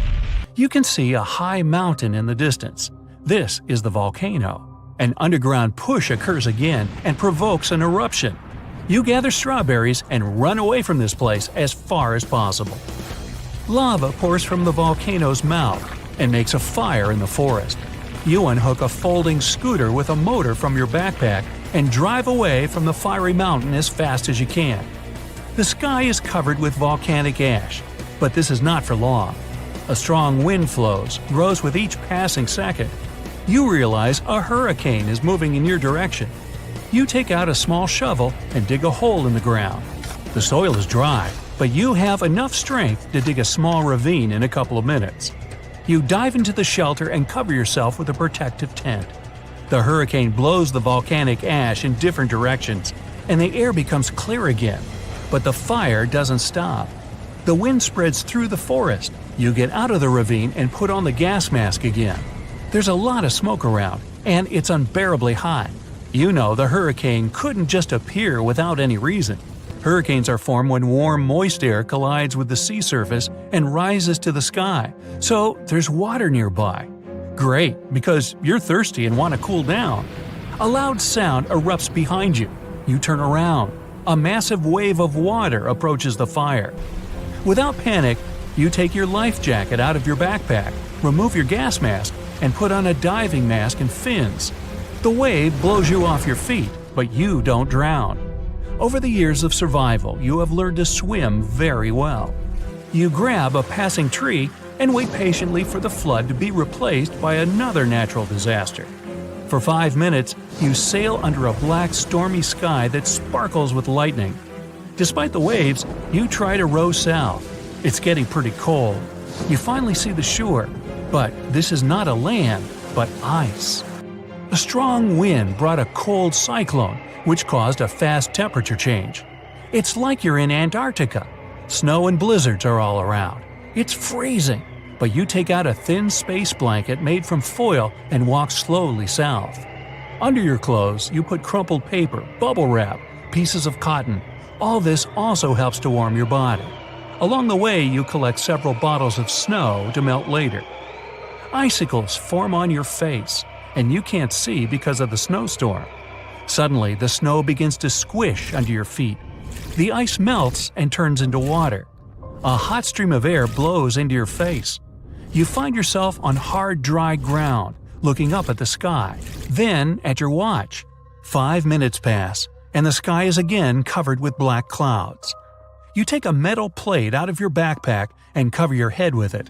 You can see a high mountain in the distance. This is the volcano. An underground push occurs again and provokes an eruption. You gather strawberries and run away from this place as far as possible. Lava pours from the volcano's mouth and makes a fire in the forest. You unhook a folding scooter with a motor from your backpack and drive away from the fiery mountain as fast as you can. The sky is covered with volcanic ash, but this is not for long. A strong wind flows, grows with each passing second. You realize a hurricane is moving in your direction. You take out a small shovel and dig a hole in the ground. The soil is dry, but you have enough strength to dig a small ravine in a couple of minutes. You dive into the shelter and cover yourself with a protective tent. The hurricane blows the volcanic ash in different directions, and the air becomes clear again. But the fire doesn't stop. The wind spreads through the forest. You get out of the ravine and put on the gas mask again. There's a lot of smoke around, and it's unbearably hot. You know the hurricane couldn't just appear without any reason. Hurricanes are formed when warm, moist air collides with the sea surface and rises to the sky, so there's water nearby. Great, because you're thirsty and want to cool down. A loud sound erupts behind you. You turn around. A massive wave of water approaches the fire. Without panic, you take your life jacket out of your backpack, remove your gas mask, and put on a diving mask and fins. The wave blows you off your feet, but you don't drown. Over the years of survival, you have learned to swim very well. You grab a passing tree and wait patiently for the flood to be replaced by another natural disaster. For 5 minutes, you sail under a black, stormy sky that sparkles with lightning. Despite the waves, you try to row south. It's getting pretty cold. You finally see the shore, but this is not a land, but ice. A strong wind brought a cold cyclone, which caused a fast temperature change. It's like you're in Antarctica. Snow and blizzards are all around. It's freezing, but you take out a thin space blanket made from foil and walk slowly south. Under your clothes, you put crumpled paper, bubble wrap, pieces of cotton. All this also helps to warm your body. Along the way, you collect several bottles of snow to melt later. Icicles form on your face, and you can't see because of the snowstorm. Suddenly, the snow begins to squish under your feet, The ice melts and turns into water. A hot stream of air blows into your face. You find yourself on hard, dry ground, looking up at the sky, then at your watch. 5 minutes pass, and the sky is again covered with black clouds. You take a metal plate out of your backpack and cover your head with it.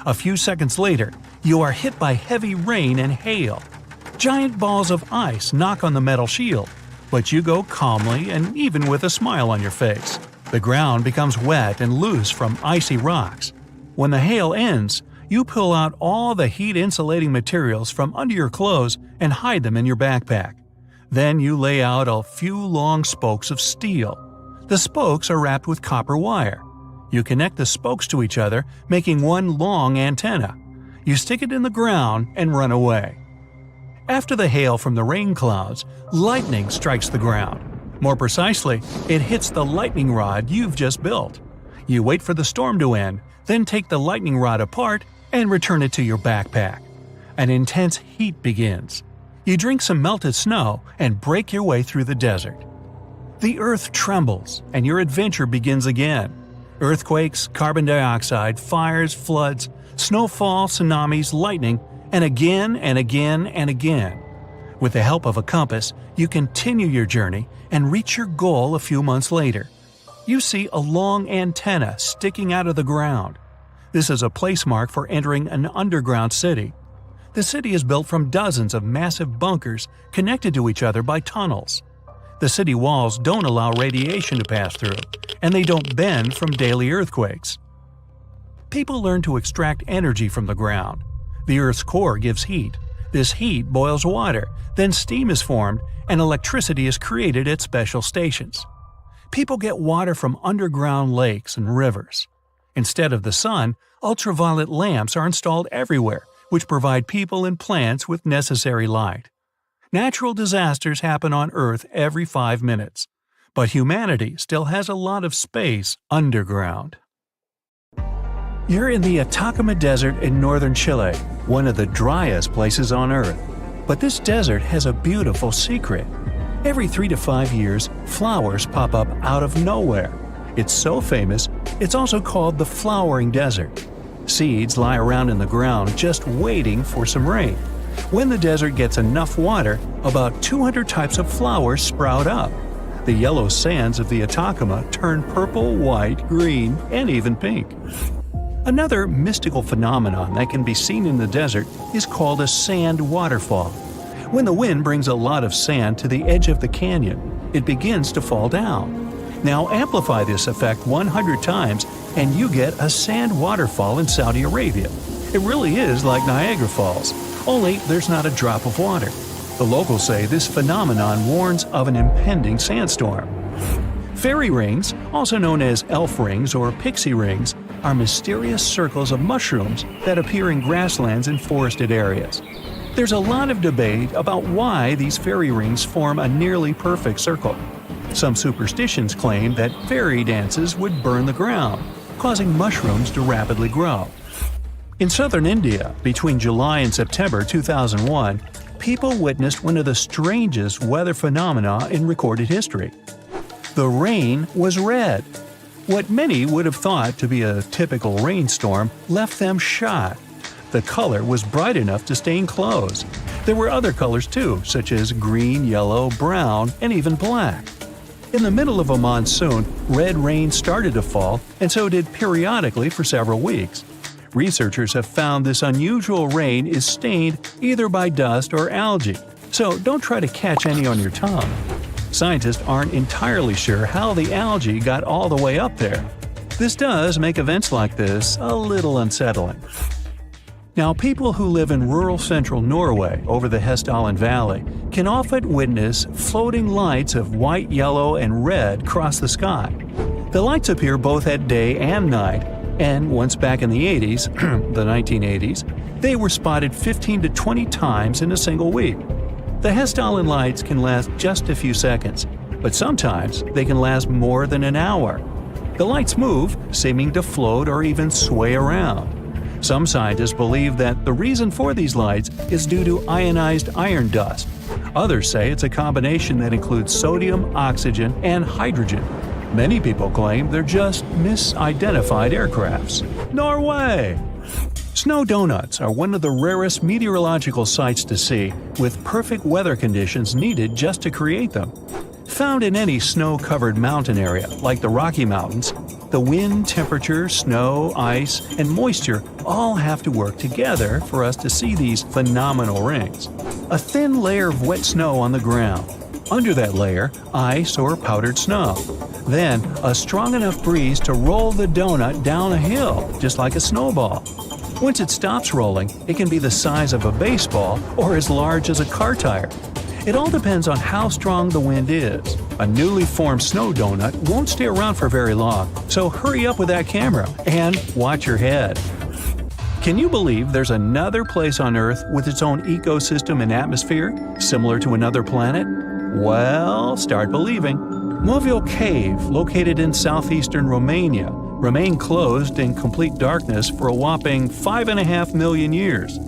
A few seconds later, you are hit by heavy rain and hail. Giant balls of ice knock on the metal shield, but you go calmly and even with a smile on your face. The ground becomes wet and loose from icy rocks. When the hail ends, you pull out all the heat-insulating materials from under your clothes and hide them in your backpack. Then you lay out a few long spokes of steel. The spokes are wrapped with copper wire. You connect the spokes to each other, making one long antenna. You stick it in the ground and run away. After the hail from the rain clouds, lightning strikes the ground. More precisely, it hits the lightning rod you've just built. You wait for the storm to end, then take the lightning rod apart and return it to your backpack. An intense heat begins. You drink some melted snow and break your way through the desert. The earth trembles, and your adventure begins again. Earthquakes, carbon dioxide, fires, floods, snowfall, tsunamis, lightning, and again and again and again. With the help of a compass, you continue your journey and reach your goal a few months later. You see a long antenna sticking out of the ground. This is a place mark for entering an underground city. The city is built from dozens of massive bunkers connected to each other by tunnels. The city walls don't allow radiation to pass through, and they don't bend from daily earthquakes. People learn to extract energy from the ground. The Earth's core gives heat. This heat boils water, then steam is formed, and electricity is created at special stations. People get water from underground lakes and rivers. Instead of the sun, ultraviolet lamps are installed everywhere, which provide people and plants with necessary light. Natural disasters happen on Earth every 5 minutes, but humanity still has a lot of space underground. You're in the Atacama Desert in northern Chile, one of the driest places on Earth. But this desert has a beautiful secret. Every 3 to 5 years, flowers pop up out of nowhere. It's so famous, it's also called the flowering desert. Seeds lie around in the ground just waiting for some rain. When the desert gets enough water, about 200 types of flowers sprout up. The yellow sands of the Atacama turn purple, white, green, and even pink. Another mystical phenomenon that can be seen in the desert is called a sand waterfall. When the wind brings a lot of sand to the edge of the canyon, it begins to fall down. Now amplify this effect 100 times and you get a sand waterfall in Saudi Arabia. It really is like Niagara Falls, only there's not a drop of water. The locals say this phenomenon warns of an impending sandstorm. Fairy rings, also known as elf rings or pixie rings, are mysterious circles of mushrooms that appear in grasslands and forested areas. There's a lot of debate about why these fairy rings form a nearly perfect circle. Some superstitions claim that fairy dances would burn the ground, causing mushrooms to rapidly grow. In southern India, between July and September 2001, people witnessed one of the strangest weather phenomena in recorded history. The rain was red. What many would have thought to be a typical rainstorm left them shocked. The color was bright enough to stain clothes. There were other colors too, such as green, yellow, brown, and even black. In the middle of a monsoon, red rain started to fall, and so did periodically for several weeks. Researchers have found this unusual rain is stained either by dust or algae, so don't try to catch any on your tongue. Scientists aren't entirely sure how the algae got all the way up there. This does make events like this a little unsettling. Now, people who live in rural central Norway over the Hessdalen Valley can often witness floating lights of white, yellow, and red cross the sky. The lights appear both at day and night, and once back in the 80s, the 1980s, they were spotted 15 to 20 times in a single week. The Hessdalen lights can last just a few seconds, but sometimes they can last more than an hour. The lights move, seeming to float or even sway around. Some scientists believe that the reason for these lights is due to ionized iron dust. Others say it's a combination that includes sodium, oxygen, and hydrogen. Many people claim they're just misidentified aircrafts. Norway! Snow donuts are one of the rarest meteorological sights to see, with perfect weather conditions needed just to create them. Found in any snow-covered mountain area, like the Rocky Mountains, the wind, temperature, snow, ice, and moisture all have to work together for us to see these phenomenal rings. A thin layer of wet snow on the ground. Under that layer, ice or powdered snow. Then, a strong enough breeze to roll the donut down a hill, just like a snowball. Once it stops rolling, it can be the size of a baseball or as large as a car tire. It all depends on how strong the wind is. A newly formed snow donut won't stay around for very long, so hurry up with that camera and watch your head. Can you believe there's another place on Earth with its own ecosystem and atmosphere, similar to another planet? Well, start believing. Movil Cave, located in southeastern Romania, remained closed in complete darkness for a whopping 5.5 million years.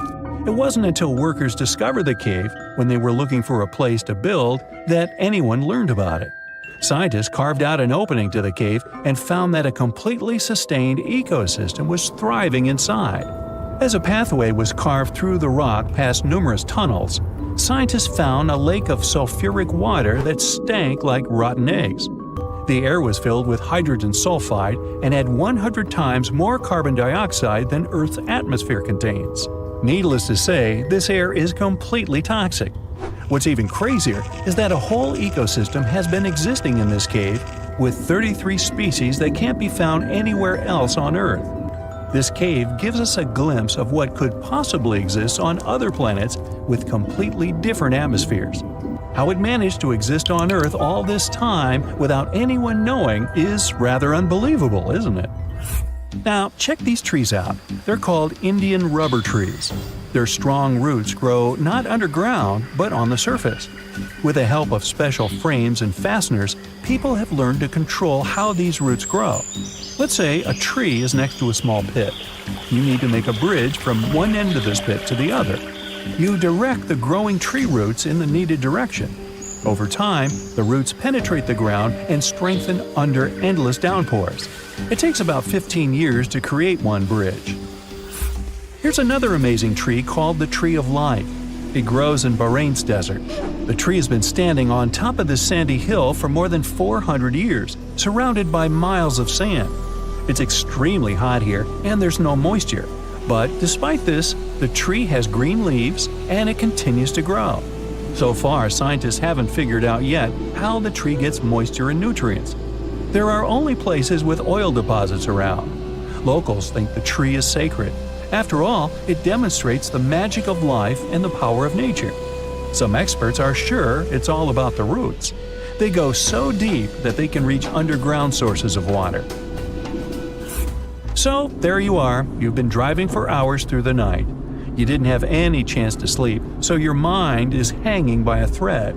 It wasn't until workers discovered the cave, when they were looking for a place to build, that anyone learned about it. Scientists carved out an opening to the cave and found that a completely sustained ecosystem was thriving inside. As a pathway was carved through the rock past numerous tunnels, scientists found a lake of sulfuric water that stank like rotten eggs. The air was filled with hydrogen sulfide and had 100 times more carbon dioxide than Earth's atmosphere contains. Needless to say, this air is completely toxic. What's even crazier is that a whole ecosystem has been existing in this cave, with 33 species that can't be found anywhere else on Earth. This cave gives us a glimpse of what could possibly exist on other planets with completely different atmospheres. How it managed to exist on Earth all this time without anyone knowing is rather unbelievable, isn't it? Now, check these trees out. They're called Indian rubber trees. Their strong roots grow not underground, but on the surface. With the help of special frames and fasteners, people have learned to control how these roots grow. Let's say a tree is next to a small pit. You need to make a bridge from one end of this pit to the other. You direct the growing tree roots in the needed direction. Over time, the roots penetrate the ground and strengthen under endless downpours. It takes about 15 years to create one bridge. Here's another amazing tree called the Tree of Life. It grows in Bahrain's desert. The tree has been standing on top of this sandy hill for more than 400 years, surrounded by miles of sand. It's extremely hot here and there's no moisture. But despite this, the tree has green leaves and it continues to grow. So far, scientists haven't figured out yet how the tree gets moisture and nutrients. There are only places with oil deposits around. Locals think the tree is sacred. After all, it demonstrates the magic of life and the power of nature. Some experts are sure it's all about the roots. They go so deep that they can reach underground sources of water. So, there you are. You've been driving for hours through the night. You didn't have any chance to sleep, so your mind is hanging by a thread.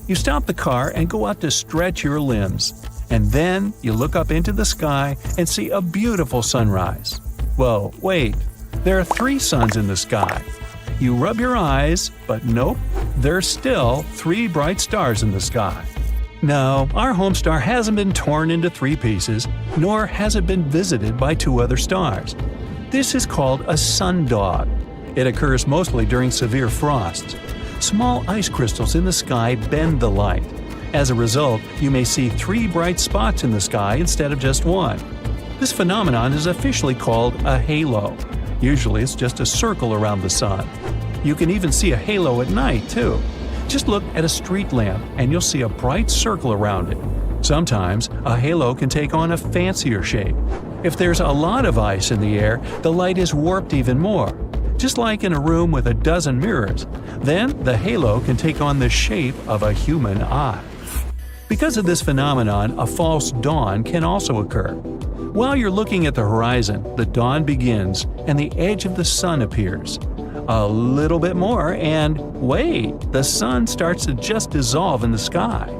You stop the car and go out to stretch your limbs. And then you look up into the sky and see a beautiful sunrise. Whoa, wait. There are 3 suns in the sky. You rub your eyes, but nope, there's still 3 bright stars in the sky. No, our home star hasn't been torn into 3 pieces, nor has it been visited by 2 other stars. This is called a sundog. It occurs mostly during severe frosts. Small ice crystals in the sky bend the light. As a result, you may see 3 bright spots in the sky instead of just 1. This phenomenon is officially called a halo. Usually it's just a circle around the sun. You can even see a halo at night, too. Just look at a street lamp and you'll see a bright circle around it. Sometimes, a halo can take on a fancier shape. If there's a lot of ice in the air, the light is warped even more. Just like in a room with a dozen mirrors. Then, the halo can take on the shape of a human eye. Because of this phenomenon, a false dawn can also occur. While you're looking at the horizon, the dawn begins and the edge of the sun appears. A little bit more and wait, the sun starts to just dissolve in the sky.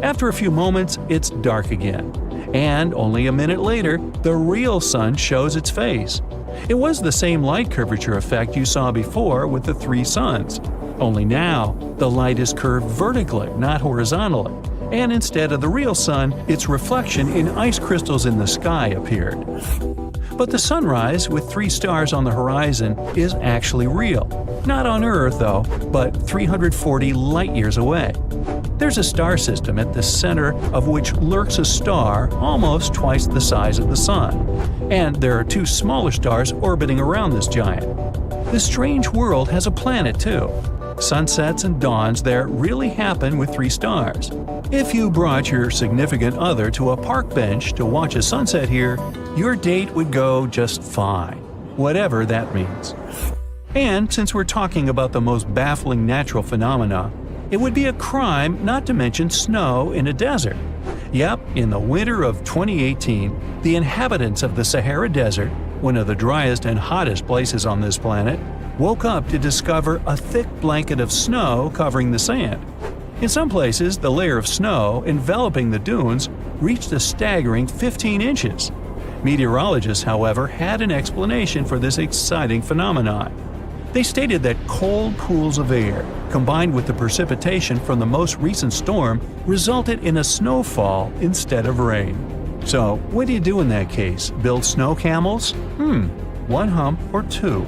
After a few moments, it's dark again. And only a minute later, the real sun shows its face. It was the same light curvature effect you saw before with the 3 suns. Only now, the light is curved vertically, not horizontally. and instead of the real sun, its reflection in ice crystals in the sky appeared. But the sunrise with 3 stars on the horizon is actually real. Not on Earth, though, but 340 light-years away. There's a star system at the center of which lurks a star almost twice the size of the Sun, and there are 2 smaller stars orbiting around this giant. This strange world has a planet, too. Sunsets and dawns there really happen with 3 stars. If you brought your significant other to a park bench to watch a sunset here, your date would go just fine, whatever that means. And since we're talking about the most baffling natural phenomena, it would be a crime not to mention snow in a desert. Yep, in the winter of 2018, the inhabitants of the Sahara Desert, one of the driest and hottest places on this planet, woke up to discover a thick blanket of snow covering the sand. In some places, the layer of snow enveloping the dunes reached a staggering 15 inches. Meteorologists, however, had an explanation for this exciting phenomenon. They stated that cold pools of air, combined with the precipitation from the most recent storm, resulted in a snowfall instead of rain. So, what do you do in that case? Build snow camels? 1 hump or 2.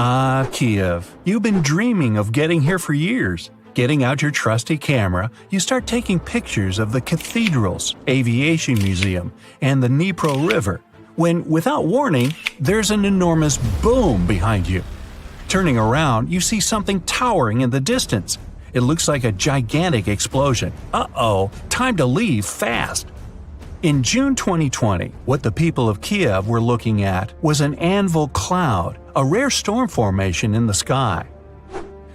Ah, Kiev. You've been dreaming of getting here for years. Getting out your trusty camera, you start taking pictures of the cathedrals, aviation museum, and the Dnipro River, when, without warning, there's an enormous boom behind you. Turning around, you see something towering in the distance. It looks like a gigantic explosion. Uh-oh, time to leave fast. In June 2020, what the people of Kiev were looking at was an anvil cloud, a rare storm formation in the sky.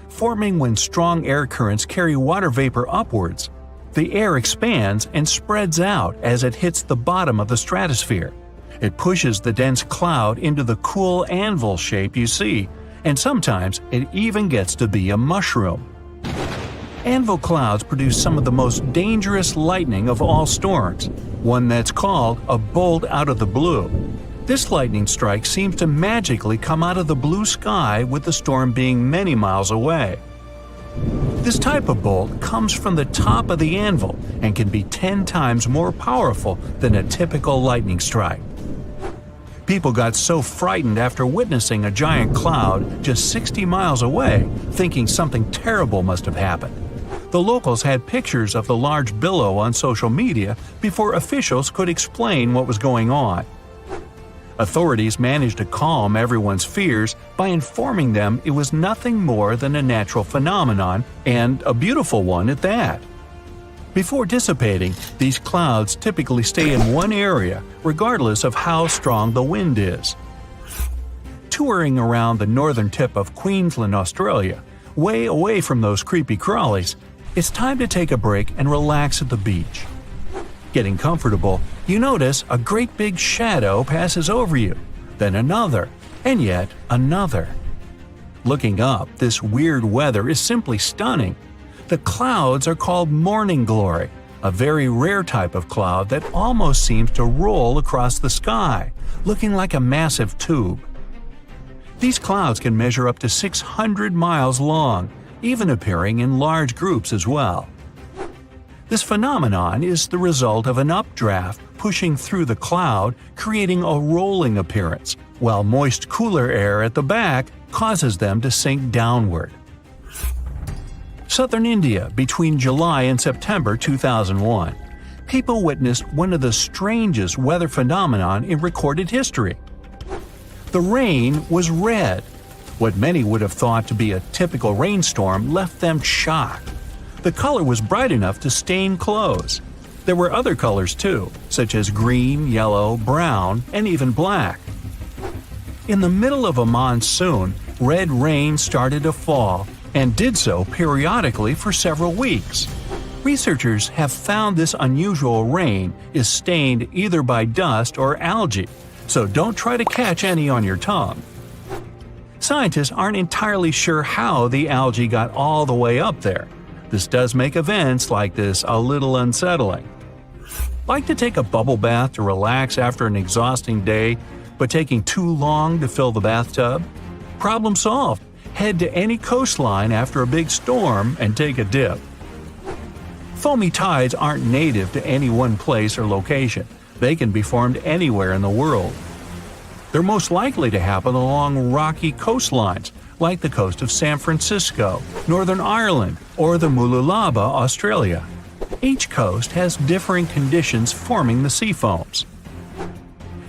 Forming when strong air currents carry water vapor upwards, the air expands and spreads out as it hits the bottom of the stratosphere. It pushes the dense cloud into the cool anvil shape you see, and sometimes it even gets to be a mushroom. Anvil clouds produce some of the most dangerous lightning of all storms, one that's called a bolt out of the blue. This lightning strike seems to magically come out of the blue sky with the storm being many miles away. This type of bolt comes from the top of the anvil and can be 10 times more powerful than a typical lightning strike. People got so frightened after witnessing a giant cloud just 60 miles away, thinking something terrible must have happened. The locals had pictures of the large billow on social media before officials could explain what was going on. Authorities managed to calm everyone's fears by informing them it was nothing more than a natural phenomenon, and a beautiful one at that. Before dissipating, these clouds typically stay in one area, regardless of how strong the wind is. Touring around the northern tip of Queensland, Australia, way away from those creepy crawlies, it's time to take a break and relax at the beach. Getting comfortable, you notice a great big shadow passes over you, then another, and yet another. Looking up, this weird weather is simply stunning. The clouds are called morning glory, a very rare type of cloud that almost seems to roll across the sky, looking like a massive tube. These clouds can measure up to 600 miles long, even appearing in large groups as well. This phenomenon is the result of an updraft pushing through the cloud, creating a rolling appearance, while moist cooler air at the back causes them to sink downward. Southern India, between July and September 2001, people witnessed one of the strangest weather phenomenon in recorded history. The rain was red. What many would have thought to be a typical rainstorm left them shocked. The color was bright enough to stain clothes. There were other colors too, such as green, yellow, brown, and even black. In the middle of a monsoon, red rain started to fall, and did so periodically for several weeks. Researchers have found this unusual rain is stained either by dust or algae, so don't try to catch any on your tongue. Scientists aren't entirely sure how the algae got all the way up there. This does make events like this a little unsettling. Like to take a bubble bath to relax after an exhausting day, but taking too long to fill the bathtub? Problem solved. Head to any coastline after a big storm and take a dip. Foamy tides aren't native to any one place or location. They can be formed anywhere in the world. They're most likely to happen along rocky coastlines, like the coast of San Francisco, Northern Ireland, or the Mululaba, Australia. Each coast has differing conditions forming the sea foams.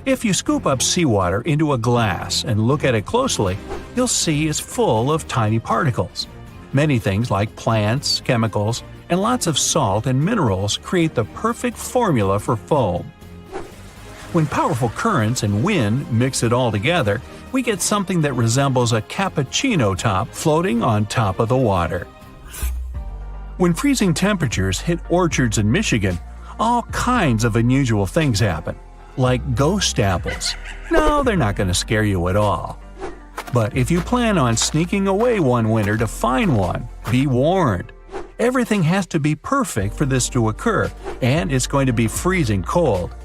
If you scoop up seawater into a glass and look at it closely, you'll see it's full of tiny particles. Many things like plants, chemicals, and lots of salt and minerals create the perfect formula for foam. When powerful currents and wind mix it all together, we get something that resembles a cappuccino top floating on top of the water. When freezing temperatures hit orchards in Michigan, all kinds of unusual things happen, like ghost apples. No, they're not going to scare you at all. But if you plan on sneaking away one winter to find one, be warned. Everything has to be perfect for this to occur, and it's going to be freezing cold.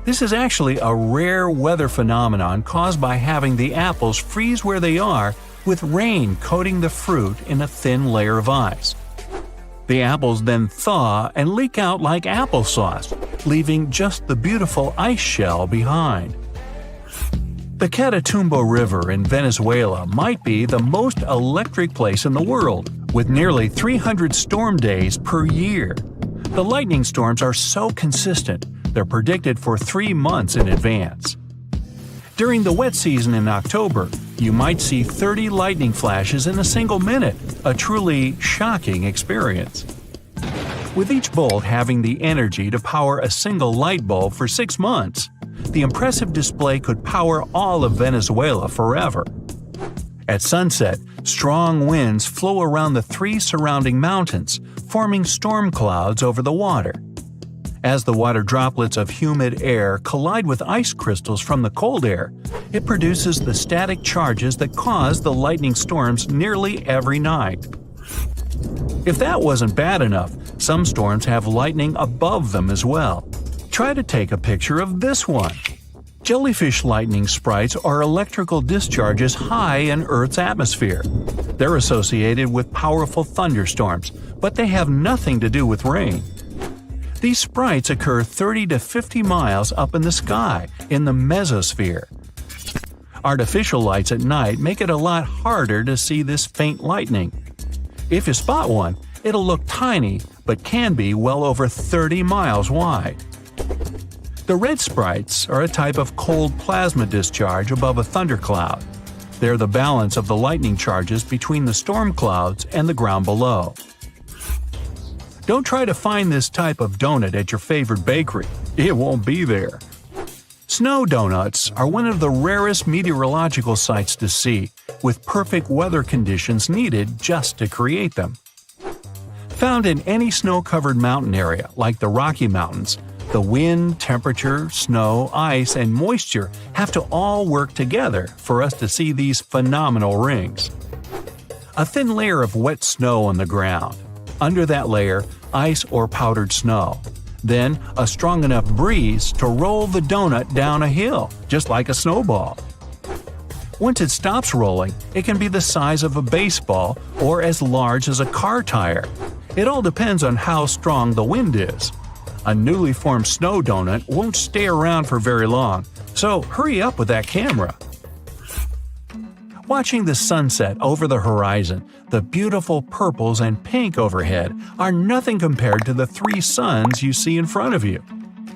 This is actually a rare weather phenomenon caused by having the apples freeze where they are with rain coating the fruit in a thin layer of ice. The apples then thaw and leak out like applesauce, leaving just the beautiful ice shell behind. The Catatumbo River in Venezuela might be the most electric place in the world, with nearly 300 storm days per year. The lightning storms are so consistent, they're predicted for 3 months in advance. During the wet season in October, you might see 30 lightning flashes in a single minute, a truly shocking experience. With each bolt having the energy to power a single light bulb for 6 months, the impressive display could power all of Venezuela forever. At sunset, strong winds flow around the 3 surrounding mountains, forming storm clouds over the water. As the water droplets of humid air collide with ice crystals from the cold air, it produces the static charges that cause the lightning storms nearly every night. If that wasn't bad enough, some storms have lightning above them as well. Try to take a picture of this one. Jellyfish lightning sprites are electrical discharges high in Earth's atmosphere. They're associated with powerful thunderstorms, but they have nothing to do with rain. These sprites occur 30 to 50 miles up in the sky, in the mesosphere. Artificial lights at night make it a lot harder to see this faint lightning. If you spot one, it'll look tiny, but can be well over 30 miles wide. The red sprites are a type of cold plasma discharge above a thundercloud. They're the balance of the lightning charges between the storm clouds and the ground below. Don't try to find this type of donut at your favorite bakery. It won't be there. Snow donuts are one of the rarest meteorological sights to see, with perfect weather conditions needed just to create them. Found in any snow-covered mountain area, like the Rocky Mountains, the wind, temperature, snow, ice, and moisture have to all work together for us to see these phenomenal rings. A thin layer of wet snow on the ground. Under that layer, ice or powdered snow. Then, a strong enough breeze to roll the donut down a hill, just like a snowball. Once it stops rolling, it can be the size of a baseball or as large as a car tire. It all depends on how strong the wind is. A newly formed snow donut won't stay around for very long, so hurry up with that camera. Watching the sunset over the horizon, the beautiful purples and pink overhead are nothing compared to the 3 suns you see in front of you.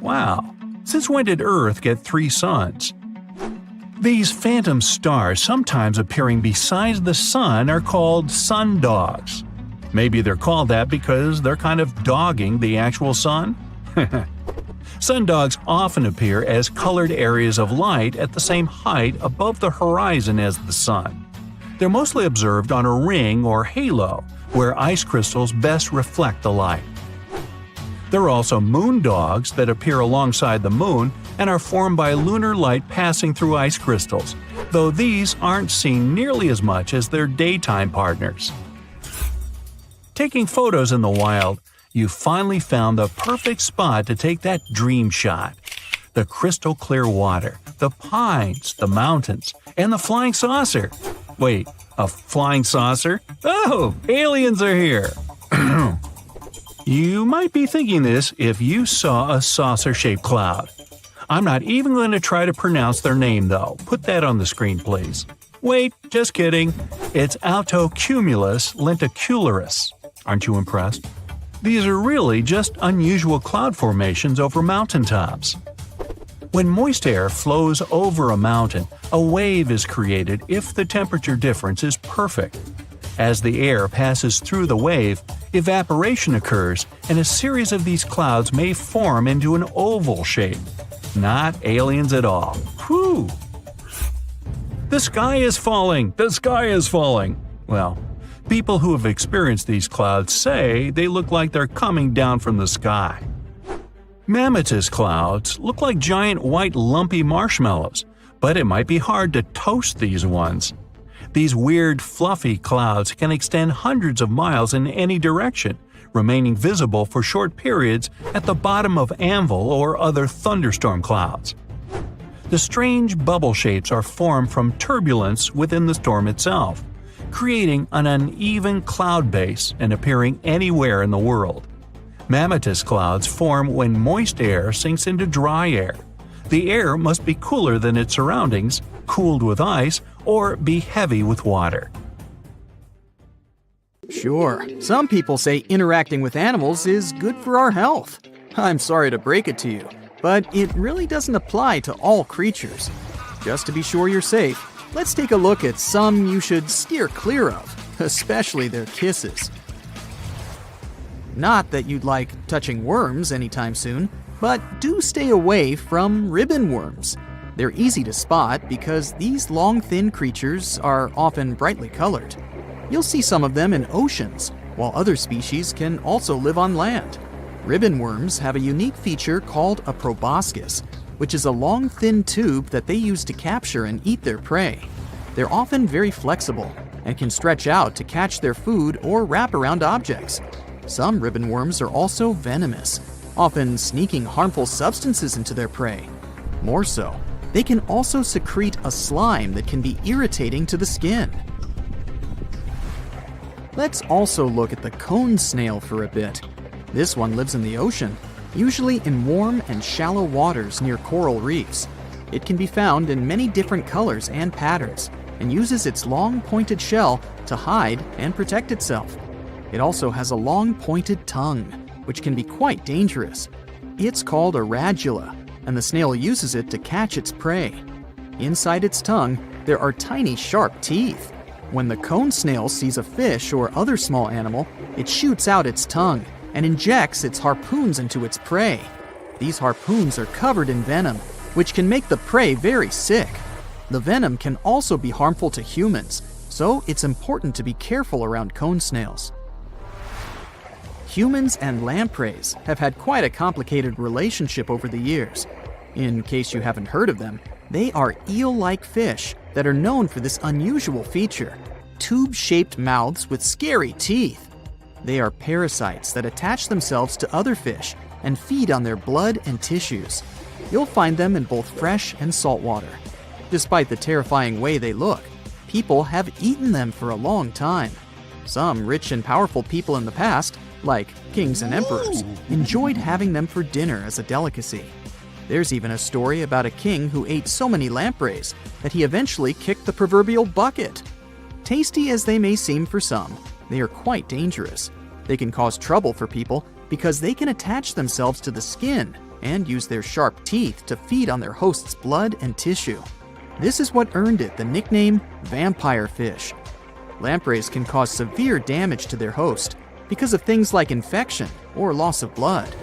Wow, since when did Earth get 3 suns? These phantom stars sometimes appearing beside the sun are called sundogs. Maybe they're called that because they're kind of dogging the actual sun? Sundogs often appear as colored areas of light at the same height above the horizon as the sun. They're mostly observed on a ring or halo, where ice crystals best reflect the light. There are also moon dogs that appear alongside the moon and are formed by lunar light passing through ice crystals, though these aren't seen nearly as much as their daytime partners. Taking photos in the wild, you finally found the perfect spot to take that dream shot. The crystal clear water, the pines, the mountains, and the flying saucer. Wait, a flying saucer? Oh, aliens are here! You might be thinking this if you saw a saucer-shaped cloud. I'm not even going to try to pronounce their name though. Put that on the screen, please. Wait, just kidding. It's altocumulus lenticularis. Aren't you impressed? These are really just unusual cloud formations over mountaintops. When moist air flows over a mountain, a wave is created if the temperature difference is perfect. As the air passes through the wave, evaporation occurs and a series of these clouds may form into an oval shape. Not aliens at all. Whew! The sky is falling! The sky is falling! Well, people who have experienced these clouds say they look like they're coming down from the sky. Mammatus clouds look like giant white lumpy marshmallows, but it might be hard to toast these ones. These weird fluffy clouds can extend hundreds of miles in any direction, remaining visible for short periods at the bottom of anvil or other thunderstorm clouds. The strange bubble shapes are formed from turbulence within the storm itself, creating an uneven cloud base and appearing anywhere in the world. Mammatus clouds form when moist air sinks into dry air. The air must be cooler than its surroundings, cooled with ice, or be heavy with water. Sure, some people say interacting with animals is good for our health. I'm sorry to break it to you, but it really doesn't apply to all creatures. Just to be sure you're safe, let's take a look at some you should steer clear of, especially their kisses. Not that you'd like touching worms anytime soon, but do stay away from ribbon worms. They're easy to spot because these long, thin creatures are often brightly colored. You'll see some of them in oceans, while other species can also live on land. Ribbon worms have a unique feature called a proboscis, which is a long, thin tube that they use to capture and eat their prey. They're often very flexible and can stretch out to catch their food or wrap around objects. Some ribbon worms are also venomous, often sneaking harmful substances into their prey. More so, they can also secrete a slime that can be irritating to the skin. Let's also look at the cone snail for a bit. This one lives in the ocean, usually in warm and shallow waters near coral reefs. It can be found in many different colors and patterns, and uses its long pointed shell to hide and protect itself. It also has a long pointed tongue, which can be quite dangerous. It's called a radula, and the snail uses it to catch its prey. Inside its tongue, there are tiny sharp teeth. When the cone snail sees a fish or other small animal, it shoots out its tongue and injects its harpoons into its prey. These harpoons are covered in venom, which can make the prey very sick. The venom can also be harmful to humans, so it's important to be careful around cone snails. Humans and lampreys have had quite a complicated relationship over the years. In case you haven't heard of them, they are eel-like fish that are known for this unusual feature: tube-shaped mouths with scary teeth. They are parasites that attach themselves to other fish and feed on their blood and tissues. You'll find them in both fresh and salt water. Despite the terrifying way they look, people have eaten them for a long time. Some rich and powerful people in the past, like kings and emperors, enjoyed having them for dinner as a delicacy. There's even a story about a king who ate so many lampreys that he eventually kicked the proverbial bucket. Tasty as they may seem for some, they are quite dangerous. They can cause trouble for people because they can attach themselves to the skin and use their sharp teeth to feed on their host's blood and tissue. This is what earned it the nickname vampire fish. Lampreys can cause severe damage to their host because of things like infection or loss of blood.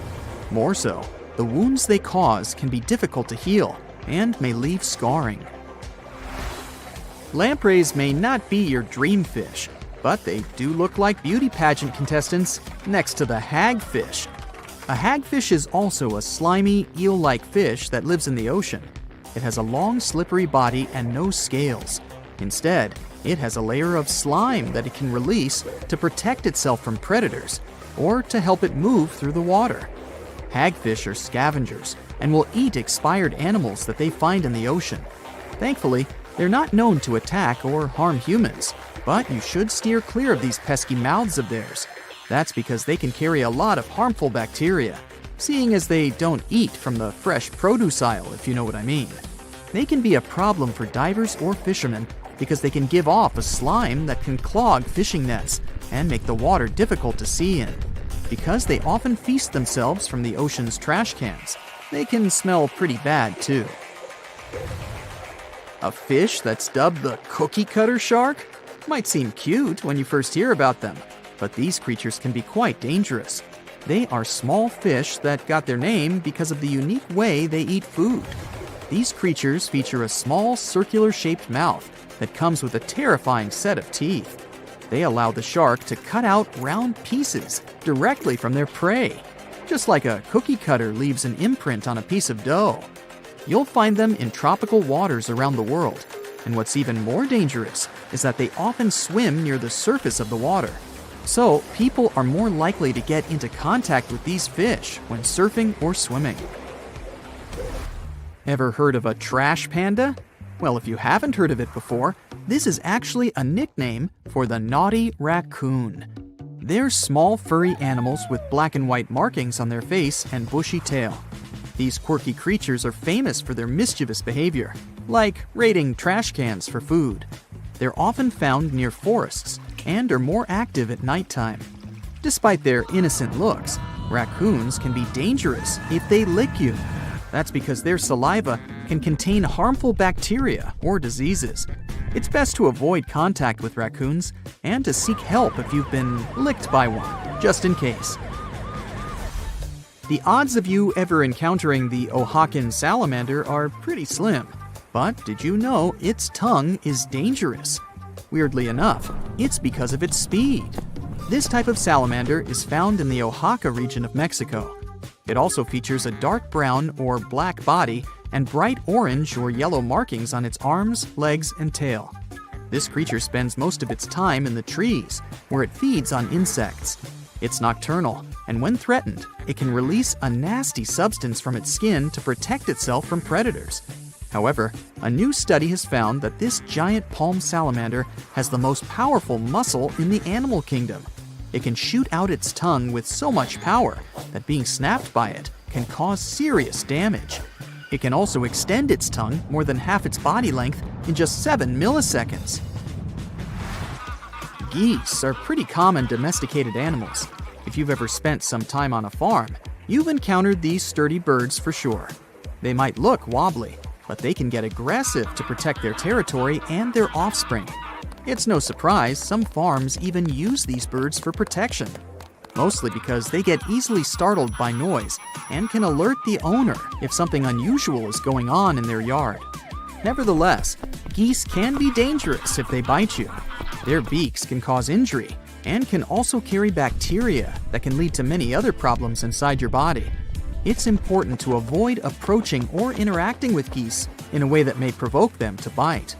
More so, the wounds they cause can be difficult to heal and may leave scarring. Lampreys may not be your dream fish, but they do look like beauty pageant contestants next to the hagfish. A hagfish is also a slimy, eel-like fish that lives in the ocean. It has a long, slippery body and no scales. Instead, it has a layer of slime that it can release to protect itself from predators or to help it move through the water. Hagfish are scavengers and will eat expired animals that they find in the ocean. Thankfully, they're not known to attack or harm humans, but you should steer clear of these pesky mouths of theirs. That's because they can carry a lot of harmful bacteria, seeing as they don't eat from the fresh produce aisle, if you know what I mean. They can be a problem for divers or fishermen because they can give off a slime that can clog fishing nets and make the water difficult to see in. Because they often feast themselves from the ocean's trash cans, they can smell pretty bad too. A fish that's dubbed the cookie cutter shark might seem cute when you first hear about them, but these creatures can be quite dangerous. They are small fish that got their name because of the unique way they eat food. These creatures feature a small circular-shaped mouth that comes with a terrifying set of teeth. They allow the shark to cut out round pieces directly from their prey, just like a cookie cutter leaves an imprint on a piece of dough. You'll find them in tropical waters around the world, and what's even more dangerous is that they often swim near the surface of the water. So, people are more likely to get into contact with these fish when surfing or swimming. Ever heard of a trash panda? Well, if you haven't heard of it before, this is actually a nickname for the naughty raccoon. They're small furry animals with black and white markings on their face and bushy tail. These quirky creatures are famous for their mischievous behavior, like raiding trash cans for food. They're often found near forests and are more active at nighttime. Despite their innocent looks, raccoons can be dangerous if they lick you. That's because their saliva can contain harmful bacteria or diseases. It's best to avoid contact with raccoons and to seek help if you've been licked by one, just in case. The odds of you ever encountering the Oaxacan salamander are pretty slim. But did you know its tongue is dangerous? Weirdly enough, it's because of its speed. This type of salamander is found in the Oaxaca region of Mexico. It also features a dark brown or black body and bright orange or yellow markings on its arms, legs, and tail. This creature spends most of its time in the trees, where it feeds on insects. It's nocturnal, and when threatened, it can release a nasty substance from its skin to protect itself from predators. However, a new study has found that this giant palm salamander has the most powerful muscle in the animal kingdom. It can shoot out its tongue with so much power that being snapped by it can cause serious damage. It can also extend its tongue more than half its body length in just 7 milliseconds. Geese are pretty common domesticated animals. If you've ever spent some time on a farm, you've encountered these sturdy birds for sure. They might look wobbly, but they can get aggressive to protect their territory and their offspring. It's no surprise some farms even use these birds for protection, mostly because they get easily startled by noise and can alert the owner if something unusual is going on in their yard. Nevertheless, geese can be dangerous if they bite you. Their beaks can cause injury and can also carry bacteria that can lead to many other problems inside your body. It's important to avoid approaching or interacting with geese in a way that may provoke them to bite.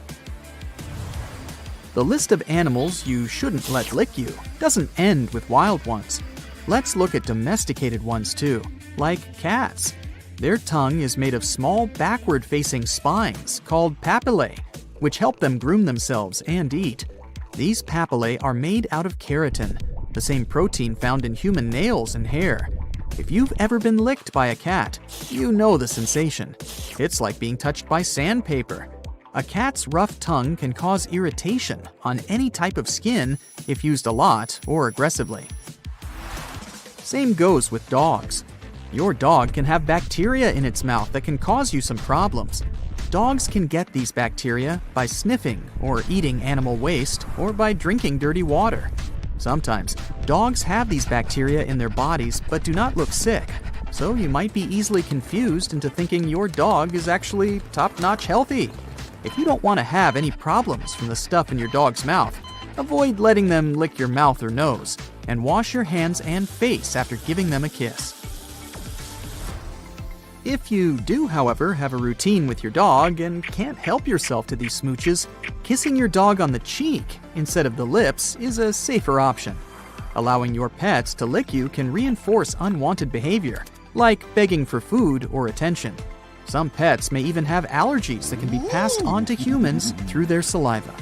The list of animals you shouldn't let lick you doesn't end with wild ones. Let's look at domesticated ones too, like cats. Their tongue is made of small backward-facing spines called papillae, which help them groom themselves and eat. These papillae are made out of keratin, the same protein found in human nails and hair. If you've ever been licked by a cat, you know the sensation. It's like being touched by sandpaper. A cat's rough tongue can cause irritation on any type of skin if used a lot or aggressively. Same goes with dogs. Your dog can have bacteria in its mouth that can cause you some problems. Dogs can get these bacteria by sniffing or eating animal waste or by drinking dirty water. Sometimes, dogs have these bacteria in their bodies but do not look sick, so you might be easily confused into thinking your dog is actually top-notch healthy. If you don't want to have any problems from the stuff in your dog's mouth, avoid letting them lick your mouth or nose, and wash your hands and face after giving them a kiss. If you do, however, have a routine with your dog and can't help yourself to these smooches, kissing your dog on the cheek instead of the lips is a safer option. Allowing your pets to lick you can reinforce unwanted behavior, like begging for food or attention. Some pets may even have allergies that can be passed on to humans through their saliva.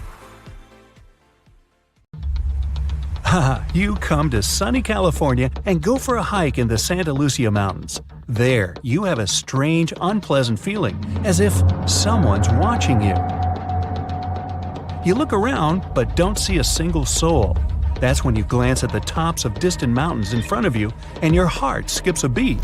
You come to sunny California and go for a hike in the Santa Lucia Mountains. There, you have a strange, unpleasant feeling, as if someone's watching you. You look around, but don't see a single soul. That's when you glance at the tops of distant mountains in front of you, and your heart skips a beat.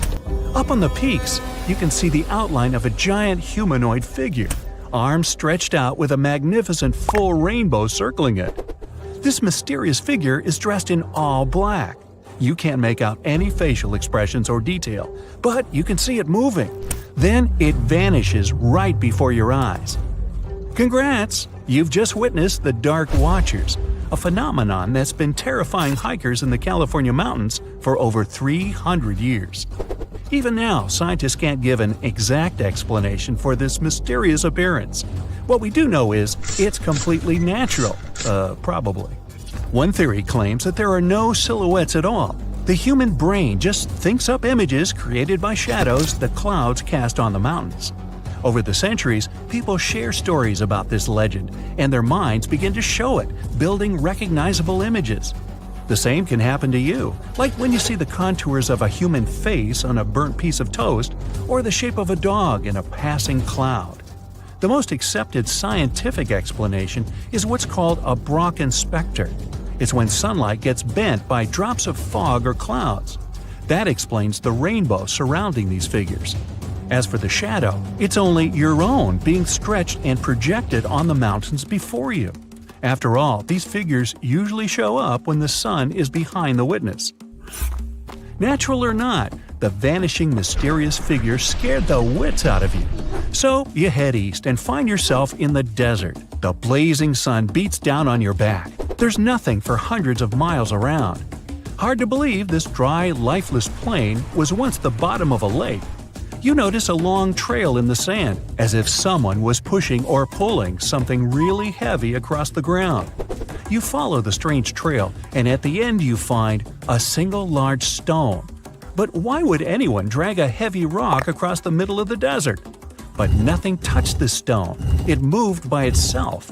Up on the peaks, you can see the outline of a giant humanoid figure, arms stretched out with a magnificent full rainbow circling it. This mysterious figure is dressed in all black. You can't make out any facial expressions or detail, but you can see it moving. Then it vanishes right before your eyes. Congrats! You've just witnessed the Dark Watchers, a phenomenon that's been terrifying hikers in the California mountains for over 300 years. Even now, scientists can't give an exact explanation for this mysterious appearance. What we do know is it's completely natural, probably. One theory claims that there are no silhouettes at all. The human brain just thinks up images created by shadows the clouds cast on the mountains. Over the centuries, people share stories about this legend, and their minds begin to show it, building recognizable images. The same can happen to you, like when you see the contours of a human face on a burnt piece of toast, or the shape of a dog in a passing cloud. The most accepted scientific explanation is what's called a Brocken specter. It's when sunlight gets bent by drops of fog or clouds. That explains the rainbow surrounding these figures. As for the shadow, it's only your own being stretched and projected on the mountains before you. After all, these figures usually show up when the sun is behind the witness. Natural or not, the vanishing mysterious figure scared the wits out of you. So you head east and find yourself in the desert. The blazing sun beats down on your back. There's nothing for hundreds of miles around. Hard to believe this dry, lifeless plain was once the bottom of a lake. You notice a long trail in the sand, as if someone was pushing or pulling something really heavy across the ground. You follow the strange trail, and at the end you find a single large stone. But why would anyone drag a heavy rock across the middle of the desert? But nothing touched the stone. It moved by itself.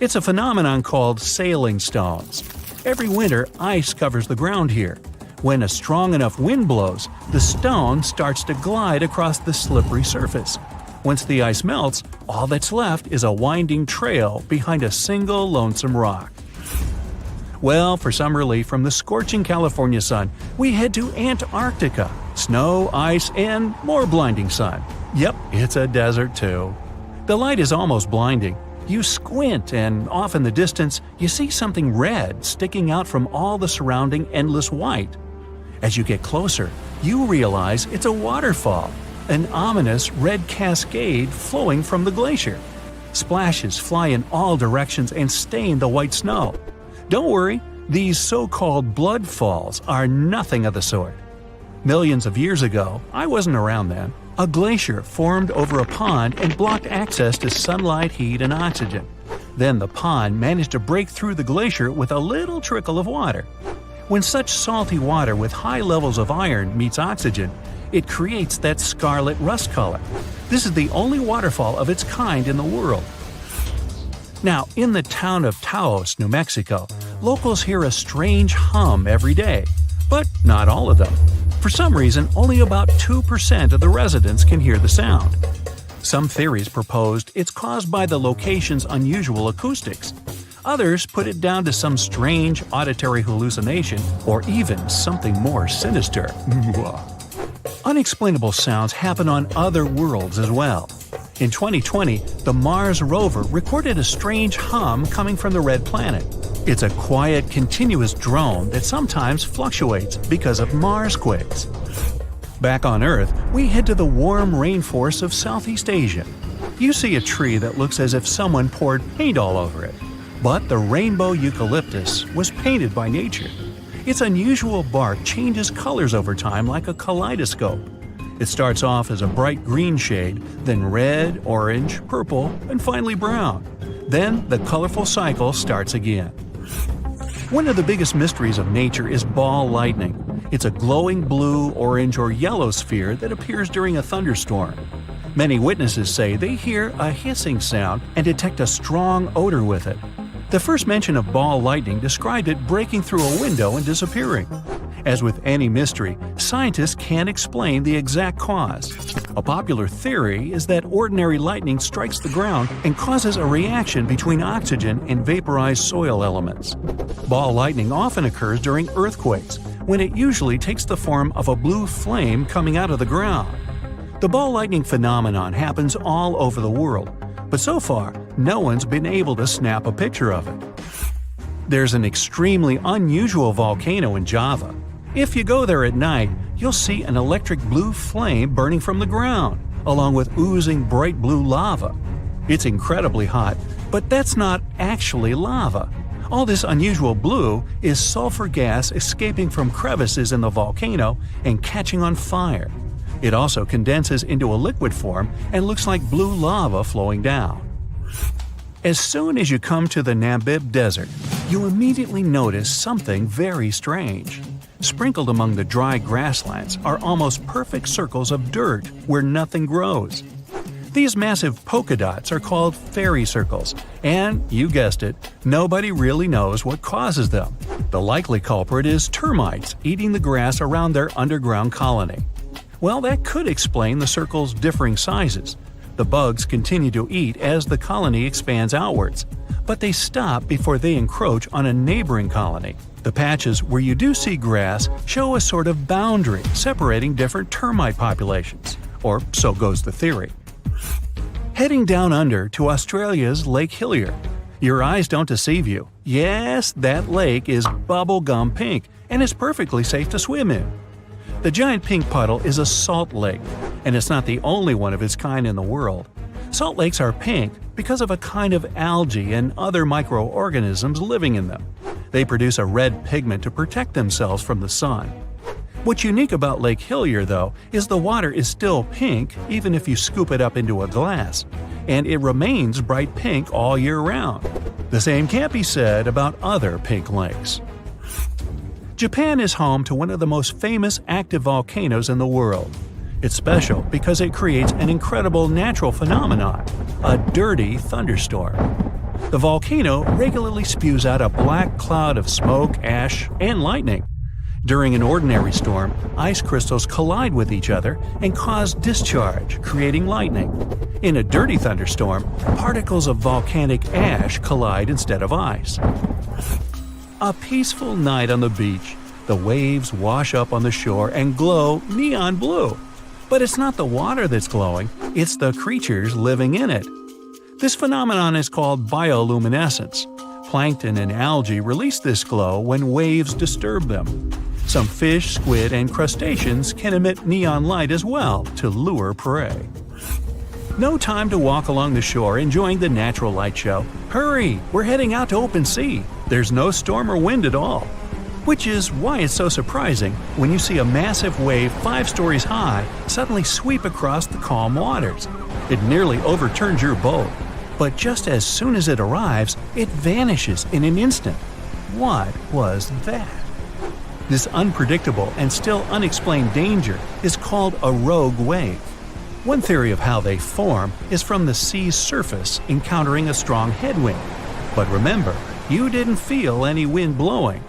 It's a phenomenon called sailing stones. Every winter, ice covers the ground here. When a strong enough wind blows, the stone starts to glide across the slippery surface. Once the ice melts, all that's left is a winding trail behind a single lonesome rock. Well, for some relief from the scorching California sun, we head to Antarctica. Snow, ice, and more blinding sun. Yep, it's a desert too. The light is almost blinding. You squint, and off in the distance, you see something red sticking out from all the surrounding endless white. As you get closer, you realize it's a waterfall, an ominous red cascade flowing from the glacier. Splashes fly in all directions and stain the white snow. Don't worry, these so-called blood falls are nothing of the sort. Millions of years ago, I wasn't around then, a glacier formed over a pond and blocked access to sunlight, heat, and oxygen. Then the pond managed to break through the glacier with a little trickle of water. When such salty water with high levels of iron meets oxygen, it creates that scarlet rust color. This is the only waterfall of its kind in the world. Now, in the town of Taos, New Mexico, locals hear a strange hum every day, but not all of them. For some reason, only about 2% of the residents can hear the sound. Some theories proposed it's caused by the location's unusual acoustics. Others put it down to some strange auditory hallucination or even something more sinister. Unexplainable sounds happen on other worlds as well. In 2020, the Mars rover recorded a strange hum coming from the red planet. It's a quiet, continuous drone that sometimes fluctuates because of Marsquakes. Back on Earth, we head to the warm rainforests of Southeast Asia. You see a tree that looks as if someone poured paint all over it. But the rainbow eucalyptus was painted by nature. Its unusual bark changes colors over time like a kaleidoscope. It starts off as a bright green shade, then red, orange, purple, and finally brown. Then the colorful cycle starts again. One of the biggest mysteries of nature is ball lightning. It's a glowing blue, orange, or yellow sphere that appears during a thunderstorm. Many witnesses say they hear a hissing sound and detect a strong odor with it. The first mention of ball lightning described it breaking through a window and disappearing. As with any mystery, scientists can't explain the exact cause. A popular theory is that ordinary lightning strikes the ground and causes a reaction between oxygen and vaporized soil elements. Ball lightning often occurs during earthquakes, when it usually takes the form of a blue flame coming out of the ground. The ball lightning phenomenon happens all over the world, but so far, no one's been able to snap a picture of it. There's an extremely unusual volcano in Java. If you go there at night, you'll see an electric blue flame burning from the ground, along with oozing bright blue lava. It's incredibly hot, but that's not actually lava. All this unusual blue is sulfur gas escaping from crevices in the volcano and catching on fire. It also condenses into a liquid form and looks like blue lava flowing down. As soon as you come to the Namib Desert, you immediately notice something very strange. Sprinkled among the dry grasslands are almost perfect circles of dirt where nothing grows. These massive polka dots are called fairy circles, and, you guessed it, nobody really knows what causes them. The likely culprit is termites eating the grass around their underground colony. Well, that could explain the circles' differing sizes. The bugs continue to eat as the colony expands outwards, but they stop before they encroach on a neighboring colony. The patches where you do see grass show a sort of boundary separating different termite populations, or so goes the theory. Heading down under to Australia's Lake Hillier. Your eyes don't deceive you. Yes, that lake is bubblegum pink, and it's perfectly safe to swim in. The giant pink puddle is a salt lake, and it's not the only one of its kind in the world. Salt lakes are pink because of a kind of algae and other microorganisms living in them. They produce a red pigment to protect themselves from the sun. What's unique about Lake Hillier, though, is the water is still pink even if you scoop it up into a glass, and it remains bright pink all year round. The same can't be said about other pink lakes. Japan is home to one of the most famous active volcanoes in the world. It's special because it creates an incredible natural phenomenon, a dirty thunderstorm. The volcano regularly spews out a black cloud of smoke, ash, and lightning. During an ordinary storm, ice crystals collide with each other and cause discharge, creating lightning. In a dirty thunderstorm, particles of volcanic ash collide instead of ice. A peaceful night on the beach. The waves wash up on the shore and glow neon blue. But it's not the water that's glowing, it's the creatures living in it. This phenomenon is called bioluminescence. Plankton and algae release this glow when waves disturb them. Some fish, squid, and crustaceans can emit neon light as well to lure prey. No time to walk along the shore enjoying the natural light show. Hurry, we're heading out to open sea. There's no storm or wind at all. Which is why it's so surprising when you see a massive wave 5 stories high suddenly sweep across the calm waters. It nearly overturns your boat. But just as soon as it arrives, it vanishes in an instant. What was that? This unpredictable and still unexplained danger is called a rogue wave. One theory of how they form is from the sea's surface encountering a strong headwind. But remember, you didn't feel any wind blowing.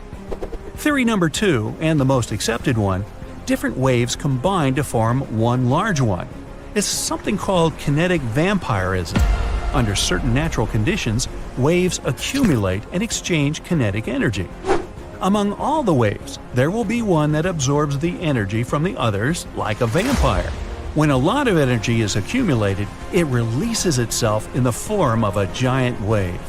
Theory number 2, and the most accepted one, different waves combine to form one large one. It's something called kinetic vampirism. Under certain natural conditions, waves accumulate and exchange kinetic energy. Among all the waves, there will be one that absorbs the energy from the others like a vampire. When a lot of energy is accumulated, it releases itself in the form of a giant wave.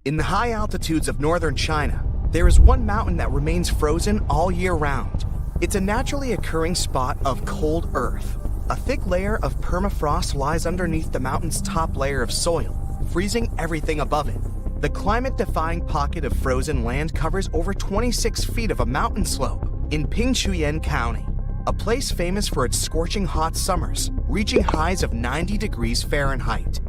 In the high altitudes of northern China, there is one mountain that remains frozen all year round. It's a naturally occurring spot of cold earth. A thick layer of permafrost lies underneath the mountain's top layer of soil, freezing everything above it. The climate-defying pocket of frozen land covers over 26 feet of a mountain slope in Pingchuyen County, a place famous for its scorching hot summers, reaching highs of 90 degrees Fahrenheit.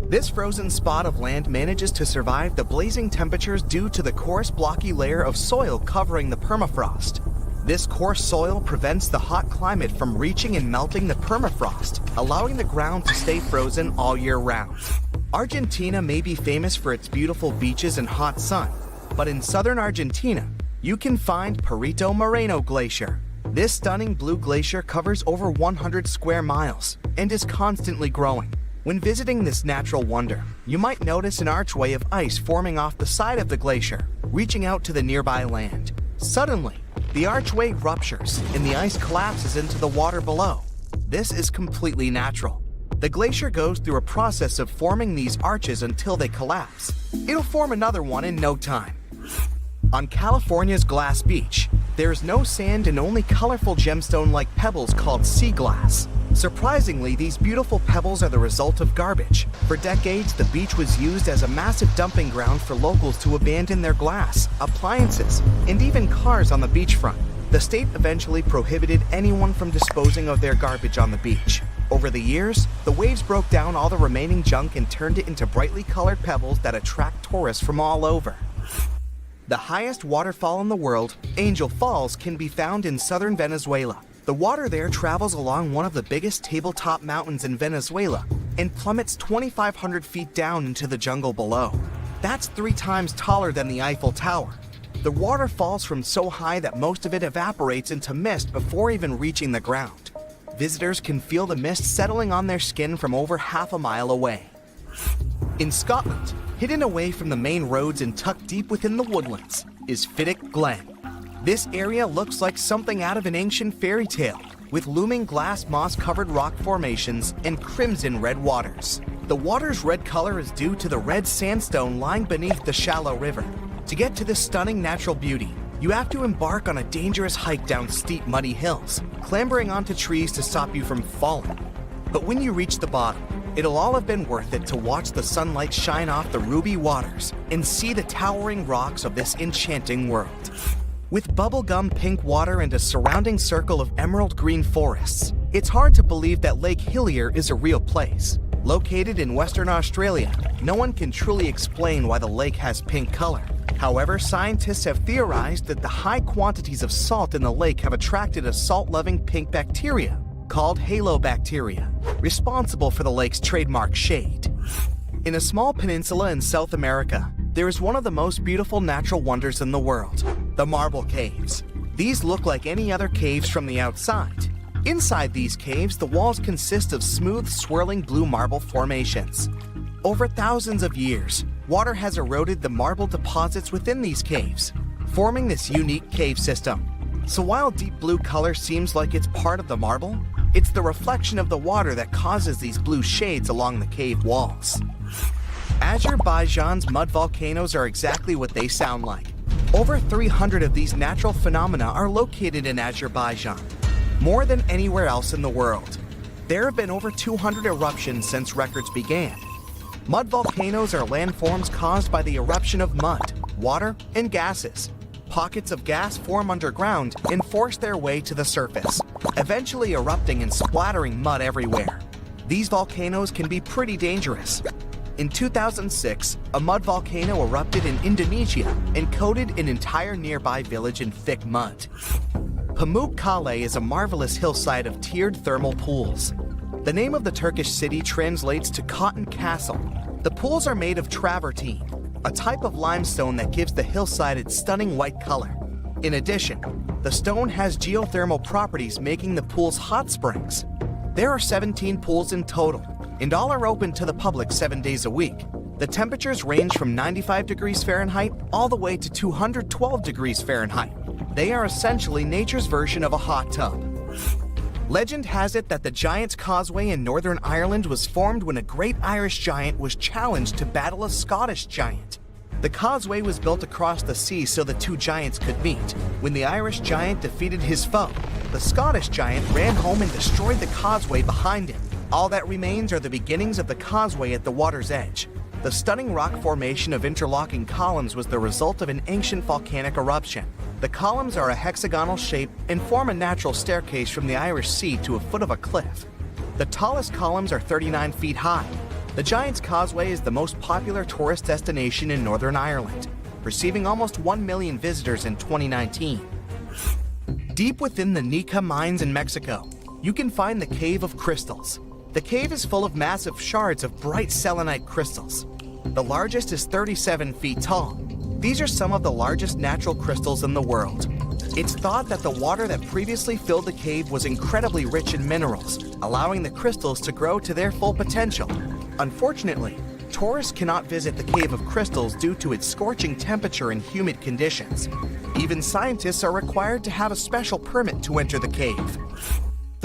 This frozen spot of land manages to survive the blazing temperatures due to the coarse blocky layer of soil covering the permafrost. This coarse soil prevents the hot climate from reaching and melting the permafrost, allowing the ground to stay frozen all year round. Argentina may be famous for its beautiful beaches and hot sun, but in southern Argentina, you can find Perito Moreno Glacier. This stunning blue glacier covers over 100 square miles and is constantly growing. When visiting this natural wonder, you might notice an archway of ice forming off the side of the glacier, reaching out to the nearby land. Suddenly, the archway ruptures and the ice collapses into the water below. This is completely natural. The glacier goes through a process of forming these arches until they collapse. It'll form another one in no time. On California's Glass Beach, there is no sand and only colorful gemstone-like pebbles called sea glass. Surprisingly, these beautiful pebbles are the result of garbage. For decades, the beach was used as a massive dumping ground for locals to abandon their glass, appliances, and even cars on the beachfront. The state eventually prohibited anyone from disposing of their garbage on the beach. Over the years, the waves broke down all the remaining junk and turned it into brightly colored pebbles that attract tourists from all over. The highest waterfall in the world, Angel Falls, can be found in southern Venezuela. The water there travels along one of the biggest tabletop mountains in Venezuela and plummets 2,500 feet down into the jungle below. That's 3 times taller than the Eiffel Tower. The water falls from so high that most of it evaporates into mist before even reaching the ground. Visitors can feel the mist settling on their skin from over half a mile away. In Scotland, hidden away from the main roads and tucked deep within the woodlands, is Fiddick Glen. This area looks like something out of an ancient fairy tale, with looming glass moss-covered rock formations and crimson red waters. The water's red color is due to the red sandstone lying beneath the shallow river. To get to this stunning natural beauty, you have to embark on a dangerous hike down steep, muddy hills, clambering onto trees to stop you from falling. But when you reach the bottom, it'll all have been worth it to watch the sunlight shine off the ruby waters and see the towering rocks of this enchanting world. With bubblegum pink water and a surrounding circle of emerald green forests, it's hard to believe that Lake Hillier is a real place. Located in Western Australia, no one can truly explain why the lake has pink color. However, scientists have theorized that the high quantities of salt in the lake have attracted a salt-loving pink bacteria called halobacteria, responsible for the lake's trademark shade. In a small peninsula in South America, there is one of the most beautiful natural wonders in the world, the Marble Caves. These look like any other caves from the outside. Inside these caves, the walls consist of smooth, swirling blue marble formations. Over thousands of years, water has eroded the marble deposits within these caves, forming this unique cave system. So while deep blue color seems like it's part of the marble, it's the reflection of the water that causes these blue shades along the cave walls. Azerbaijan's mud volcanoes are exactly what they sound like. Over 300 of these natural phenomena are located in Azerbaijan, more than anywhere else in the world. There have been over 200 eruptions since records began. Mud volcanoes are landforms caused by the eruption of mud, water, and gases. Pockets of gas form underground and force their way to the surface, eventually erupting and splattering mud everywhere. These volcanoes can be pretty dangerous. In 2006, a mud volcano erupted in Indonesia and coated an entire nearby village in thick mud. Pamukkale is a marvelous hillside of tiered thermal pools. The name of the Turkish city translates to Cotton Castle. The pools are made of travertine, a type of limestone that gives the hillside its stunning white color. In addition, the stone has geothermal properties, making the pools hot springs. There are 17 pools in total, and all are open to the public 7 days a week. The temperatures range from 95 degrees Fahrenheit all the way to 212 degrees Fahrenheit. They are essentially nature's version of a hot tub. Legend has it that the Giant's Causeway in Northern Ireland was formed when a great Irish giant was challenged to battle a Scottish giant. The causeway was built across the sea so the two giants could meet. When the Irish giant defeated his foe, the Scottish giant ran home and destroyed the causeway behind him. All that remains are the beginnings of the causeway at the water's edge. The stunning rock formation of interlocking columns was the result of an ancient volcanic eruption. The columns are a hexagonal shape and form a natural staircase from the Irish Sea to a foot of a cliff. The tallest columns are 39 feet high. The Giant's Causeway is the most popular tourist destination in Northern Ireland, receiving almost 1 million visitors in 2019. Deep within the Nika mines in Mexico, you can find the Cave of Crystals. The cave is full of massive shards of bright selenite crystals. The largest is 37 feet tall. These are some of the largest natural crystals in the world. It's thought that the water that previously filled the cave was incredibly rich in minerals, allowing the crystals to grow to their full potential. Unfortunately, tourists cannot visit the Cave of Crystals due to its scorching temperature and humid conditions. Even scientists are required to have a special permit to enter the cave.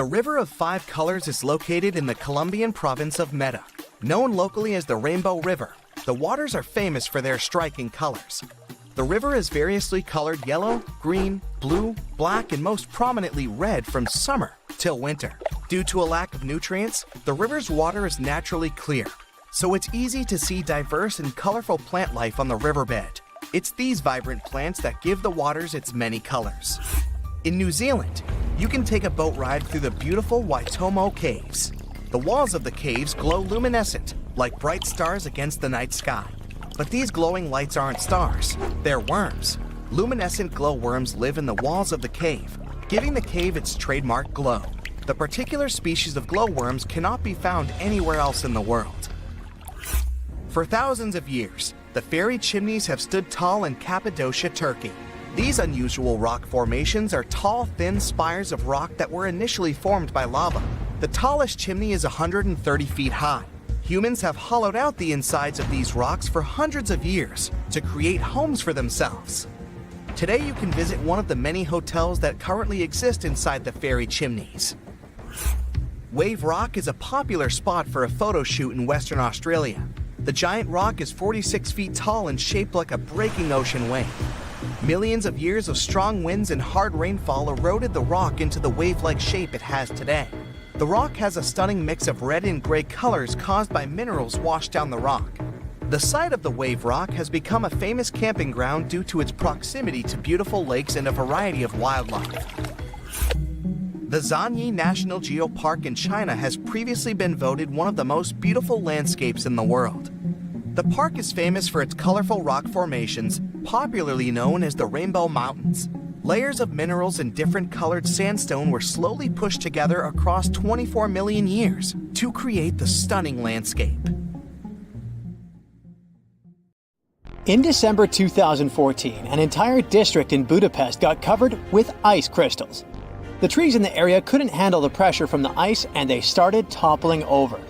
The River of Five Colors is located in the Colombian province of Meta. Known locally as the Rainbow River, the waters are famous for their striking colors. The river is variously colored yellow, green, blue, black, and most prominently red from summer till winter. Due to a lack of nutrients, the river's water is naturally clear, so it's easy to see diverse and colorful plant life on the riverbed. It's these vibrant plants that give the waters its many colors. In New Zealand, you can take a boat ride through the beautiful Waitomo Caves. The walls of the caves glow luminescent, like bright stars against the night sky. But these glowing lights aren't stars, they're worms. Luminescent glowworms live in the walls of the cave, giving the cave its trademark glow. The particular species of glowworms cannot be found anywhere else in the world. For thousands of years, the fairy chimneys have stood tall in Cappadocia, Turkey. These unusual rock formations are tall, thin spires of rock that were initially formed by lava. The tallest chimney is 130 feet high. Humans have hollowed out the insides of these rocks for hundreds of years to create homes for themselves. Today you can visit one of the many hotels that currently exist inside the fairy chimneys. Wave Rock is a popular spot for a photo shoot in Western Australia. The giant rock is 46 feet tall and shaped like a breaking ocean wave. Millions of years of strong winds and hard rainfall eroded the rock into the wave-like shape it has today. The rock has a stunning mix of red and gray colors caused by minerals washed down the rock. The site of the Wave Rock has become a famous camping ground due to its proximity to beautiful lakes and a variety of wildlife. The Zanyi National Geopark in China has previously been voted one of the most beautiful landscapes in the world. The park is famous for its colorful rock formations, popularly known as the Rainbow Mountains. Layers of minerals and different colored sandstone were slowly pushed together across 24 million years to create the stunning landscape. In December 2014, an entire district in Budapest got covered with ice crystals. The trees in the area couldn't handle the pressure from the ice and they started toppling over.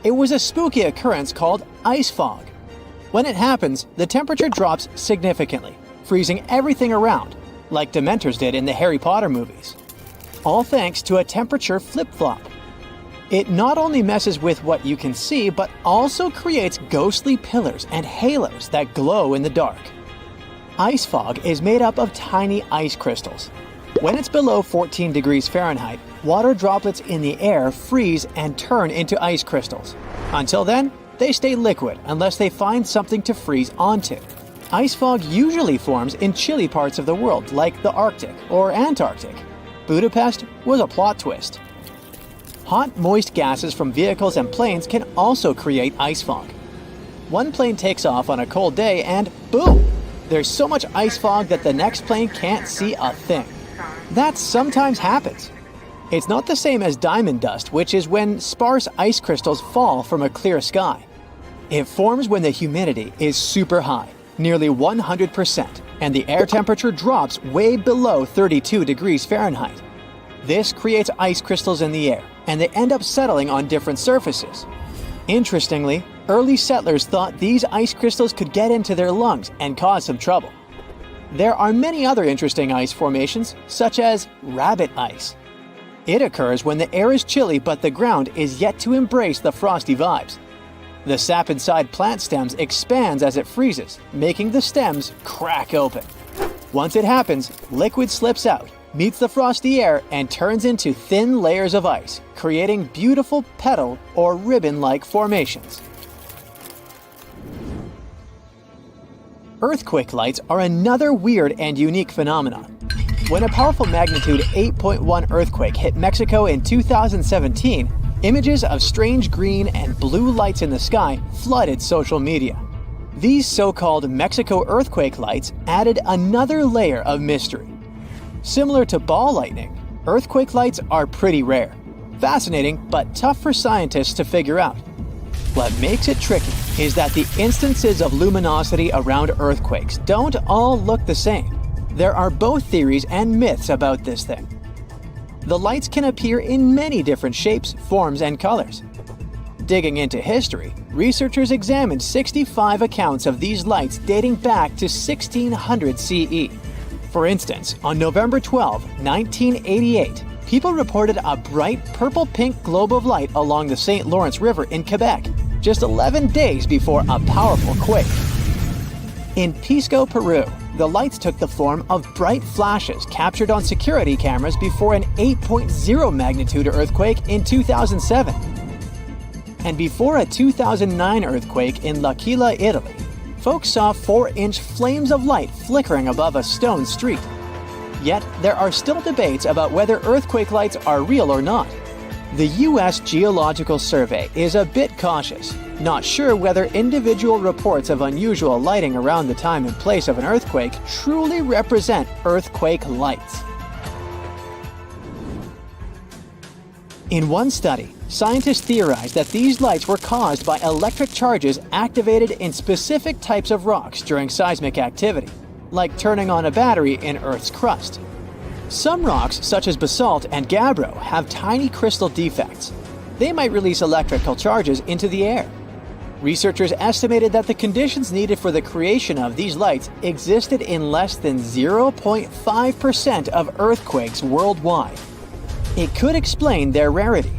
It was a spooky occurrence called ice fog. When it happens, the temperature drops significantly, freezing everything around, like Dementors did in the Harry Potter movies. All thanks to a temperature flip-flop. It not only messes with what you can see, but also creates ghostly pillars and halos that glow in the dark. Ice fog is made up of tiny ice crystals. When it's below 14 degrees Fahrenheit, water droplets in the air freeze and turn into ice crystals. Until then, they stay liquid unless they find something to freeze onto. Ice fog usually forms in chilly parts of the world, like the Arctic or Antarctic. Budapest was a plot twist. Hot, moist gases from vehicles and planes can also create ice fog. One plane takes off on a cold day and boom! There's so much ice fog that the next plane can't see a thing. That sometimes happens. It's not the same as diamond dust, which is when sparse ice crystals fall from a clear sky. It forms when the humidity is super high, nearly 100%, and the air temperature drops way below 32 degrees Fahrenheit. This creates ice crystals in the air, and they end up settling on different surfaces. Interestingly, early settlers thought these ice crystals could get into their lungs and cause some trouble. There are many other interesting ice formations, such as rabbit ice. It occurs when the air is chilly but the ground is yet to embrace the frosty vibes. The sap inside plant stems expands as it freezes, making the stems crack open. Once it happens, liquid slips out, meets the frosty air, and turns into thin layers of ice, creating beautiful petal or ribbon-like formations. Earthquake lights are another weird and unique phenomenon. When a powerful magnitude 8.1 earthquake hit Mexico in 2017, images of strange green and blue lights in the sky flooded social media. These so-called Mexico earthquake lights added another layer of mystery. Similar to ball lightning, earthquake lights are pretty rare. Fascinating, but tough for scientists to figure out. What makes it tricky is that the instances of luminosity around earthquakes don't all look the same. There are both theories and myths about this thing. The lights can appear in many different shapes, forms, and colors. Digging into history, researchers examined 65 accounts of these lights dating back to 1600 CE. For instance, on November 12, 1988, people reported a bright purple-pink globe of light along the St. Lawrence River in Quebec, just 11 days before a powerful quake. In Pisco, Peru, the lights took the form of bright flashes captured on security cameras before an 8.0 magnitude earthquake in 2007. And before a 2009 earthquake in L'Aquila, Italy, folks saw 4-inch flames of light flickering above a stone street. Yet, there are still debates about whether earthquake lights are real or not. The U.S. Geological Survey is a bit cautious, not sure whether individual reports of unusual lighting around the time and place of an earthquake truly represent earthquake lights. In one study, scientists theorized that these lights were caused by electric charges activated in specific types of rocks during seismic activity, like turning on a battery in Earth's crust. Some rocks, such as basalt and gabbro, have tiny crystal defects. They might release electrical charges into the air. Researchers estimated that the conditions needed for the creation of these lights existed in less than 0.5% of earthquakes worldwide. It could explain their rarity.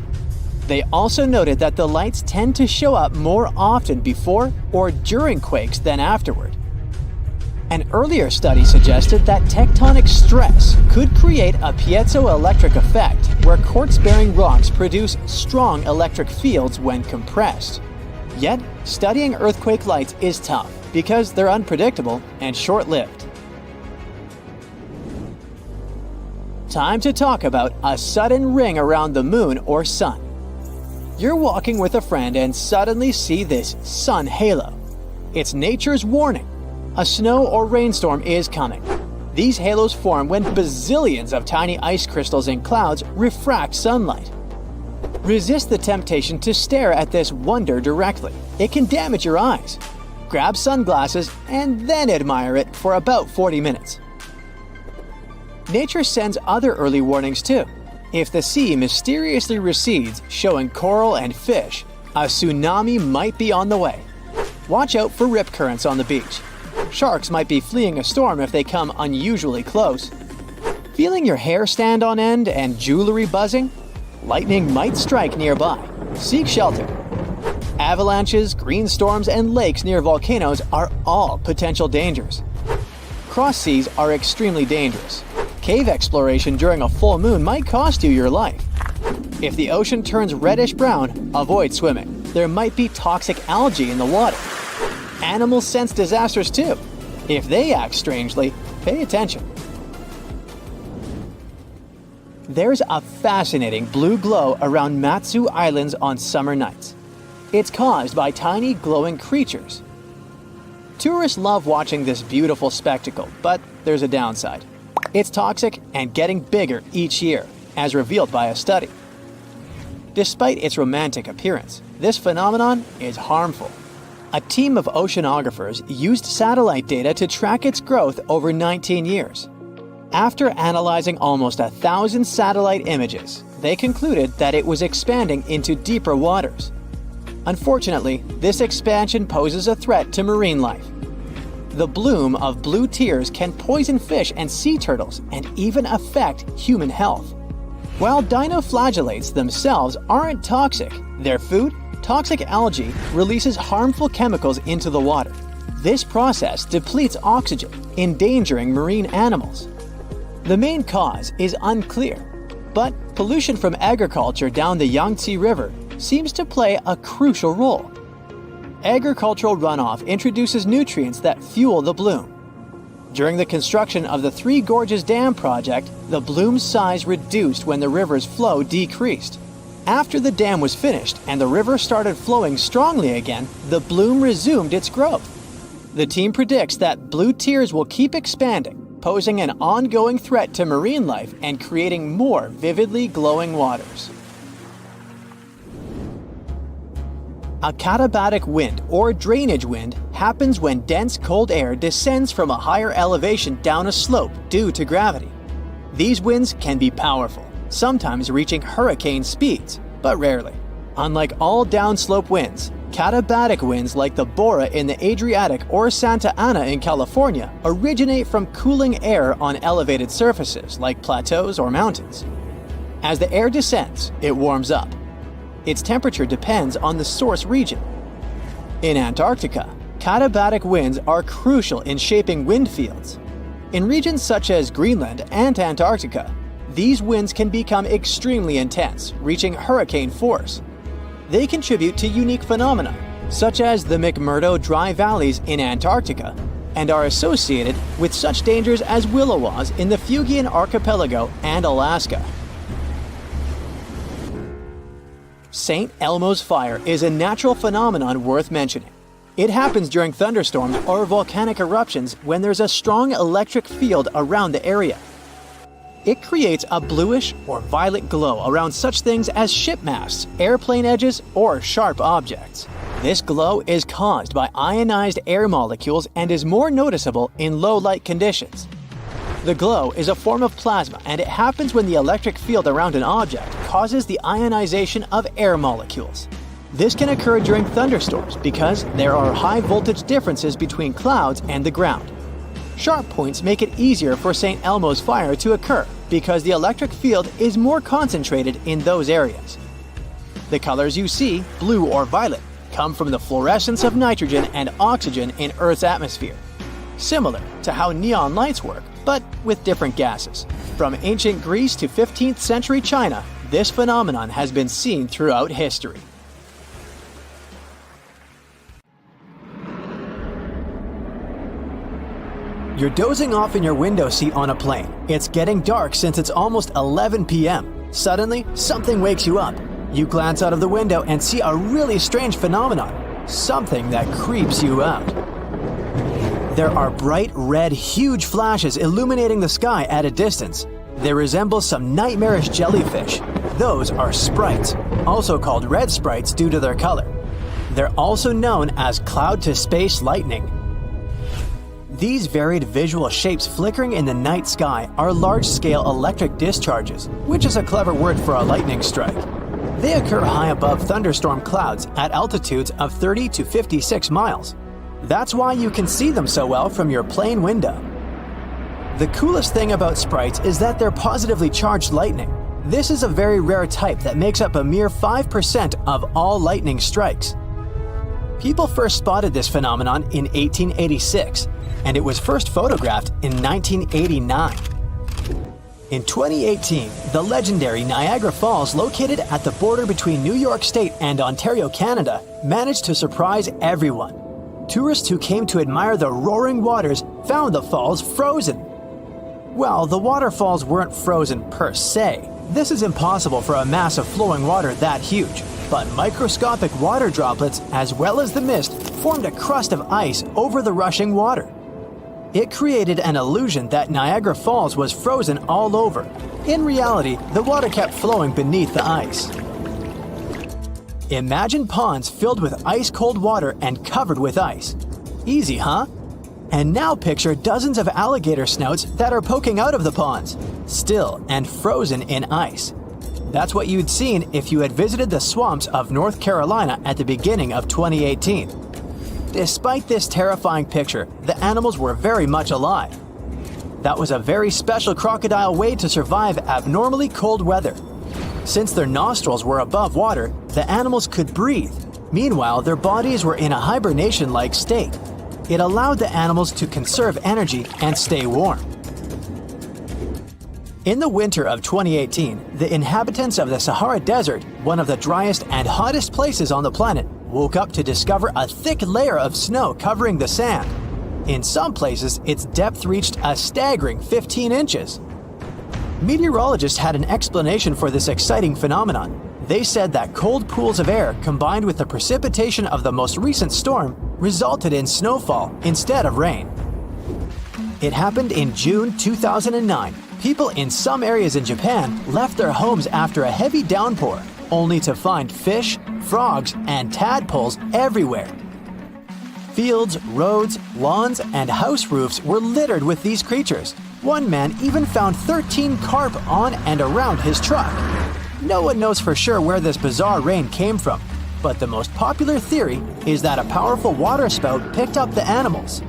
They also noted that the lights tend to show up more often before or during quakes than afterward. An earlier study suggested that tectonic stress could create a piezoelectric effect where quartz-bearing rocks produce strong electric fields when compressed. Yet, studying earthquake lights is tough because they're unpredictable and short-lived. Time to talk about a sudden ring around the moon or sun. You're walking with a friend and suddenly see this sun halo. It's nature's warning. A snow or rainstorm is coming. These halos form when bazillions of tiny ice crystals in clouds refract sunlight. Resist the temptation to stare at this wonder directly. It can damage your eyes. Grab sunglasses and then admire it for about 40 minutes. Nature sends other early warnings too. If the sea mysteriously recedes, showing coral and fish, a tsunami might be on the way. Watch out for rip currents on the beach. Sharks might be fleeing a storm if they come unusually close. Feeling your hair stand on end and jewelry buzzing? Lightning might strike nearby. Seek shelter. Avalanches, green storms, and lakes near volcanoes are all potential dangers. Cross seas are extremely dangerous. Cave exploration during a full moon might cost you your life. If the ocean turns reddish-brown, avoid swimming. There might be toxic algae in the water. Animals sense disasters too. If they act strangely, pay attention. There's a fascinating blue glow around Matsu Islands on summer nights. It's caused by tiny glowing creatures. Tourists love watching this beautiful spectacle, but there's a downside. It's toxic and getting bigger each year, as revealed by a study. Despite its romantic appearance, this phenomenon is harmful. A team of oceanographers used satellite data to track its growth over 19 years. After analyzing almost 1,000 satellite images, they concluded that it was expanding into deeper waters. Unfortunately, this expansion poses a threat to marine life. The bloom of blue tears can poison fish and sea turtles and even affect human health. While dinoflagellates themselves aren't toxic, their food, toxic algae, releases harmful chemicals into the water. This process depletes oxygen, endangering marine animals. The main cause is unclear, but pollution from agriculture down the Yangtze River seems to play a crucial role. Agricultural runoff introduces nutrients that fuel the bloom. During the construction of the Three Gorges Dam project, the bloom's size reduced when the river's flow decreased. After the dam was finished and the river started flowing strongly again, the bloom resumed its growth. The team predicts that blue tears will keep expanding, posing an ongoing threat to marine life and creating more vividly glowing waters. A katabatic wind or drainage wind happens when dense cold air descends from a higher elevation down a slope due to gravity. These winds can be powerful, sometimes reaching hurricane speeds, but rarely. Unlike all downslope winds, katabatic winds like the Bora in the Adriatic or Santa Ana in California originate from cooling air on elevated surfaces like plateaus or mountains. As the air descends, it warms up. Its temperature depends on the source region. In Antarctica, katabatic winds are crucial in shaping wind fields. In regions such as Greenland and Antarctica, these winds can become extremely intense, reaching hurricane force. They contribute to unique phenomena, such as the McMurdo Dry Valleys in Antarctica, and are associated with such dangers as willowas in the Fuegian Archipelago and Alaska. St. Elmo's Fire is a natural phenomenon worth mentioning. It happens during thunderstorms or volcanic eruptions when there's a strong electric field around the area. It creates a bluish or violet glow around such things as ship masts, airplane edges, or sharp objects. This glow is caused by ionized air molecules and is more noticeable in low light conditions. The glow is a form of plasma, and it happens when the electric field around an object causes the ionization of air molecules. This can occur during thunderstorms because there are high voltage differences between clouds and the ground. Sharp points make it easier for St. Elmo's Fire to occur because the electric field is more concentrated in those areas. The colors you see, blue or violet, come from the fluorescence of nitrogen and oxygen in Earth's atmosphere. Similar to how neon lights work, but with different gases. From ancient Greece to 15th century China, this phenomenon has been seen throughout history. You're dozing off in your window seat on a plane. It's getting dark since it's almost 11 p.m. Suddenly, something wakes you up. You glance out of the window and see a really strange phenomenon, something that creeps you out. There are bright red, huge flashes illuminating the sky at a distance. They resemble some nightmarish jellyfish. Those are sprites, also called red sprites due to their color. They're also known as cloud-to-space lightning. These varied visual shapes flickering in the night sky are large-scale electric discharges, which is a clever word for a lightning strike. They occur high above thunderstorm clouds at altitudes of 30 to 56 miles. That's why you can see them so well from your plane window. The coolest thing about sprites is that they're positively charged lightning. This is a very rare type that makes up a mere 5% of all lightning strikes. People first spotted this phenomenon in 1886, and it was first photographed in 1989. In 2018, the legendary Niagara Falls, located at the border between New York State and Ontario, Canada, managed to surprise everyone. Tourists who came to admire the roaring waters found the falls frozen. Well, the waterfalls weren't frozen per se. This is impossible for a mass of flowing water that huge, but microscopic water droplets, as well as the mist, formed a crust of ice over the rushing water. It created an illusion that Niagara Falls was frozen all over. In reality, the water kept flowing beneath the ice. Imagine ponds filled with ice-cold water and covered with ice. Easy, huh? And now picture dozens of alligator snouts that are poking out of the ponds, still and frozen in ice. That's what you'd seen if you had visited the swamps of North Carolina at the beginning of 2018. Despite this terrifying picture, the animals were very much alive. That was a very special crocodile way to survive abnormally cold weather. Since their nostrils were above water, the animals could breathe. Meanwhile, their bodies were in a hibernation-like state. It allowed the animals to conserve energy and stay warm. In the winter of 2018, the inhabitants of the Sahara Desert, one of the driest and hottest places on the planet, woke up to discover a thick layer of snow covering the sand. In some places, its depth reached a staggering 15 inches. Meteorologists had an explanation for this exciting phenomenon. They said that cold pools of air combined with the precipitation of the most recent storm resulted in snowfall instead of rain. It happened in June 2009. People in some areas in Japan left their homes after a heavy downpour. only to find fish, frogs, and tadpoles everywhere. Fields, roads, lawns, and house roofs were littered with these creatures. One man even found 13 carp on and around his truck. No one knows for sure where this bizarre rain came from, but the most popular theory is that a powerful waterspout picked up the animals.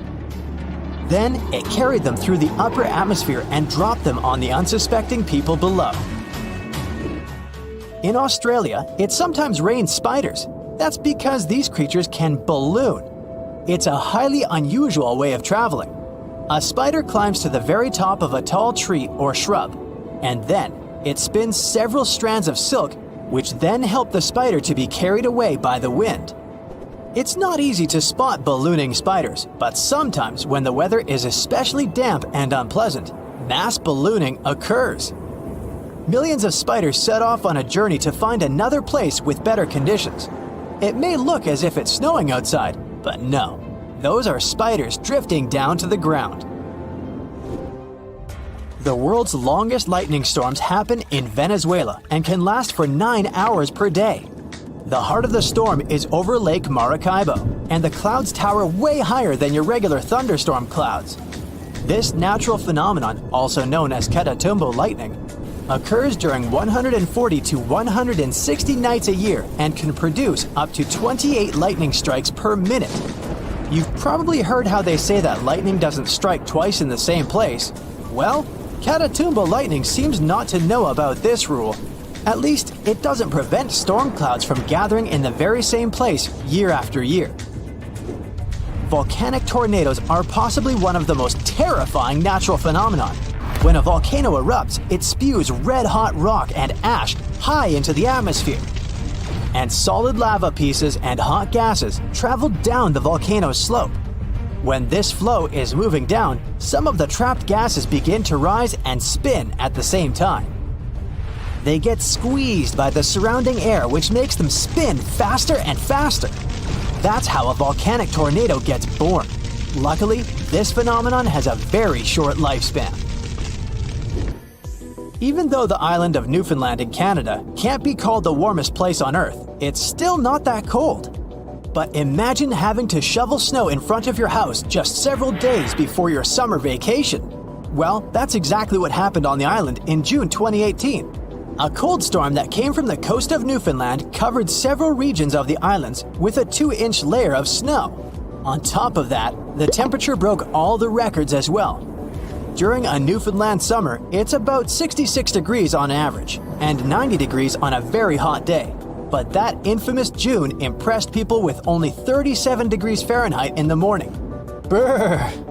Then it carried them through the upper atmosphere and dropped them on the unsuspecting people below. In Australia, it sometimes rains spiders. That's because these creatures can balloon. It's a highly unusual way of traveling. A spider climbs to the very top of a tall tree or shrub, and then it spins several strands of silk, which then help the spider to be carried away by the wind. It's not easy to spot ballooning spiders, but sometimes when the weather is especially damp and unpleasant, mass ballooning occurs. Millions of spiders set off on a journey to find another place with better conditions. It may look as if it's snowing outside, but no, those are spiders drifting down to the ground. The world's longest lightning storms happen in Venezuela and can last for 9 hours per day. The heart of the storm is over Lake Maracaibo, and the clouds tower way higher than your regular thunderstorm clouds. This natural phenomenon, also known as Catatumbo lightning, occurs during 140 to 160 nights a year and can produce up to 28 lightning strikes per minute. You've probably heard how they say that lightning doesn't strike twice in the same place. Well, Catatumbo lightning seems not to know about this rule. At least, it doesn't prevent storm clouds from gathering in the very same place year after year. Volcanic tornadoes are possibly one of the most terrifying natural phenomena. When a volcano erupts, it spews red-hot rock and ash high into the atmosphere. And solid lava pieces and hot gases travel down the volcano's slope. When this flow is moving down, some of the trapped gases begin to rise and spin at the same time. They get squeezed by the surrounding air, which makes them spin faster and faster. That's how a volcanic tornado gets born. Luckily, this phenomenon has a very short lifespan. Even though the island of Newfoundland in Canada can't be called the warmest place on Earth, it's still not that cold. But imagine having to shovel snow in front of your house just several days before your summer vacation. Well, that's exactly what happened on the island in June 2018. A cold storm that came from the coast of Newfoundland covered several regions of the islands with a 2-inch layer of snow. On top of that, the temperature broke all the records as well. During a Newfoundland summer, it's about 66 degrees on average, and 90 degrees on a very hot day. But that infamous June impressed people with only 37 degrees Fahrenheit in the morning. Brrr!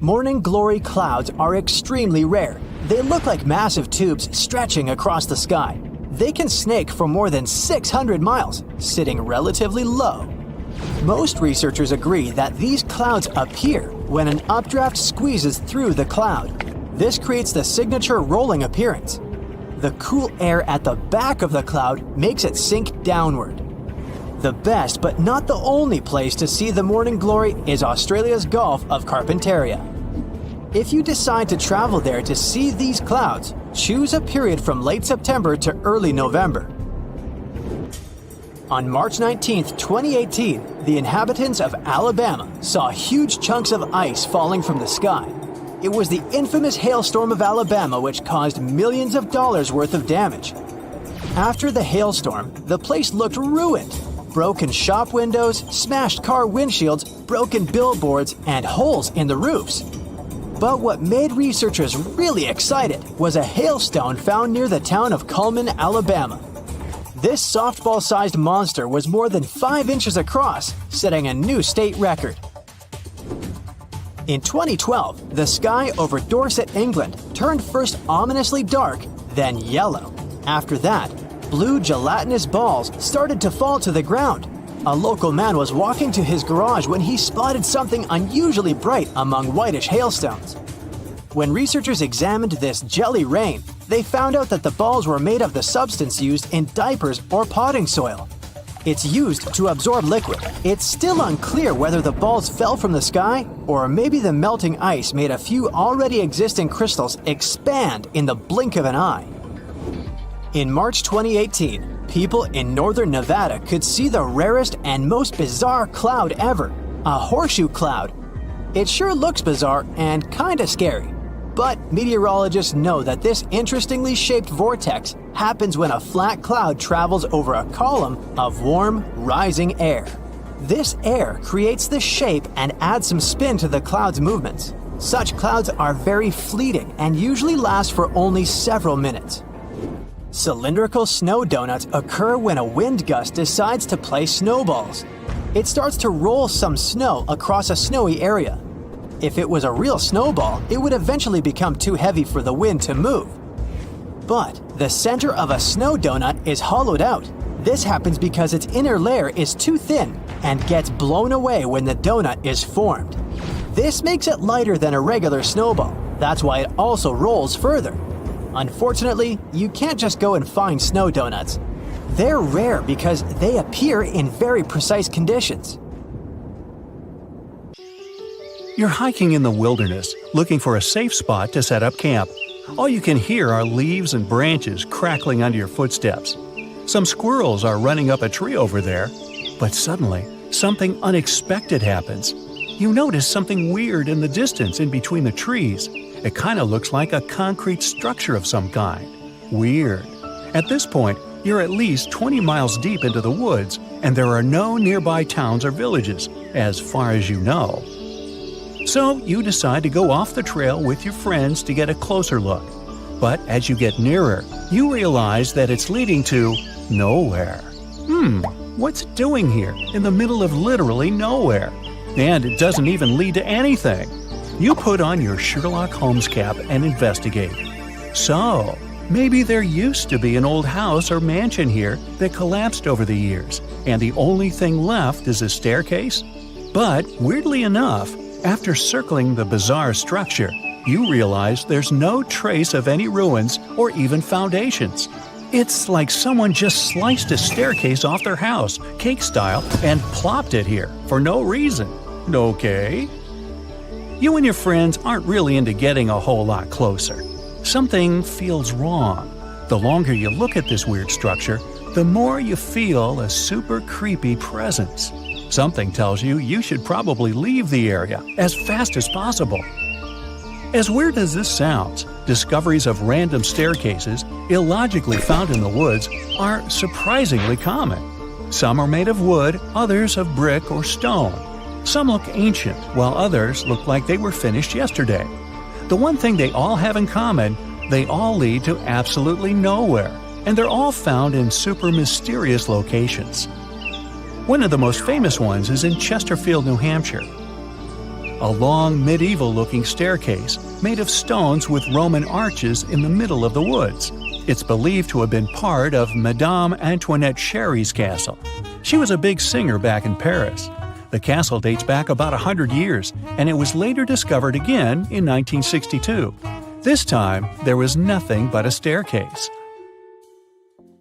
Morning glory clouds are extremely rare. They look like massive tubes stretching across the sky. They can snake for more than 600 miles, sitting relatively low. Most researchers agree that these clouds appear when an updraft squeezes through the cloud. This creates the signature rolling appearance. The cool air at the back of the cloud makes it sink downward. The best but not the only place to see the morning glory is Australia's Gulf of Carpentaria. If you decide to travel there to see these clouds, choose a period from late September to early November. On March 19, 2018, the inhabitants of Alabama saw huge chunks of ice falling from the sky. It was the infamous hailstorm of Alabama which caused millions of dollars worth of damage. After the hailstorm, the place looked ruined. Broken shop windows, smashed car windshields, broken billboards, and holes in the roofs. But what made researchers really excited was a hailstone found near the town of Cullman, Alabama. This softball-sized monster was more than 5 inches across, setting a new state record. In 2012, the sky over Dorset, England turned first ominously dark, then yellow. After that, blue gelatinous balls started to fall to the ground. A local man was walking to his garage when he spotted something unusually bright among whitish hailstones. When researchers examined this jelly rain, they found out that the balls were made of the substance used in diapers or potting soil. It's used to absorb liquid. It's still unclear whether the balls fell from the sky or maybe the melting ice made a few already existing crystals expand in the blink of an eye. In March 2018, people in northern Nevada could see the rarest and most bizarre cloud ever, a horseshoe cloud. It sure looks bizarre and kinda scary, but meteorologists know that this interestingly shaped vortex happens when a flat cloud travels over a column of warm, rising air. This air creates the shape and adds some spin to the cloud's movements. Such clouds are very fleeting and usually last for only several minutes. Cylindrical snow donuts occur when a wind gust decides to play snowballs. It starts to roll some snow across a snowy area. If it was a real snowball, it would eventually become too heavy for the wind to move. But the center of a snow donut is hollowed out. This happens because its inner layer is too thin and gets blown away when the donut is formed. This makes it lighter than a regular snowball. That's why it also rolls further. Unfortunately, you can't just go and find snow donuts. They're rare because they appear in very precise conditions. You're hiking in the wilderness, looking for a safe spot to set up camp. All you can hear are leaves and branches crackling under your footsteps. Some squirrels are running up a tree over there, but suddenly, something unexpected happens. You notice something weird in the distance in between the trees. It kind of looks like a concrete structure of some kind. Weird. At this point, you're at least 20 miles deep into the woods, and there are no nearby towns or villages, as far as you know. So you decide to go off the trail with your friends to get a closer look. But as you get nearer, you realize that it's leading to nowhere. What's it doing here in the middle of literally nowhere? And it doesn't even lead to anything. You put on your Sherlock Holmes cap and investigate. So, maybe there used to be an old house or mansion here that collapsed over the years, and the only thing left is a staircase? But, weirdly enough, after circling the bizarre structure, you realize there's no trace of any ruins or even foundations. It's like someone just sliced a staircase off their house, cake style, and plopped it here for no reason. Okay? You and your friends aren't really into getting a whole lot closer. Something feels wrong. The longer you look at this weird structure, the more you feel a super creepy presence. Something tells you you should probably leave the area as fast as possible. As weird as this sounds, discoveries of random staircases, illogically found in the woods, are surprisingly common. Some are made of wood, others of brick or stone. Some look ancient, while others look like they were finished yesterday. The one thing they all have in common, they all lead to absolutely nowhere, and they're all found in super mysterious locations. One of the most famous ones is in Chesterfield, New Hampshire. A long, medieval-looking staircase made of stones with Roman arches in the middle of the woods. It's believed to have been part of Madame Antoinette Sherry's castle. She was a big singer back in Paris. The castle dates back about 100 years, and it was later discovered again in 1962. This time, there was nothing but a staircase.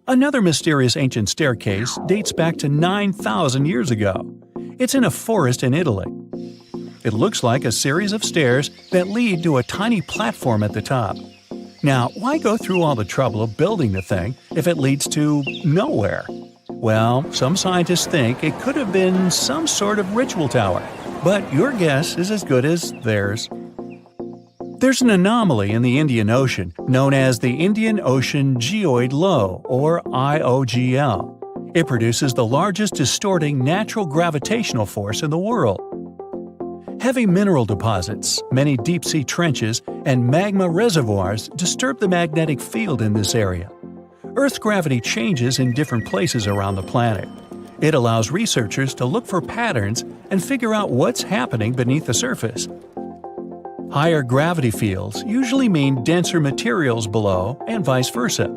Another mysterious ancient staircase dates back to 9,000 years ago. It's in a forest in Italy. It looks like a series of stairs that lead to a tiny platform at the top. Now, why go through all the trouble of building the thing if it leads to nowhere? Well, some scientists think it could have been some sort of ritual tower, but your guess is as good as theirs. There's an anomaly in the Indian Ocean known as the Indian Ocean Geoid Low, or IOGL. It produces the largest distorting natural gravitational force in the world. Heavy mineral deposits, many deep-sea trenches, and magma reservoirs disturb the magnetic field in this area. Earth's gravity changes in different places around the planet. It allows researchers to look for patterns and figure out what's happening beneath the surface. Higher gravity fields usually mean denser materials below, and vice versa.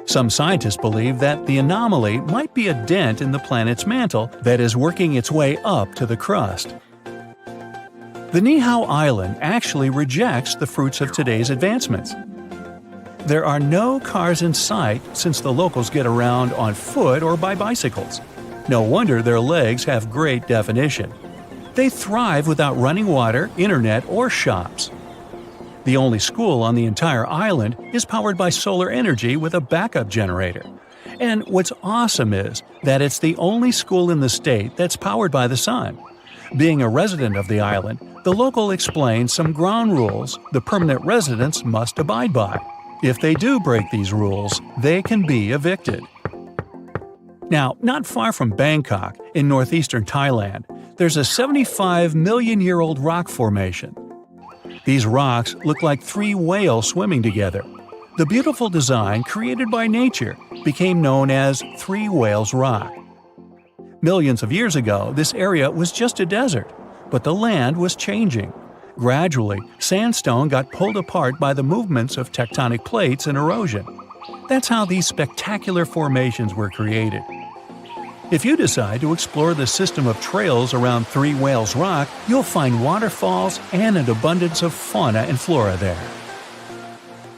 Some scientists believe that the anomaly might be a dent in the planet's mantle that is working its way up to the crust. The Niihau Island actually rejects the fruits of today's advancements. There are no cars in sight since the locals get around on foot or by bicycles. No wonder their legs have great definition. They thrive without running water, internet, or shops. The only school on the entire island is powered by solar energy with a backup generator. And what's awesome is that it's the only school in the state that's powered by the sun. Being a resident of the island, the local explains some ground rules the permanent residents must abide by. If they do break these rules, they can be evicted. Now, not far from Bangkok, in northeastern Thailand, there's a 75-million-year-old rock formation. These rocks look like 3 whales swimming together. The beautiful design created by nature became known as Three Whales Rock. Millions of years ago, this area was just a desert, but the land was changing. Gradually, sandstone got pulled apart by the movements of tectonic plates and erosion. That's how these spectacular formations were created. If you decide to explore the system of trails around Three Whales Rock, you'll find waterfalls and an abundance of fauna and flora there.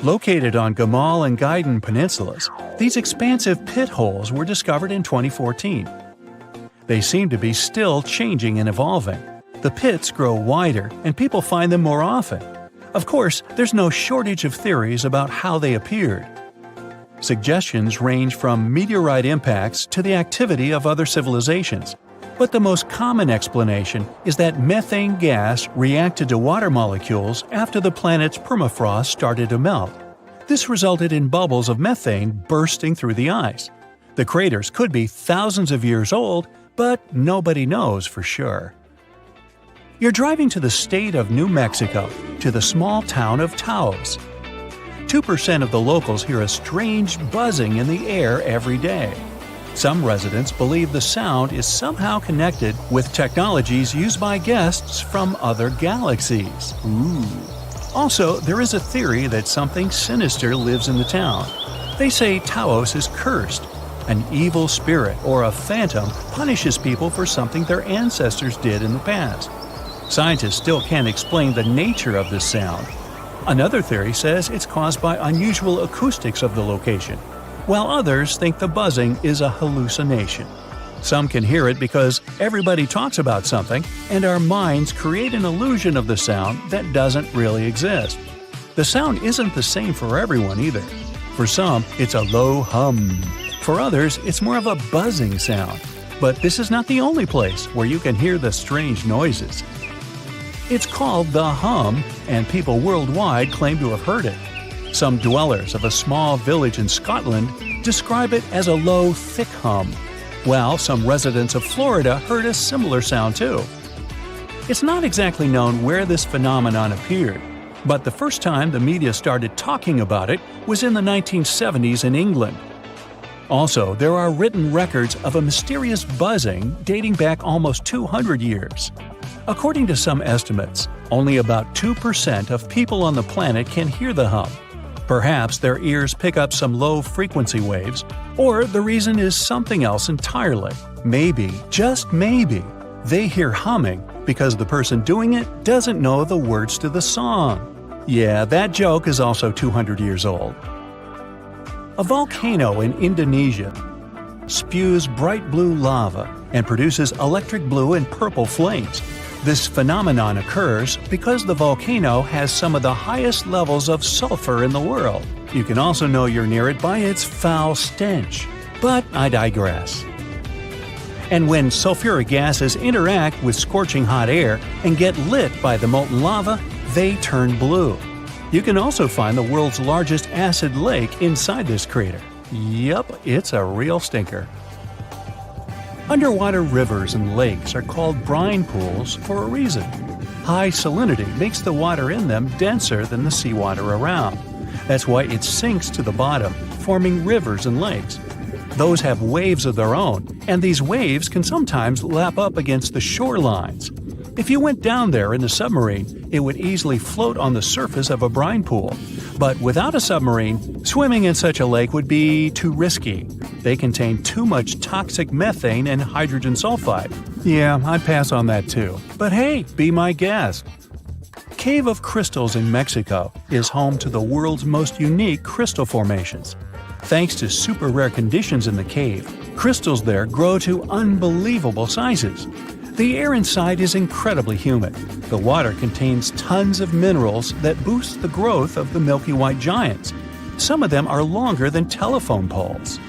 Located on Gamal and Gaiden peninsulas, these expansive pit holes were discovered in 2014. They seem to be still changing and evolving. The pits grow wider and people find them more often. Of course, there's no shortage of theories about how they appeared. Suggestions range from meteorite impacts to the activity of other civilizations. But the most common explanation is that methane gas reacted to water molecules after the planet's permafrost started to melt. This resulted in bubbles of methane bursting through the ice. The craters could be thousands of years old, but nobody knows for sure. You're driving to the state of New Mexico, to the small town of Taos. 2% of the locals hear a strange buzzing in the air every day. Some residents believe the sound is somehow connected with technologies used by guests from other galaxies. Also, there is a theory that something sinister lives in the town. They say Taos is cursed. An evil spirit or a phantom punishes people for something their ancestors did in the past. Scientists still can't explain the nature of this sound. Another theory says it's caused by unusual acoustics of the location, while others think the buzzing is a hallucination. Some can hear it because everybody talks about something, and our minds create an illusion of the sound that doesn't really exist. The sound isn't the same for everyone either. For some, it's a low hum. For others, it's more of a buzzing sound. But this is not the only place where you can hear the strange noises. It's called the hum, and people worldwide claim to have heard it. Some dwellers of a small village in Scotland describe it as a low, thick hum, while some residents of Florida heard a similar sound too. It's not exactly known where this phenomenon appeared, but the first time the media started talking about it was in the 1970s in England. Also, there are written records of a mysterious buzzing dating back almost 200 years. According to some estimates, only about 2% of people on the planet can hear the hum. Perhaps their ears pick up some low-frequency waves, or the reason is something else entirely. Maybe, just maybe, they hear humming because the person doing it doesn't know the words to the song. Yeah, that joke is also 200 years old. A volcano in Indonesia spews bright blue lava and produces electric blue and purple flames. This phenomenon occurs because the volcano has some of the highest levels of sulfur in the world. You can also know you're near it by its foul stench. But I digress. And when sulfuric gases interact with scorching hot air and get lit by the molten lava, they turn blue. You can also find the world's largest acid lake inside this crater. Yup, it's a real stinker. Underwater rivers and lakes are called brine pools for a reason. High salinity makes the water in them denser than the seawater around. That's why it sinks to the bottom, forming rivers and lakes. Those have waves of their own, and these waves can sometimes lap up against the shorelines. If you went down there in a submarine, it would easily float on the surface of a brine pool. But without a submarine, swimming in such a lake would be too risky. They contain too much toxic methane and hydrogen sulfide. Yeah, I'd pass on that too. But hey, be my guest. Cave of Crystals in Mexico is home to the world's most unique crystal formations. Thanks to super rare conditions in the cave, crystals there grow to unbelievable sizes. The air inside is incredibly humid. The water contains tons of minerals that boost the growth of the milky white giants. Some of them are longer than telephone poles.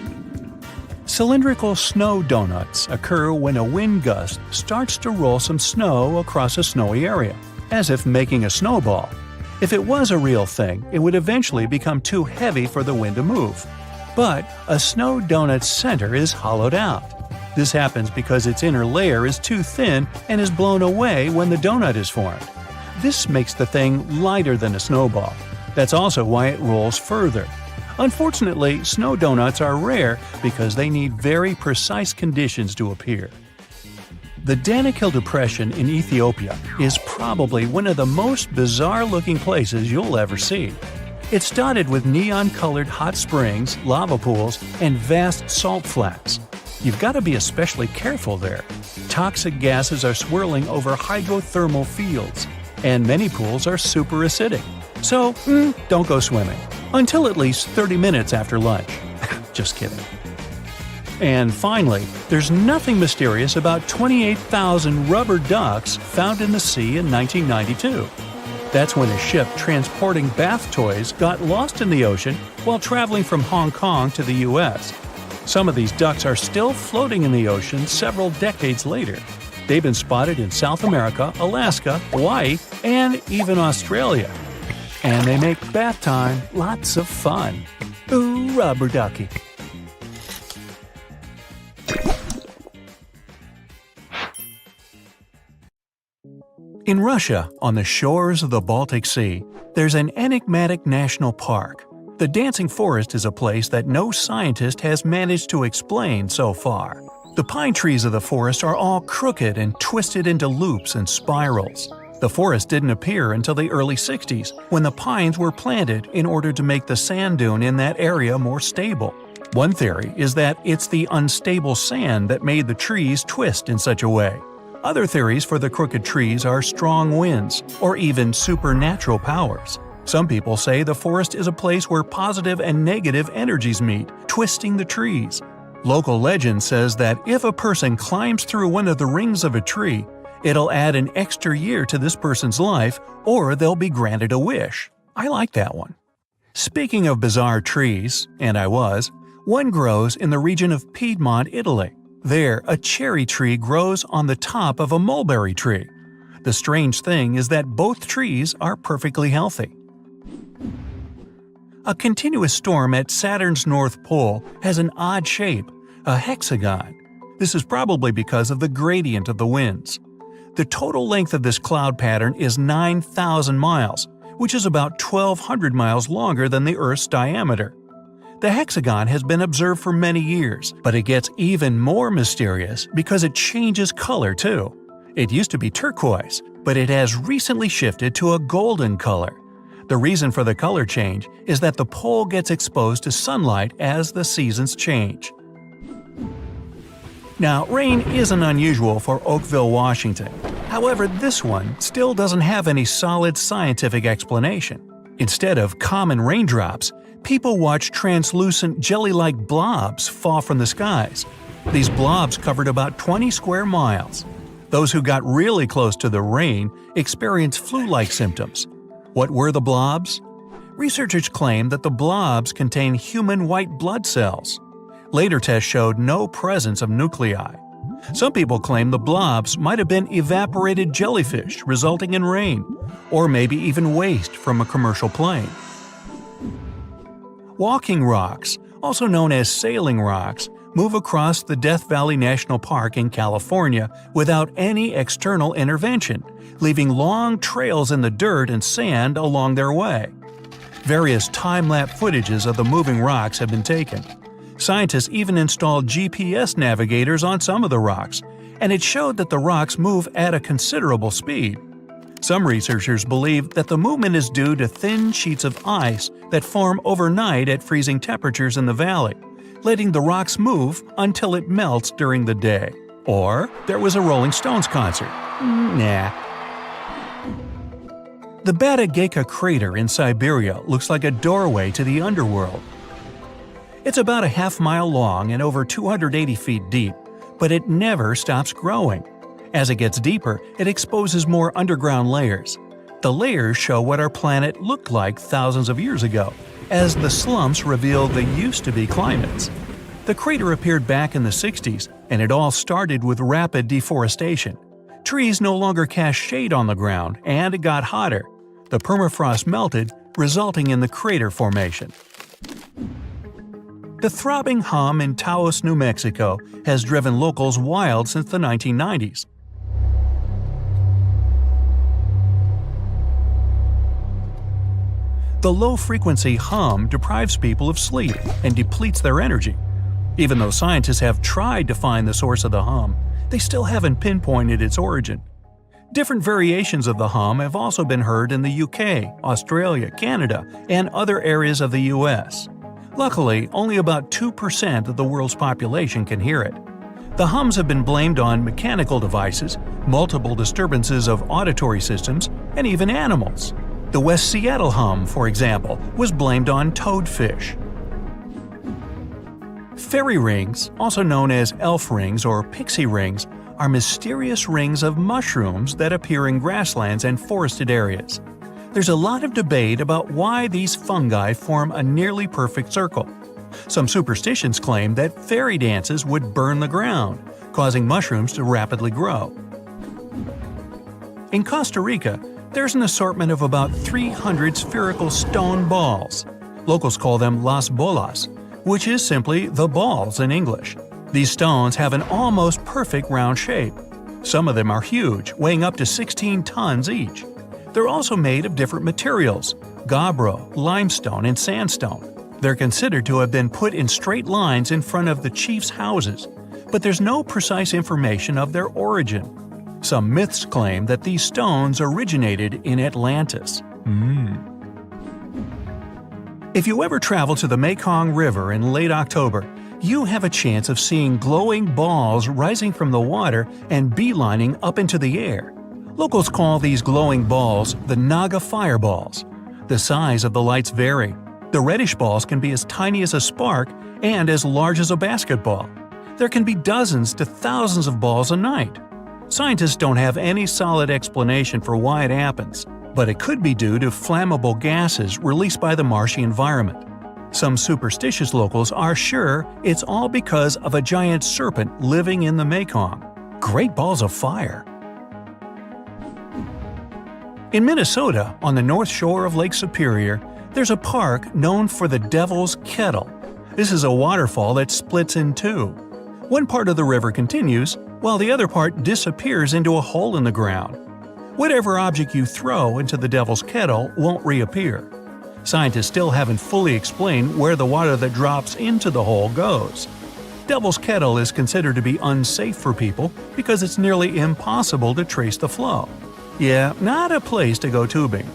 Cylindrical snow donuts occur when a wind gust starts to roll some snow across a snowy area, as if making a snowball. If it was a real thing, it would eventually become too heavy for the wind to move. But a snow donut's center is hollowed out. This happens because its inner layer is too thin and is blown away when the donut is formed. This makes the thing lighter than a snowball. That's also why it rolls further. Unfortunately, snow donuts are rare because they need very precise conditions to appear. The Danakil Depression in Ethiopia is probably one of the most bizarre-looking places you'll ever see. It's dotted with neon-colored hot springs, lava pools, and vast salt flats. You've got to be especially careful there. Toxic gases are swirling over hydrothermal fields, and many pools are super acidic. So, don't go swimming. Until at least 30 minutes after lunch. Just kidding. And finally, there's nothing mysterious about 28,000 rubber ducks found in the sea in 1992. That's when a ship transporting bath toys got lost in the ocean while traveling from Hong Kong to the US. Some of these ducks are still floating in the ocean several decades later. They've been spotted in South America, Alaska, Hawaii, and even Australia. And they make bath time lots of fun. Ooh, rubber ducky. In Russia, on the shores of the Baltic Sea, there's an enigmatic national park. The Dancing Forest is a place that no scientist has managed to explain so far. The pine trees of the forest are all crooked and twisted into loops and spirals. The forest didn't appear until the early 60s, when the pines were planted in order to make the sand dune in that area more stable. One theory is that it's the unstable sand that made the trees twist in such a way. Other theories for the crooked trees are strong winds, or even supernatural powers. Some people say the forest is a place where positive and negative energies meet, twisting the trees. Local legend says that if a person climbs through one of the rings of a tree, it'll add an extra year to this person's life, or they'll be granted a wish. I like that one. Speaking of bizarre trees, and one grows in the region of Piedmont, Italy. There, a cherry tree grows on the top of a mulberry tree. The strange thing is that both trees are perfectly healthy. A continuous storm at Saturn's North Pole has an odd shape, a hexagon. This is probably because of the gradient of the winds. The total length of this cloud pattern is 9,000 miles, which is about 1,200 miles longer than the Earth's diameter. The hexagon has been observed for many years, but it gets even more mysterious because it changes color too. It used to be turquoise, but it has recently shifted to a golden color. The reason for the color change is that the pole gets exposed to sunlight as the seasons change. Now, rain isn't unusual for Oakville, Washington. However, this one still doesn't have any solid scientific explanation. Instead of common raindrops, people watch translucent jelly-like blobs fall from the skies. These blobs covered about 20 square miles. Those who got really close to the rain experienced flu-like symptoms. What were the blobs? Researchers claim that the blobs contain human white blood cells. Later tests showed no presence of nuclei. Some people claim the blobs might have been evaporated jellyfish resulting in rain, or maybe even waste from a commercial plane. Walking rocks, also known as sailing rocks, move across the Death Valley National Park in California without any external intervention, leaving long trails in the dirt and sand along their way. Various time-lapse footages of the moving rocks have been taken. Scientists even installed GPS navigators on some of the rocks, and it showed that the rocks move at a considerable speed. Some researchers believe that the movement is due to thin sheets of ice that form overnight at freezing temperatures in the valley, letting the rocks move until it melts during the day. Or there was a Rolling Stones concert. Nah. The Batagayka crater in Siberia looks like a doorway to the underworld. It's about a half-mile long and over 280 feet deep, but it never stops growing. As it gets deeper, it exposes more underground layers. The layers show what our planet looked like thousands of years ago, as the slumps reveal the used-to-be climates. The crater appeared back in the 60s, and it all started with rapid deforestation. Trees no longer cast shade on the ground, and it got hotter. The permafrost melted, resulting in the crater formation. The throbbing hum in Taos, New Mexico has driven locals wild since the 1990s. The low-frequency hum deprives people of sleep and depletes their energy. Even though scientists have tried to find the source of the hum, they still haven't pinpointed its origin. Different variations of the hum have also been heard in the UK, Australia, Canada, and other areas of the US. Luckily, only about 2% of the world's population can hear it. The hums have been blamed on mechanical devices, multiple disturbances of auditory systems, and even animals. The West Seattle hum, for example, was blamed on toadfish. Fairy rings, also known as elf rings or pixie rings, are mysterious rings of mushrooms that appear in grasslands and forested areas. There's a lot of debate about why these fungi form a nearly perfect circle. Some superstitions claim that fairy dances would burn the ground, causing mushrooms to rapidly grow. In Costa Rica, there's an assortment of about 300 spherical stone balls. Locals call them las bolas, which is simply the balls in English. These stones have an almost perfect round shape. Some of them are huge, weighing up to 16 tons each. They're also made of different materials: gabbro, limestone, and sandstone. They're considered to have been put in straight lines in front of the chief's houses, but there's no precise information of their origin. Some myths claim that these stones originated in Atlantis. If you ever travel to the Mekong River in late October, you have a chance of seeing glowing balls rising from the water and beelining up into the air. Locals call these glowing balls the Naga fireballs. The size of the lights vary. The reddish balls can be as tiny as a spark and as large as a basketball. There can be dozens to thousands of balls a night. Scientists don't have any solid explanation for why it happens, but it could be due to flammable gases released by the marshy environment. Some superstitious locals are sure it's all because of a giant serpent living in the Mekong. Great balls of fire! In Minnesota, on the north shore of Lake Superior, there's a park known for the Devil's Kettle. This is a waterfall that splits in two. One part of the river continues, while the other part disappears into a hole in the ground. Whatever object you throw into the Devil's Kettle won't reappear. Scientists still haven't fully explained where the water that drops into the hole goes. Devil's Kettle is considered to be unsafe for people because it's nearly impossible to trace the flow. Yeah, not a place to go tubing.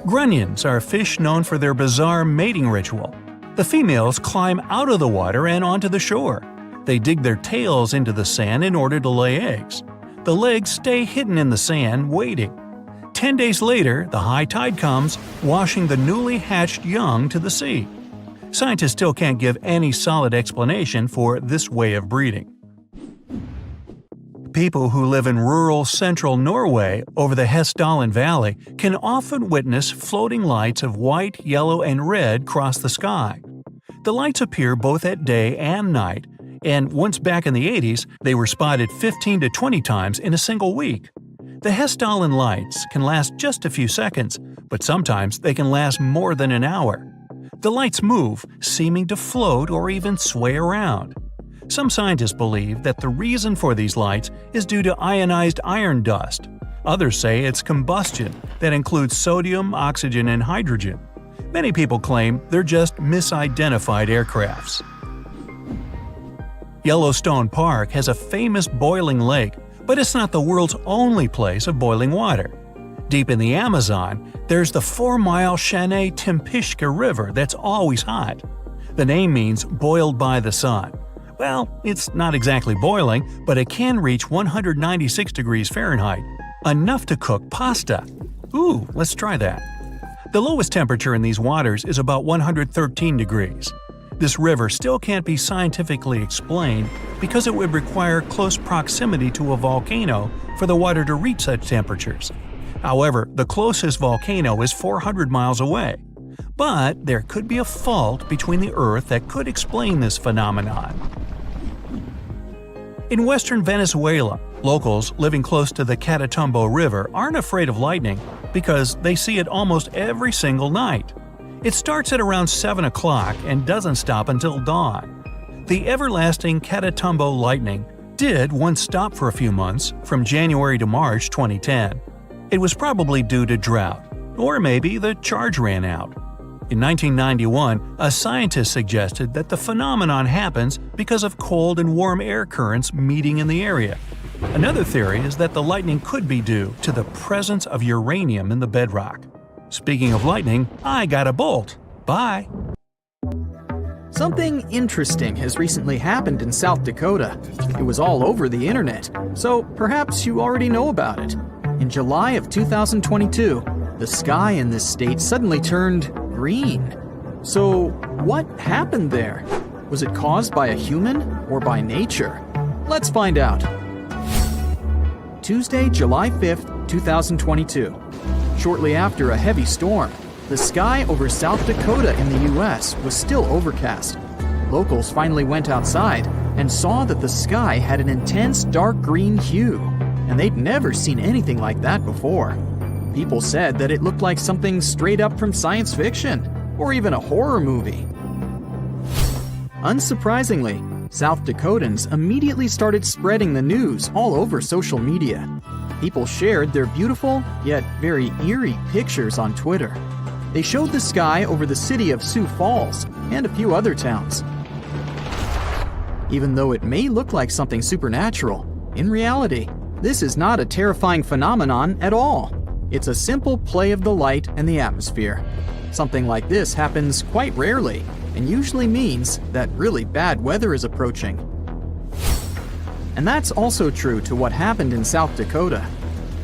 Grunions are fish known for their bizarre mating ritual. The females climb out of the water and onto the shore. They dig their tails into the sand in order to lay eggs. The legs stay hidden in the sand, waiting. 10 days later, the high tide comes, washing the newly hatched young to the sea. Scientists still can't give any solid explanation for this way of breeding. People who live in rural central Norway over the Hessdalen Valley can often witness floating lights of white, yellow, and red cross the sky. The lights appear both at day and night, and once back in the 80s, they were spotted 15 to 20 times in a single week. The Hessdalen lights can last just a few seconds, but sometimes they can last more than an hour. The lights move, seeming to float or even sway around. Some scientists believe that the reason for these lights is due to ionized iron dust. Others say it's combustion that includes sodium, oxygen, and hydrogen. Many people claim they're just misidentified aircrafts. Yellowstone Park has a famous boiling lake, but it's not the world's only place of boiling water. Deep in the Amazon, there's the 4-mile Shanay Timpishka River that's always hot. The name means boiled by the sun. Well, it's not exactly boiling, but it can reach 196 degrees Fahrenheit, enough to cook pasta. Ooh, let's try that. The lowest temperature in these waters is about 113 degrees. This river still can't be scientifically explained because it would require close proximity to a volcano for the water to reach such temperatures. However, the closest volcano is 400 miles away. But there could be a fault between the Earth that could explain this phenomenon. In western Venezuela, locals living close to the Catatumbo River aren't afraid of lightning because they see it almost every single night. It starts at around 7 o'clock and doesn't stop until dawn. The everlasting Catatumbo lightning did once stop for a few months, from January to March 2010. It was probably due to drought, or maybe the charge ran out. In 1991, a scientist suggested that the phenomenon happens because of cold and warm air currents meeting in the area. Another theory is that the lightning could be due to the presence of uranium in the bedrock. Speaking of lightning, I got a bolt. Bye! Something interesting has recently happened in South Dakota. It was all over the internet, so perhaps you already know about it. In July of 2022, the sky in this state suddenly turned green. So, what happened there? Was it caused by a human or by nature? Let's find out. Tuesday, July 5th, 2022. Shortly after a heavy storm, the sky over South Dakota in the US was still overcast. Locals finally went outside and saw that the sky had an intense dark green hue, and they'd never seen anything like that before. People said that it looked like something straight up from science fiction, or even a horror movie. Unsurprisingly, South Dakotans immediately started spreading the news all over social media. People shared their beautiful, yet very eerie pictures on Twitter. They showed the sky over the city of Sioux Falls and a few other towns. Even though it may look like something supernatural, in reality, this is not a terrifying phenomenon at all. It's a simple play of the light and the atmosphere. Something like this happens quite rarely, and usually means that really bad weather is approaching. And that's also true to what happened in South Dakota.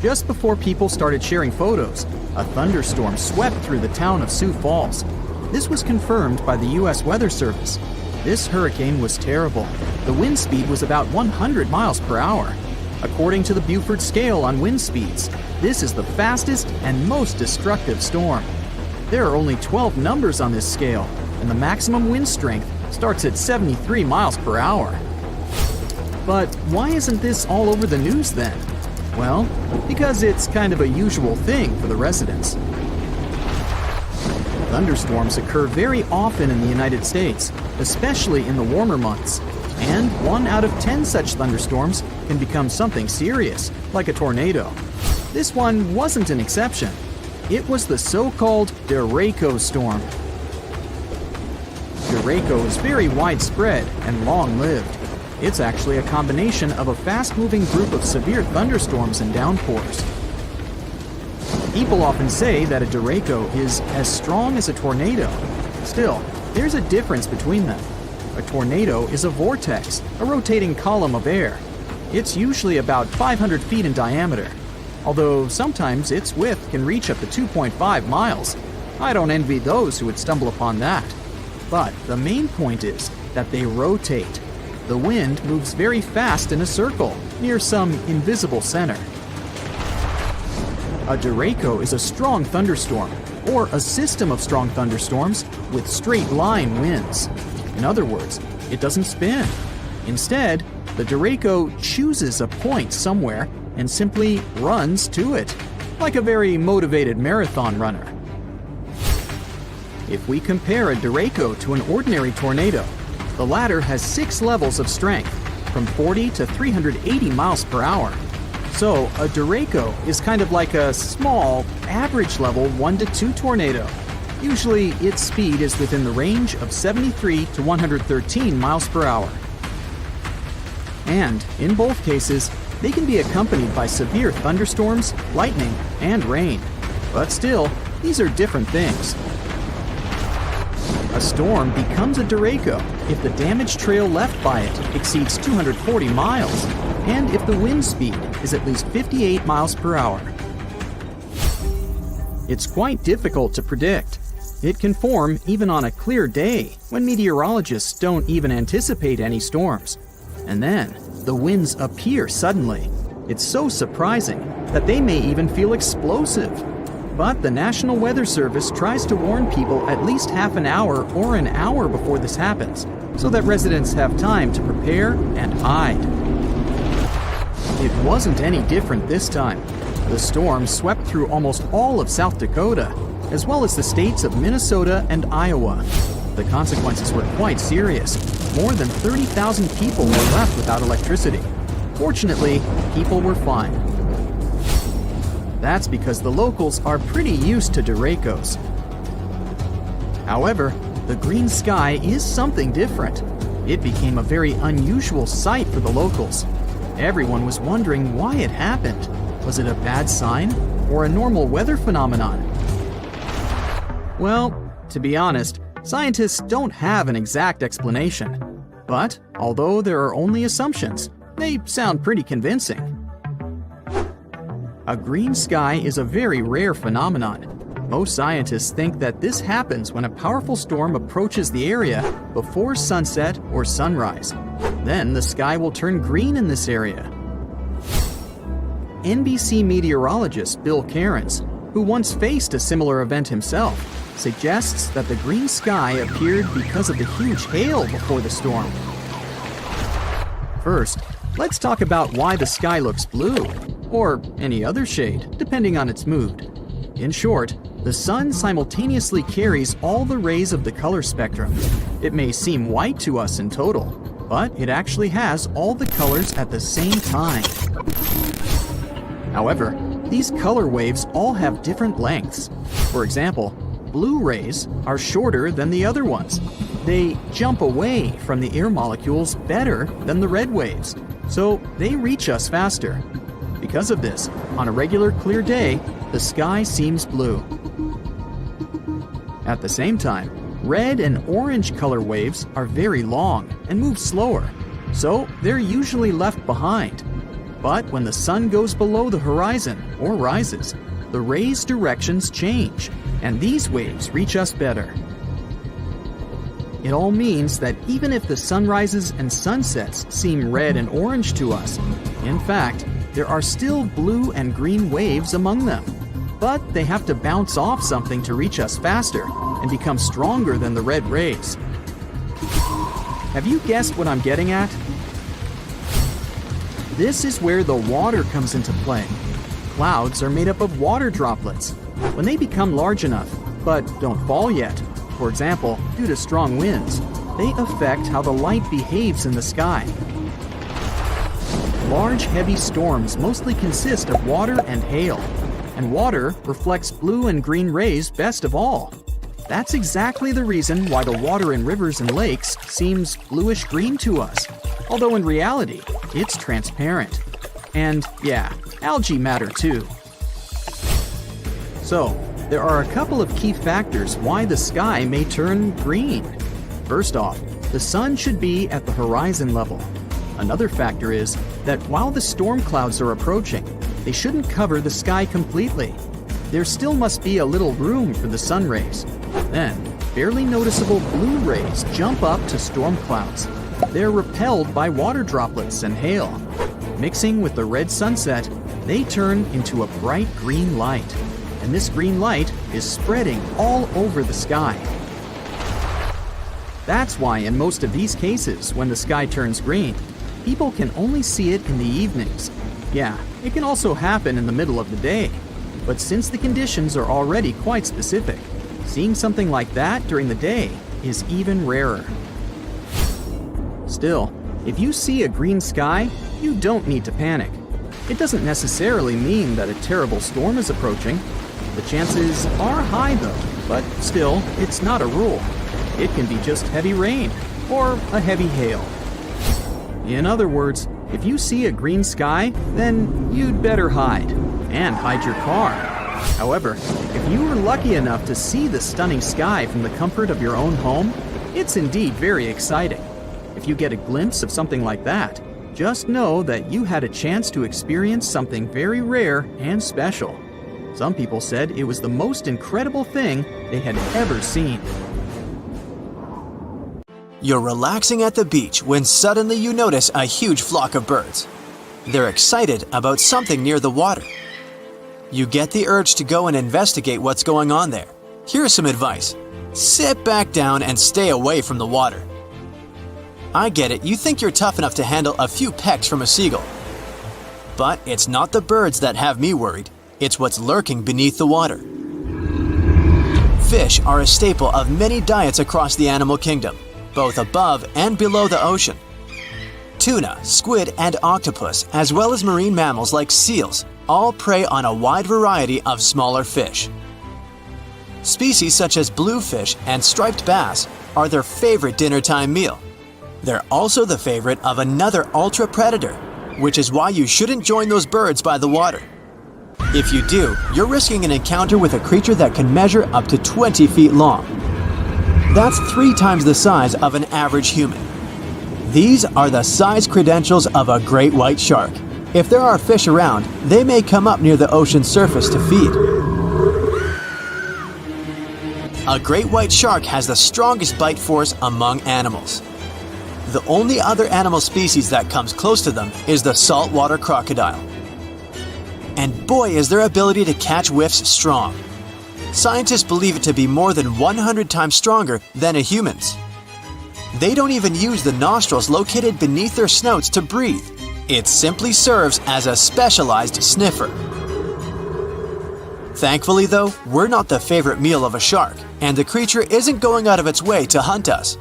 Just before people started sharing photos, a thunderstorm swept through the town of Sioux Falls. This was confirmed by the U.S. Weather Service. This hurricane was terrible. The wind speed was about 100 miles per hour. According to the Beaufort scale on wind speeds, this is the fastest and most destructive storm. There are only 12 numbers on this scale, and the maximum wind strength starts at 73 miles per hour. But why isn't this all over the news then? Well, because it's kind of a usual thing for the residents. Thunderstorms occur very often in the United States, especially in the warmer months. And 1 out of 10 such thunderstorms can become something serious, like a tornado. This one wasn't an exception. It was the so-called Derecho storm. Derecho is very widespread and long-lived. It's actually a combination of a fast-moving group of severe thunderstorms and downpours. People often say that a derecho is as strong as a tornado. Still, there's a difference between them. A tornado is a vortex, a rotating column of air. It's usually about 500 feet in diameter, although sometimes its width can reach up to 2.5 miles. I don't envy those who would stumble upon that. But the main point is that they rotate. The wind moves very fast in a circle, near some invisible center. A derecho is a strong thunderstorm, or a system of strong thunderstorms with straight-line winds. In other words, it doesn't spin. Instead, the derecho chooses a point somewhere and simply runs to it, like a very motivated marathon runner. If we compare a derecho to an ordinary tornado, the latter has 6 levels of strength, from 40 to 380 miles per hour. So, a derecho is kind of like a small, average level 1 to 2 tornado. Usually, its speed is within the range of 73 to 113 miles per hour. And, in both cases, they can be accompanied by severe thunderstorms, lightning, and rain. But still, these are different things. A storm becomes a derecho if the damage trail left by it exceeds 240 miles, and if the wind speed is at least 58 miles per hour. It's quite difficult to predict. It can form even on a clear day when meteorologists don't even anticipate any storms. And then, the winds appear suddenly. It's so surprising that they may even feel explosive. But the National Weather Service tries to warn people at least half an hour or an hour before this happens, so that residents have time to prepare and hide. It wasn't any different this time. The storm swept through almost all of South Dakota, as well as the states of Minnesota and Iowa. The consequences were quite serious. More than 30,000 people were left without electricity. Fortunately, people were fine. That's because the locals are pretty used to derechos. However, the green sky is something different. It became a very unusual sight for the locals. Everyone was wondering why it happened. Was it a bad sign or a normal weather phenomenon? Well, to be honest, scientists don't have an exact explanation. But although there are only assumptions, they sound pretty convincing. A green sky is a very rare phenomenon. Most scientists think that this happens when a powerful storm approaches the area before sunset or sunrise. Then the sky will turn green in this area. NBC meteorologist Bill Cairns, who once faced a similar event himself, suggests that the green sky appeared because of the huge hail before the storm. First, let's talk about why the sky looks blue, or any other shade, depending on its mood. In short, the sun simultaneously carries all the rays of the color spectrum. It may seem white to us in total, but it actually has all the colors at the same time. However, these color waves all have different lengths. For example, blue rays are shorter than the other ones. They jump away from the air molecules better than the red waves, so they reach us faster. Because of this, on a regular clear day, the sky seems blue. At the same time, red and orange color waves are very long and move slower, so they're usually left behind. But when the sun goes below the horizon or rises, the rays' directions change, and these waves reach us better. It all means that even if the sunrises and sunsets seem red and orange to us, in fact, there are still blue and green waves among them. But they have to bounce off something to reach us faster and become stronger than the red rays. Have you guessed what I'm getting at? This is where the water comes into play. Clouds are made up of water droplets. When they become large enough, but don't fall yet, for example, due to strong winds, they affect how the light behaves in the sky. Large, heavy storms mostly consist of water and hail, and water reflects blue and green rays best of all. That's exactly the reason why the water in rivers and lakes seems bluish-green to us, although in reality, it's transparent. And yeah, algae matter too. So, there are a couple of key factors why the sky may turn green. First off, the sun should be at the horizon level. Another factor is that while the storm clouds are approaching, they shouldn't cover the sky completely. There still must be a little room for the sun rays. Then, barely noticeable blue rays jump up to storm clouds. They're repelled by water droplets and hail. Mixing with the red sunset, they turn into a bright green light. And this green light is spreading all over the sky. That's why in most of these cases, when the sky turns green, people can only see it in the evenings. Yeah, it can also happen in the middle of the day. But since the conditions are already quite specific, seeing something like that during the day is even rarer. Still, if you see a green sky, you don't need to panic. It doesn't necessarily mean that a terrible storm is approaching. The chances are high though, but still, it's not a rule. It can be just heavy rain or a heavy hail. In other words, if you see a green sky, then you'd better hide, and hide your car. However, if you were lucky enough to see the stunning sky from the comfort of your own home, it's indeed very exciting. If you get a glimpse of something like that, just know that you had a chance to experience something very rare and special. Some people said it was the most incredible thing they had ever seen. You're relaxing at the beach when suddenly you notice a huge flock of birds. They're excited about something near the water. You get the urge to go and investigate what's going on there. Here's some advice. Sit back down and stay away from the water. I get it, you think you're tough enough to handle a few pecks from a seagull. But it's not the birds that have me worried, it's what's lurking beneath the water. Fish are a staple of many diets across the animal kingdom, both above and below the ocean. Tuna, squid, and octopus, as well as marine mammals like seals, all prey on a wide variety of smaller fish. Species such as bluefish and striped bass are their favorite dinner-time meal. They're also the favorite of another ultra-predator, which is why you shouldn't join those birds by the water. If you do, you're risking an encounter with a creature that can measure up to 20 feet long. That's 3 times the size of an average human. These are the size credentials of a great white shark. If there are fish around, they may come up near the ocean's surface to feed. A great white shark has the strongest bite force among animals. The only other animal species that comes close to them is the saltwater crocodile. And boy, is their ability to catch whiffs strong. Scientists believe it to be more than 100 times stronger than a human's. They don't even use the nostrils located beneath their snouts to breathe. It simply serves as a specialized sniffer. Thankfully though, we're not the favorite meal of a shark, and the creature isn't going out of its way to hunt us.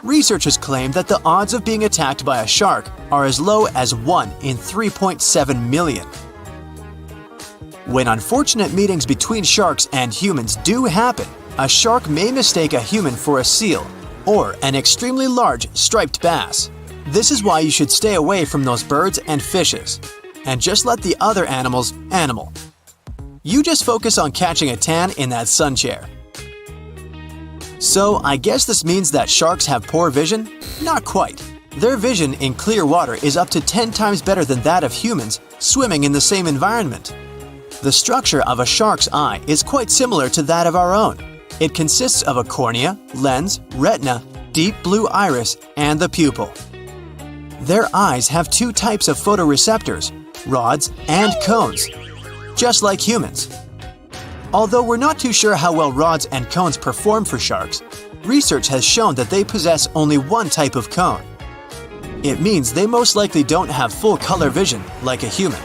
Researchers claim that the odds of being attacked by a shark are as low as 1 in 3.7 million. When unfortunate meetings between sharks and humans do happen, a shark may mistake a human for a seal or an extremely large striped bass. This is why you should stay away from those birds and fishes, and just let the other animals animal. You just focus on catching a tan in that sun chair. So I guess this means that sharks have poor vision? Not quite. Their vision in clear water is up to 10 times better than that of humans swimming in the same environment. The structure of a shark's eye is quite similar to that of our own. It consists of a cornea, lens, retina, deep blue iris, and the pupil. Their eyes have 2 types of photoreceptors, rods and cones, just like humans. Although we're not too sure how well rods and cones perform for sharks, research has shown that they possess only 1 type of cone. It means they most likely don't have full color vision like a human.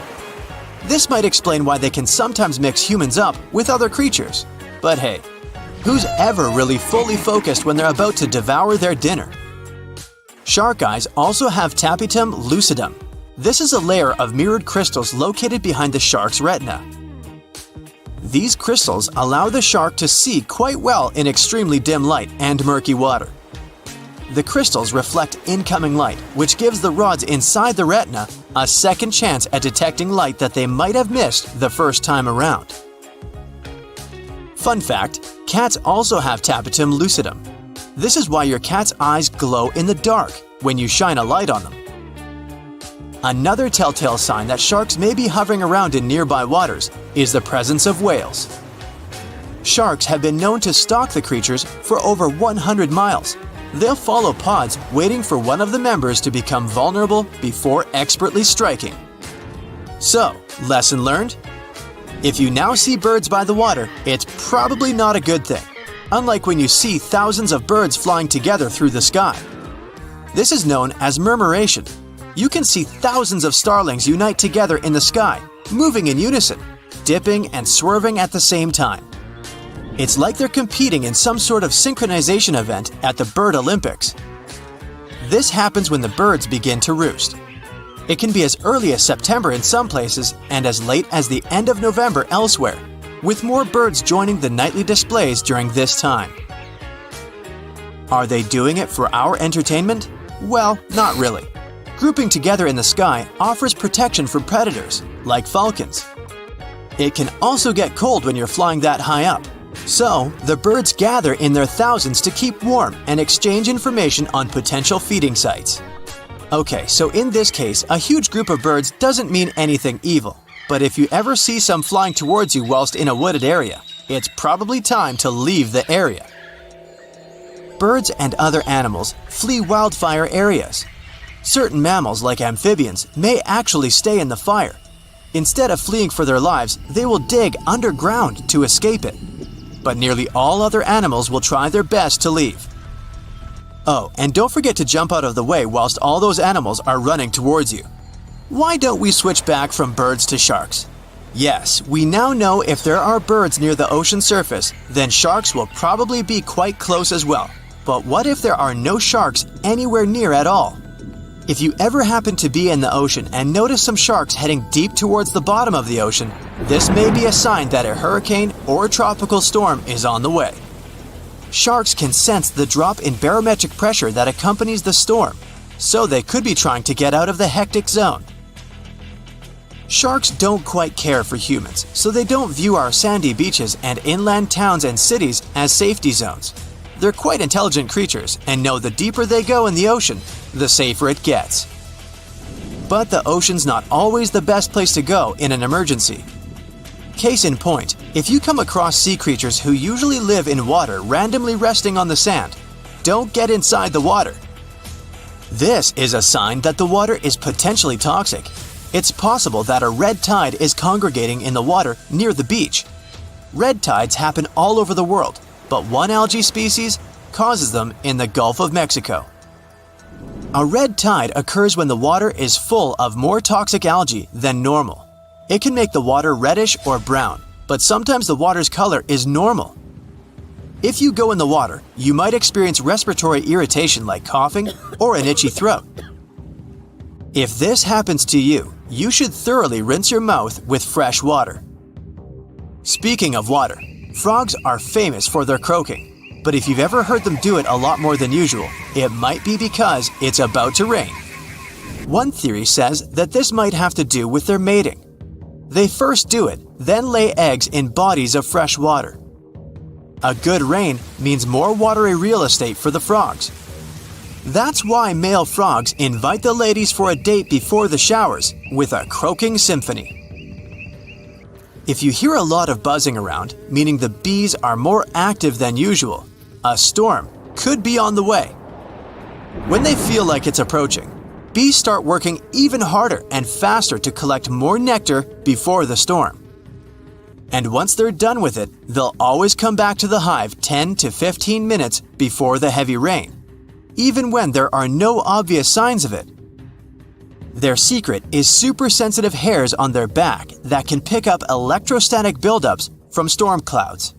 This might explain why they can sometimes mix humans up with other creatures. But hey, who's ever really fully focused when they're about to devour their dinner? Shark eyes also have tapetum lucidum. This is a layer of mirrored crystals located behind the shark's retina. These crystals allow the shark to see quite well in extremely dim light and murky water. The crystals reflect incoming light, which gives the rods inside the retina a second chance at detecting light that they might have missed the first time around. Fun fact, cats also have tapetum lucidum. This is why your cat's eyes glow in the dark when you shine a light on them. Another telltale sign that sharks may be hovering around in nearby waters is the presence of whales. Sharks have been known to stalk the creatures for over 100 miles. They'll follow pods waiting for one of the members to become vulnerable before expertly striking. So, lesson learned? If you now see birds by the water, it's probably not a good thing, unlike when you see thousands of birds flying together through the sky. This is known as murmuration. You can see thousands of starlings unite together in the sky, moving in unison, dipping and swerving at the same time. It's like they're competing in some sort of synchronization event at the Bird Olympics. This happens when the birds begin to roost. It can be as early as September in some places and as late as the end of November elsewhere, with more birds joining the nightly displays during this time. Are they doing it for our entertainment? Well, not really. Grouping together in the sky offers protection from predators, like falcons. It can also get cold when you're flying that high up. So, the birds gather in their thousands to keep warm and exchange information on potential feeding sites. Okay, so in this case, a huge group of birds doesn't mean anything evil. But if you ever see some flying towards you whilst in a wooded area, it's probably time to leave the area. Birds and other animals flee wildfire areas. Certain mammals, like amphibians, may actually stay in the fire. Instead of fleeing for their lives, they will dig underground to escape it. But nearly all other animals will try their best to leave. Oh, and don't forget to jump out of the way whilst all those animals are running towards you. Why don't we switch back from birds to sharks? Yes, we now know if there are birds near the ocean surface, then sharks will probably be quite close as well. But what if there are no sharks anywhere near at all? If you ever happen to be in the ocean and notice some sharks heading deep towards the bottom of the ocean, this may be a sign that a hurricane or a tropical storm is on the way. Sharks can sense the drop in barometric pressure that accompanies the storm, so they could be trying to get out of the hectic zone. Sharks don't quite care for humans, so they don't view our sandy beaches and inland towns and cities as safety zones. They're quite intelligent creatures and know the deeper they go in the ocean, the safer it gets. But the ocean's not always the best place to go in an emergency. Case in point, if you come across sea creatures who usually live in water randomly resting on the sand, don't get inside the water. This is a sign that the water is potentially toxic. It's possible that a red tide is congregating in the water near the beach. Red tides happen all over the world, but one algae species causes them in the Gulf of Mexico. A red tide occurs when the water is full of more toxic algae than normal. It can make the water reddish or brown, but sometimes the water's color is normal. If you go in the water, you might experience respiratory irritation like coughing or an itchy throat. If this happens to you, you should thoroughly rinse your mouth with fresh water. Speaking of water, frogs are famous for their croaking, but if you've ever heard them do it a lot more than usual, it might be because it's about to rain. One theory says that this might have to do with their mating. They first do it, then lay eggs in bodies of fresh water. A good rain means more watery real estate for the frogs. That's why male frogs invite the ladies for a date before the showers with a croaking symphony. If you hear a lot of buzzing around, meaning the bees are more active than usual, a storm could be on the way. When they feel like it's approaching, bees start working even harder and faster to collect more nectar before the storm. And once they're done with it, they'll always come back to the hive 10 to 15 minutes before the heavy rain, even when there are no obvious signs of it. Their secret is super sensitive hairs on their back that can pick up electrostatic buildups from storm clouds.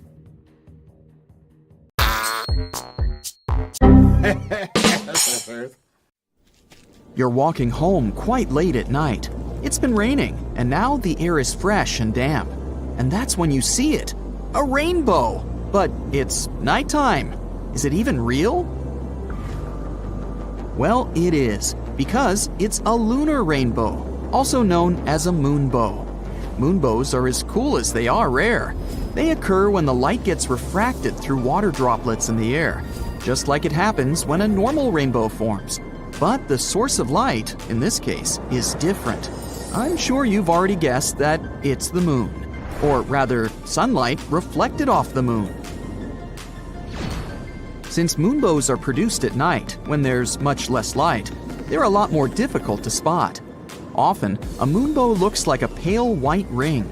You're walking home quite late at night. It's been raining, and now the air is fresh and damp. And that's when you see it. A rainbow! But it's nighttime. Is it even real? Well, it is, because it's a lunar rainbow, also known as a moonbow. Moonbows are as cool as they are rare. They occur when the light gets refracted through water droplets in the air, just like it happens when a normal rainbow forms. But the source of light, in this case, is different. I'm sure you've already guessed that it's the moon, or rather, sunlight reflected off the moon. Since moonbows are produced at night, when there's much less light, they're a lot more difficult to spot. Often, a moonbow looks like a pale white ring.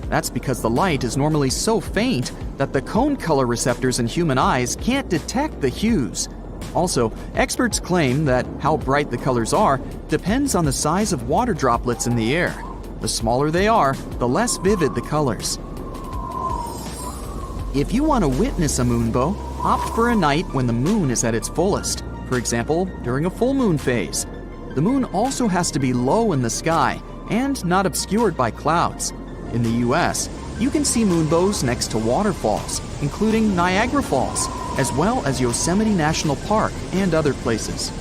That's because the light is normally so faint that the cone color receptors in human eyes can't detect the hues. Also, experts claim that how bright the colors are depends on the size of water droplets in the air. The smaller they are, the less vivid the colors. If you want to witness a moonbow, opt for a night when the moon is at its fullest. For example, during a full moon phase. The moon also has to be low in the sky and not obscured by clouds. In the US, you can see moonbows next to waterfalls, including Niagara Falls, as well as Yosemite National Park and other places.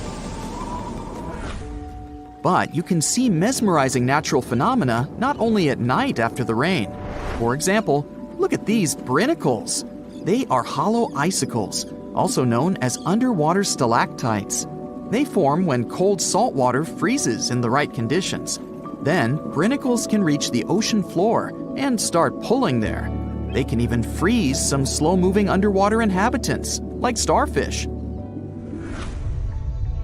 But you can see mesmerizing natural phenomena not only at night after the rain. For example, look at these brinicles. They are hollow icicles, also known as underwater stalactites. They form when cold salt water freezes in the right conditions. Then, brinicles can reach the ocean floor and start pulling there. They can even freeze some slow-moving underwater inhabitants, like starfish.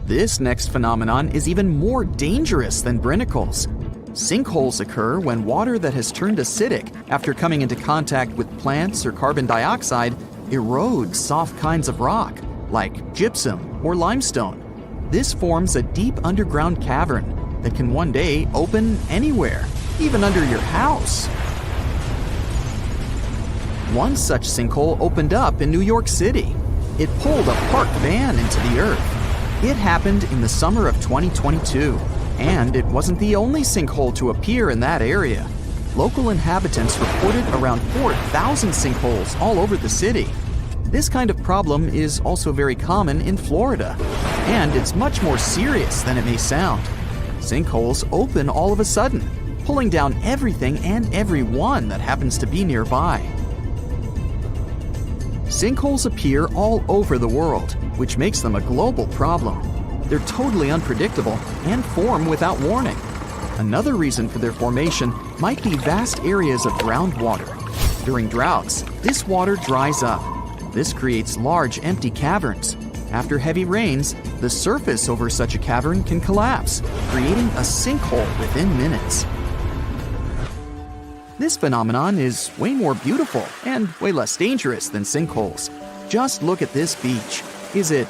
This next phenomenon is even more dangerous than brinicles. Sinkholes occur when water that has turned acidic after coming into contact with plants or carbon dioxide erodes soft kinds of rock, like gypsum or limestone. This forms a deep underground cavern that can one day open anywhere, even under your house. One such sinkhole opened up in New York City. It pulled a parked van into the earth. It happened in the summer of 2022, and it wasn't the only sinkhole to appear in that area. Local inhabitants reported around 4,000 sinkholes all over the city. This kind of problem is also very common in Florida, and it's much more serious than it may sound. Sinkholes open all of a sudden, pulling down everything and everyone that happens to be nearby. Sinkholes appear all over the world, which makes them a global problem. They're totally unpredictable and form without warning. Another reason for their formation might be vast areas of groundwater. During droughts, this water dries up. This creates large empty caverns. After heavy rains, the surface over such a cavern can collapse, creating a sinkhole within minutes. This phenomenon is way more beautiful and way less dangerous than sinkholes. Just look at this beach. Is it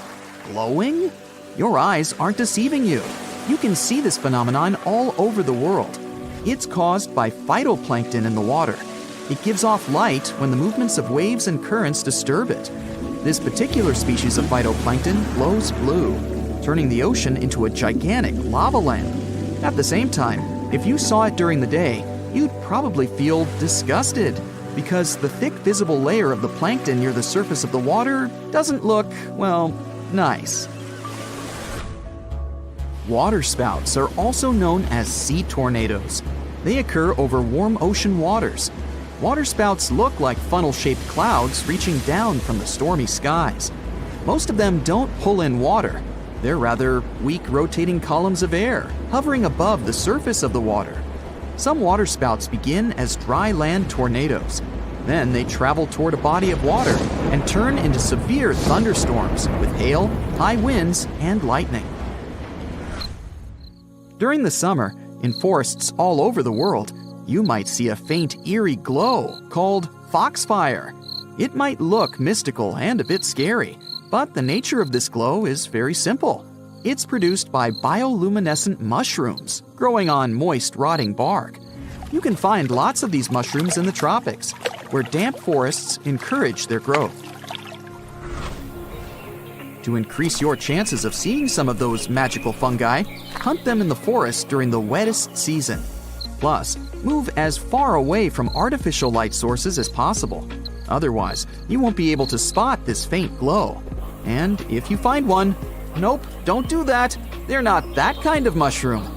glowing? Your eyes aren't deceiving you. You can see this phenomenon all over the world. It's caused by phytoplankton in the water. It gives off light when the movements of waves and currents disturb it. This particular species of phytoplankton glows blue, turning the ocean into a gigantic lava lamp. At the same time, if you saw it during the day, you'd probably feel disgusted because the thick visible layer of the plankton near the surface of the water doesn't look, well, nice. Waterspouts are also known as sea tornadoes. They occur over warm ocean waters. Waterspouts look like funnel-shaped clouds reaching down from the stormy skies. Most of them don't pull in water. They're rather weak rotating columns of air hovering above the surface of the water. Some waterspouts begin as dry land tornadoes. Then they travel toward a body of water and turn into severe thunderstorms with hail, high winds, and lightning. During the summer, in forests all over the world, you might see a faint eerie glow called foxfire. It might look mystical and a bit scary, but the nature of this glow is very simple. It's produced by bioluminescent mushrooms growing on moist, rotting bark. You can find lots of these mushrooms in the tropics, where damp forests encourage their growth. To increase your chances of seeing some of those magical fungi, hunt them in the forest during the wettest season. Plus, move as far away from artificial light sources as possible. Otherwise, you won't be able to spot this faint glow. And if you find one, nope, don't do that. They're not that kind of mushroom.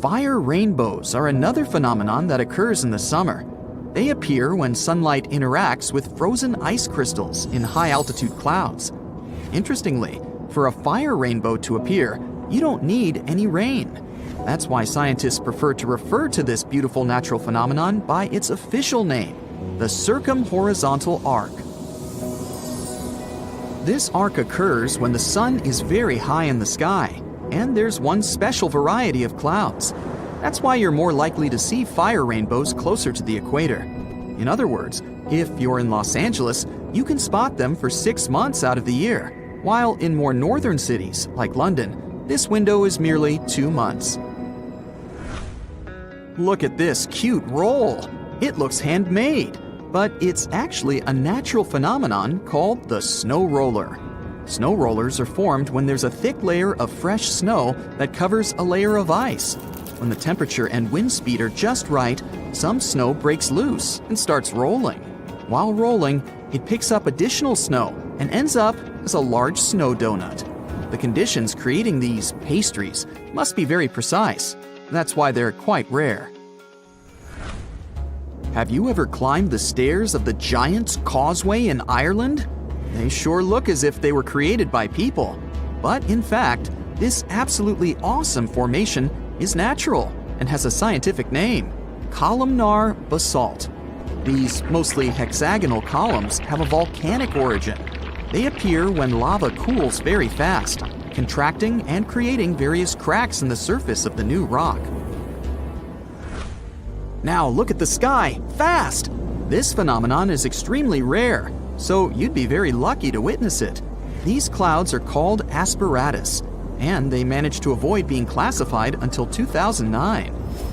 Fire rainbows are another phenomenon that occurs in the summer. They appear when sunlight interacts with frozen ice crystals in high-altitude clouds. Interestingly, for a fire rainbow to appear, you don't need any rain. That's why scientists prefer to refer to this beautiful natural phenomenon by its official name, the circumhorizontal arc. This arc occurs when the sun is very high in the sky, and there's one special variety of clouds. That's why you're more likely to see fire rainbows closer to the equator. In other words, if you're in Los Angeles, you can spot them for 6 months out of the year, while in more northern cities, like London, this window is merely 2 months. Look at this cute roll. It looks handmade, but it's actually a natural phenomenon called the snow roller. Snow rollers are formed when there's a thick layer of fresh snow that covers a layer of ice. When the temperature and wind speed are just right, some snow breaks loose and starts rolling. While rolling, it picks up additional snow and ends up as a large snow donut. The conditions creating these pastries must be very precise. That's why they're quite rare. Have you ever climbed the stairs of the Giant's Causeway in Ireland? They sure look as if they were created by people. But in fact, This absolutely awesome formation is natural and has a scientific name: columnar basalt. These mostly hexagonal columns have a volcanic origin. They appear when lava cools very fast, contracting and creating various cracks in the surface of the new rock. Now look at the sky, fast! This phenomenon is extremely rare, so you'd be very lucky to witness it. These clouds are called asperatus, and they managed to avoid being classified until 2009.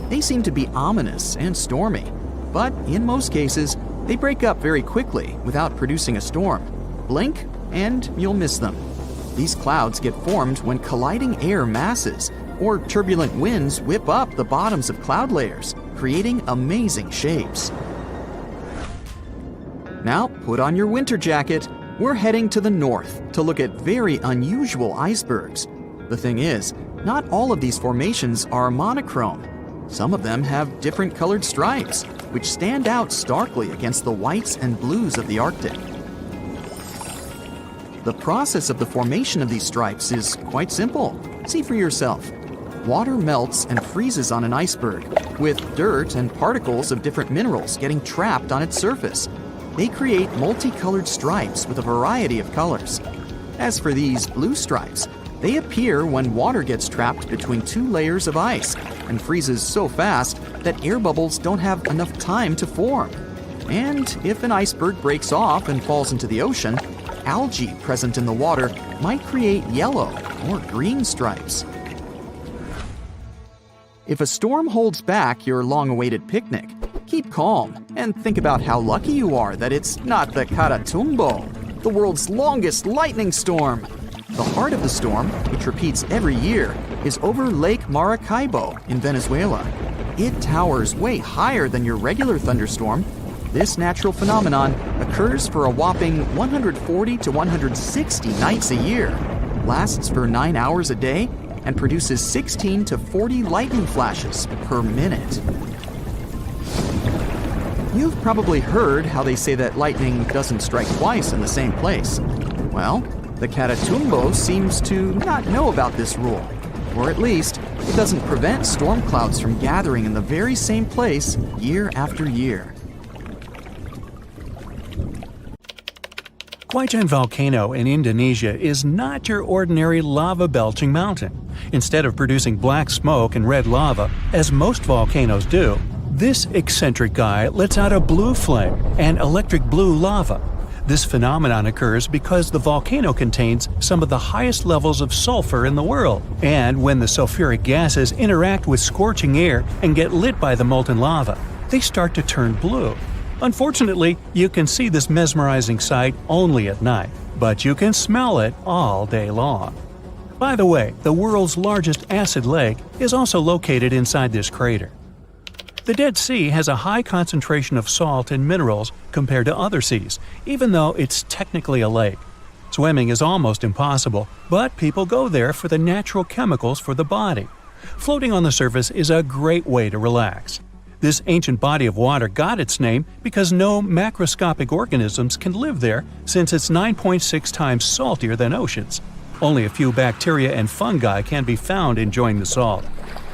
They seem to be ominous and stormy, but in most cases, they break up very quickly without producing a storm. Blink, and you'll miss them. These clouds get formed when colliding air masses or turbulent winds whip up the bottoms of cloud layers, creating amazing shapes. Now, put on your winter jacket. We're heading to the north to look at very unusual icebergs. The thing is, not all of these formations are monochrome. Some of them have different colored stripes, which stand out starkly against the whites and blues of the Arctic. The process of the formation of these stripes is quite simple. See for yourself. Water melts and freezes on an iceberg, with dirt and particles of different minerals getting trapped on its surface. They create multicolored stripes with a variety of colors. As for these blue stripes, they appear when water gets trapped between two layers of ice and freezes so fast that air bubbles don't have enough time to form. And if an iceberg breaks off and falls into the ocean, algae present in the water might create yellow or green stripes. If a storm holds back your long-awaited picnic, keep calm and think about how lucky you are that it's not the Caratumbo, the world's longest lightning storm. The heart of the storm, which repeats every year, is over Lake Maracaibo in Venezuela. It towers way higher than your regular thunderstorm. This natural phenomenon occurs for a whopping 140 to 160 nights a year, lasts for 9 hours a day, and produces 16 to 40 lightning flashes per minute. You've probably heard how they say that lightning doesn't strike twice in the same place. Well, the Caratumbo seems to not know about this rule, or at least it doesn't prevent storm clouds from gathering in the very same place year after year. Guaijan volcano in Indonesia is not your ordinary lava-belching mountain. Instead of producing black smoke and red lava, as most volcanoes do, this eccentric guy lets out a blue flame and electric blue lava. This phenomenon occurs because the volcano contains some of the highest levels of sulfur in the world, and when the sulfuric gases interact with scorching air and get lit by the molten lava, they start to turn blue. Unfortunately, you can see this mesmerizing sight only at night, but you can smell it all day long. By the way, the world's largest acid lake is also located inside this crater. The Dead Sea has a high concentration of salt and minerals compared to other seas, even though it's technically a lake. Swimming is almost impossible, but people go there for the natural chemicals for the body. Floating on the surface is a great way to relax. This ancient body of water got its name because no macroscopic organisms can live there since it's 9.6 times saltier than oceans. Only a few bacteria and fungi can be found enjoying the salt.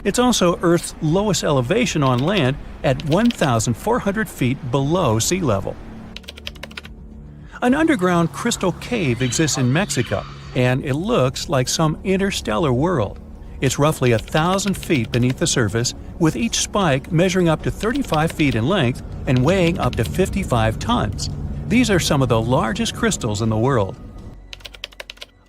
It's also Earth's lowest elevation on land at 1,400 feet below sea level. An underground crystal cave exists in Mexico, and it looks like some interstellar world. It's roughly 1,000 feet beneath the surface, with each spike measuring up to 35 feet in length and weighing up to 55 tons. These are some of the largest crystals in the world.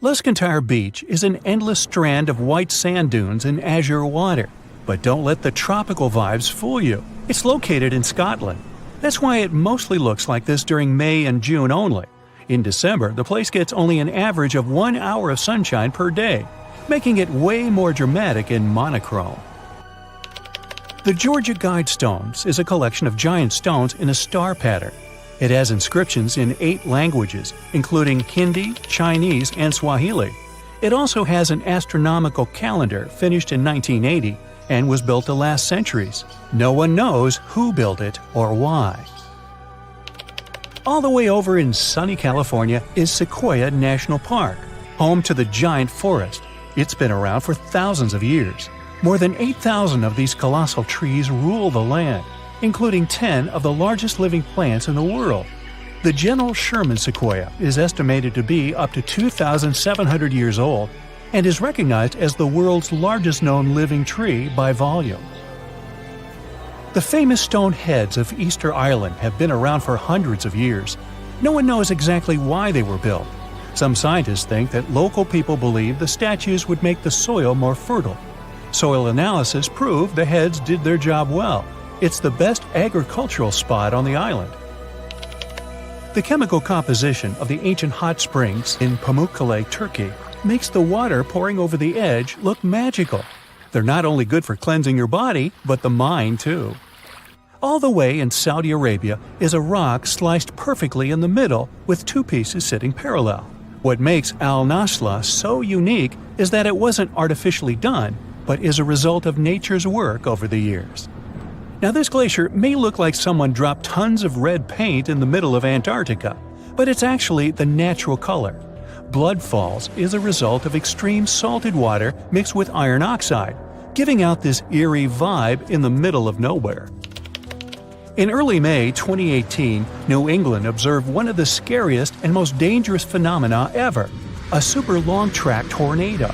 Luscantire Beach is an endless strand of white sand dunes and azure water. But don't let the tropical vibes fool you. It's located in Scotland. That's why it mostly looks like this during May and June only. In December, the place gets only an average of 1 hour of sunshine per day, making it way more dramatic and monochrome. The Georgia Guidestones is a collection of giant stones in a star pattern. It has inscriptions in 8 languages, including Hindi, Chinese, and Swahili. It also has an astronomical calendar finished in 1980 and was built to last centuries. No one knows who built it or why. All the way over in sunny California is Sequoia National Park, home to the giant forest. It's been around for thousands of years. More than 8,000 of these colossal trees rule the land, including 10 of the largest living plants in the world. The General Sherman sequoia is estimated to be up to 2,700 years old and is recognized as the world's largest known living tree by volume. The famous stone heads of Easter Island have been around for hundreds of years. No one knows exactly why they were built. Some scientists think that local people believed the statues would make the soil more fertile. Soil analysis proved the heads did their job well. It's the best agricultural spot on the island. The chemical composition of the ancient hot springs in Pamukkale, Turkey, makes the water pouring over the edge look magical. They're not only good for cleansing your body, but the mind too. All the way in Saudi Arabia is a rock sliced perfectly in the middle with two pieces sitting parallel. What makes Al-Nasla so unique is that it wasn't artificially done, but is a result of nature's work over the years. Now, this glacier may look like someone dropped tons of red paint in the middle of Antarctica, but it's actually the natural color. Blood falls is a result of extreme salted water mixed with iron oxide, giving out this eerie vibe in the middle of nowhere. In early May 2018, New England observed one of the scariest and most dangerous phenomena ever, a super long-track tornado.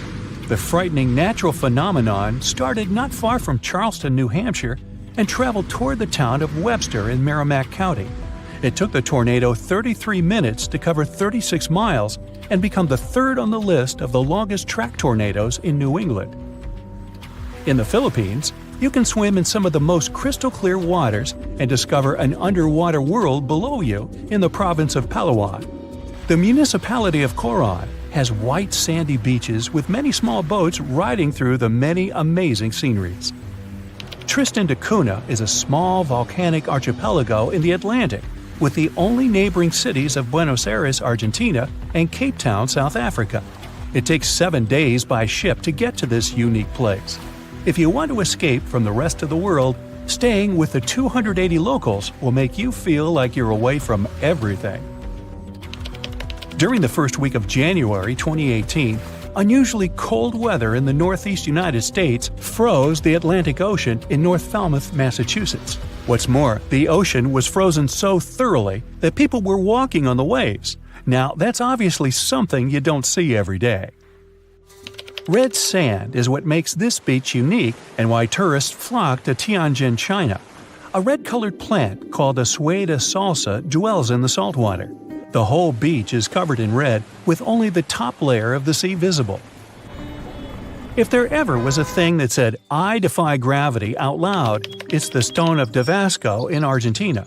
The frightening natural phenomenon started not far from Charleston, New Hampshire, and traveled toward the town of Webster in Merrimack County. It took the tornado 33 minutes to cover 36 miles and become the third on the list of the longest track tornadoes in New England. In the Philippines, you can swim in some of the most crystal clear waters and discover an underwater world below you in the province of Palawan. The municipality of Coron has white sandy beaches with many small boats riding through the many amazing sceneries. Tristan da Cunha is a small volcanic archipelago in the Atlantic, with the only neighboring cities of Buenos Aires, Argentina, and Cape Town, South Africa. It takes 7 days by ship to get to this unique place. If you want to escape from the rest of the world, staying with the 280 locals will make you feel like you're away from everything. During the first week of January 2018, unusually cold weather in the northeast United States froze the Atlantic Ocean in North Falmouth, Massachusetts. What's more, the ocean was frozen so thoroughly that people were walking on the waves. Now, that's obviously something you don't see every day. Red sand is what makes this beach unique and why tourists flock to Tianjin, China. A red-colored plant called a Sueda salsa dwells in the saltwater. The whole beach is covered in red, with only the top layer of the sea visible. If there ever was a thing that said, "I defy gravity" out loud, it's the stone of Davasco in Argentina.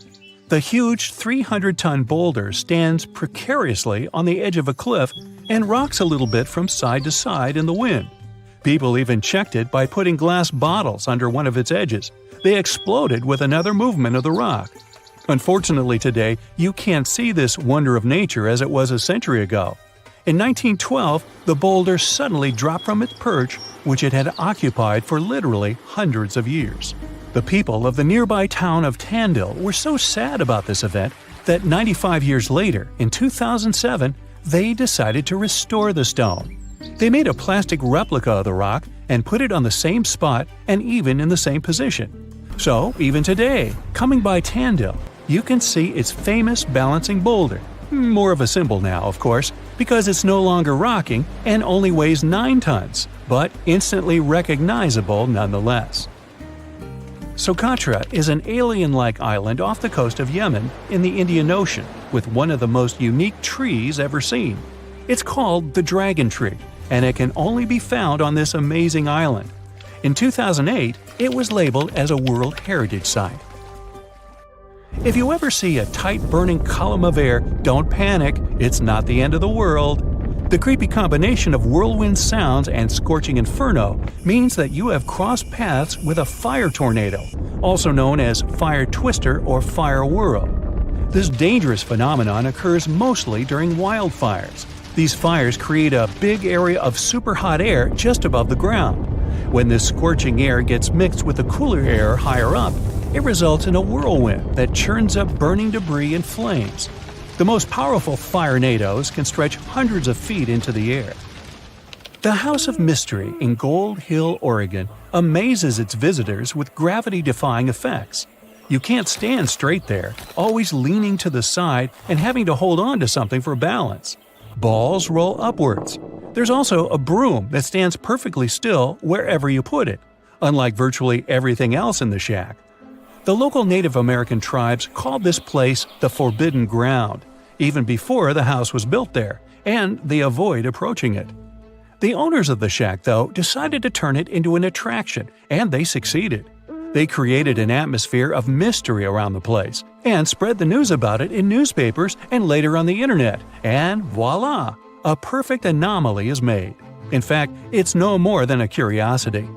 The huge 300-ton boulder stands precariously on the edge of a cliff and rocks a little bit from side to side in the wind. People even checked it by putting glass bottles under one of its edges. They exploded with another movement of the rock. Unfortunately today, you can't see this wonder of nature as it was a century ago. In 1912, the boulder suddenly dropped from its perch, which it had occupied for literally hundreds of years. The people of the nearby town of Tandil were so sad about this event that 95 years later, in 2007, they decided to restore the stone. They made a plastic replica of the rock and put it on the same spot and even in the same position. So, even today, coming by Tandil, you can see its famous balancing boulder. More of a symbol now, of course, because it's no longer rocking and only weighs 9 tons, but instantly recognizable nonetheless. Socotra is an alien-like island off the coast of Yemen in the Indian Ocean with one of the most unique trees ever seen. It's called the dragon tree, and it can only be found on this amazing island. In 2008, it was labeled as a World Heritage Site. If you ever see a tight burning column of air, don't panic, it's not the end of the world. The creepy combination of whirlwind sounds and scorching inferno means that you have crossed paths with a fire tornado, also known as fire twister or fire whirl. This dangerous phenomenon occurs mostly during wildfires. These fires create a big area of super hot air just above the ground. When this scorching air gets mixed with the cooler air higher up, it results in a whirlwind that churns up burning debris and flames. The most powerful firenadoes can stretch hundreds of feet into the air. The House of Mystery in Gold Hill, Oregon amazes its visitors with gravity-defying effects. You can't stand straight there, always leaning to the side and having to hold on to something for balance. Balls roll upwards. There's also a broom that stands perfectly still wherever you put it, unlike virtually everything else in the shack. The local Native American tribes called this place the Forbidden Ground, even before the house was built there, and they avoid approaching it. The owners of the shack, though, decided to turn it into an attraction, and they succeeded. They created an atmosphere of mystery around the place, and spread the news about it in newspapers and later on the internet, and voila! A perfect anomaly is made. In fact, it's no more than a curiosity.